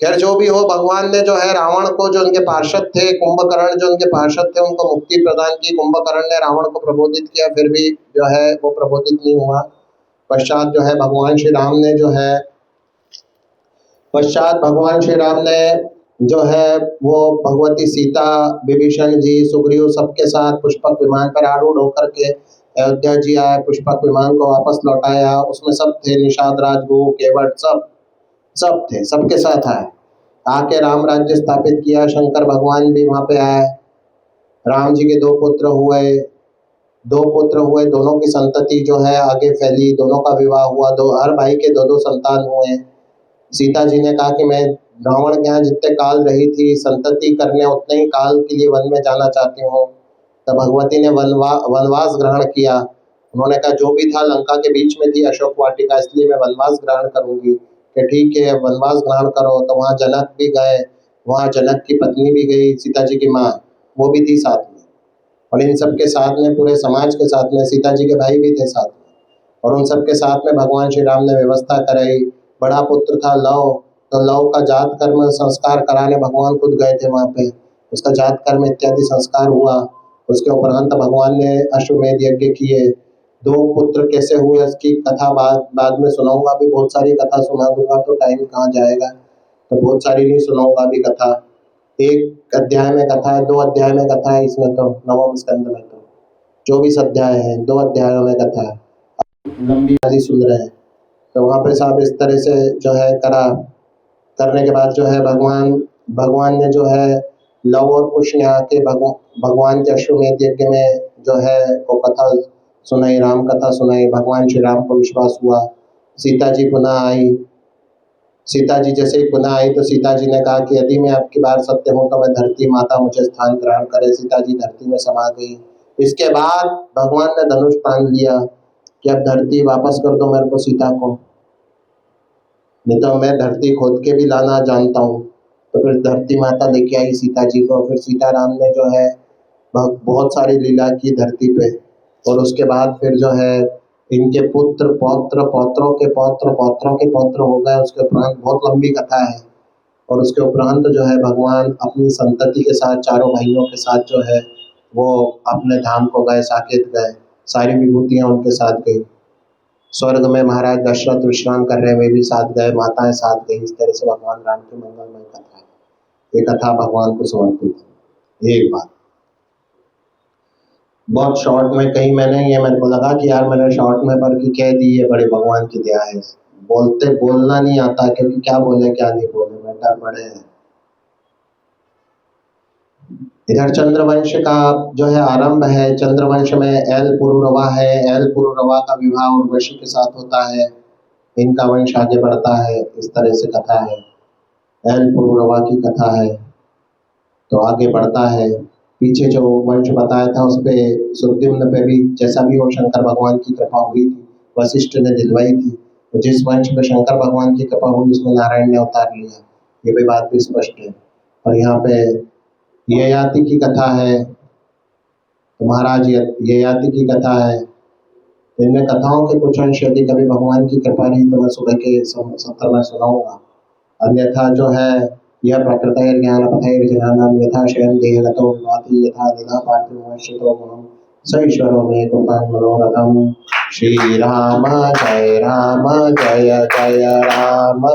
खैर जो भी हो, भगवान ने जो है रावण को, जो उनके पार्षद थे कुंभकर्ण, जो उनके पार्षद थे उनको मुक्ति प्रदान की। कुंभकर्ण ने रावण को प्रबोधित किया, फिर भी जो है वो प्रबोधित नहीं हुआ। पश्चात जो है भगवान श्री राम ने जो है, पश्चात भगवान श्री राम ने जो है वो भगवती सीता, विभीषण जी, सुग्रीव सबके साथ पुष्पक विमान पर आरूढ़ होकर के अयोध्या जी आए, पुष्पक विमान को वापस लौटाया। उसमें सब थे, निषाद राजगुरु केवट सब थे, सबके साथ आए, आके राम राज्य स्थापित किया। शंकर भगवान भी वहाँ पे आए। राम जी के दो पुत्र हुए, दोनों की संतति जो है आगे फैली, दोनों का विवाह हुआ, हर भाई के दो संतान हुए। सीता जी ने कहा कि मैं रावण के यहाँ जितने काल रही थी संतति करने, उतने ही काल के लिए वन में जाना चाहती हूँ। तब भगवती ने वनवास ग्रहण किया। उन्होंने कहा जो भी था लंका के बीच में थी अशोक वाटिका, इसलिए मैं वनवास ग्रहण करूंगी। कि ठीक है वनवास ग्रहण करो। तो वहाँ जनक भी गए, वहाँ जनक की पत्नी भी गई, सीता जी की माँ वो भी थी साथ में, और इन सब के साथ में पूरे समाज के साथ में सीता जी के भाई भी थे साथ में, और उन सब के साथ में भगवान श्री राम ने व्यवस्था कराई। बड़ा पुत्र था लव, तो लव का जात कर्म संस्कार कराने भगवान खुद गए थे वहाँ पे, उसका जात कर्म इत्यादि संस्कार हुआ। उसके उपरांत भगवान ने अश्वमेध यज्ञ किए। दो पुत्र कैसे हुए इसकी कथा बाद में सुनाऊंगा, अभी बहुत सारी कथा सुना दूंगा तो टाइम कहाँ जाएगा, तो बहुत सारी नहीं सुनाऊंगा अभी कथा। एक अध्याय में कथा है, 2 अध्याय में कथा है इसमें, तो नवम स्कंद में तो 24 अध्याय है, 2 अध्यायों में कथा है, लंबी वाली सुन रहे हैं। तो वहाँ पे साहब इस तरह से जो है करने के बाद जो है भगवान ने जो है लव और कुश ने आके भगवान के अश्वमेध यज्ञ में जो है वो कथा सुनाई, राम कथा सुनाई। भगवान श्री राम को विश्वास हुआ। सीता जी पुनः आई। सीता जी जैसे ही पुनः आई तो सीता जी ने कहा कि यदि मैं आपकी बार सत्य हूँ तो मैं धरती माता मुझे स्थान ग्रहण करे। सीता जी धरती में समा गई। इसके बाद भगवान ने धनुष तान लिया कि अब धरती वापस कर दो मेरे को सीता को, नहीं तो मैं धरती खोद के भी लाना जानता हूँ। तो फिर धरती माता लेके आई सीता जी को। फिर सीताराम ने जो है बहुत सारी लीला की धरती पे। और उसके बाद फिर जो है इनके पुत्र पौत्र पौत्रों के पौत्र पौत्रों के पौत्र हो गए। उसके उपरांत बहुत लंबी कथा है। और उसके उपरांत जो है भगवान अपनी संतति के साथ चारों भाइयों के साथ जो है वो अपने धाम को गए, साकेत गए। सारी विभूतियाँ उनके साथ गई। स्वर्ग में महाराज दशरथ विश्राम कर रहे, वे भी साथ गए, माताएं साथ गई। इस तरह से भगवान राम की मंगलमय कथा है। ये कथा भगवान को समर्पित है। एक बात बहुत शॉर्ट में कही मैंने, ये मेरे को लगा कि यार मैंने शॉर्ट में पढ़ के कह दी, ये बड़े भगवान की दया है। बोलना नहीं आता, क्योंकि क्या बोले क्या नहीं बोले, बेटा बड़े हैं। इधर चंद्रवंश का जो है आरंभ है। चंद्रवंश में एल पुरुरवा है। एल पुरुरवा का विवाह उर्वशी के साथ होता है। इनका वंश आगे बढ़ता है। इस तरह से कथा है। एल पुरुरवा की कथा है तो आगे बढ़ता है। पीछे जो वंश बताया था उस पे सुद्युम्न पे भी जैसा भी हो शंकर भगवान की कृपा हुई थी, वशिष्ठ ने दिलवाई थी। तो जिस वंश पे शंकर भगवान की कृपा हुई उसमें नारायण ने अवतार लिया, ये भी बात भी स्पष्ट है। और यहाँ पे ययाति की कथा है। तो महाराज ययाति की कथा है। इनमें कथाओं के कुछ अंश यदि कभी भगवान की कृपा रही तो मैं सुबह के सत्र में सुनाऊंगा। अन्यथा जो है यह प्रकृतिर्ज्ञानपथैर्जनानां यथा शयन देहगतो विभाति यथा निधा पार्थिवमश्रितो गुणं स ईश्वरो मे कृपां मनोरथम्। श्री राम जय जय राम।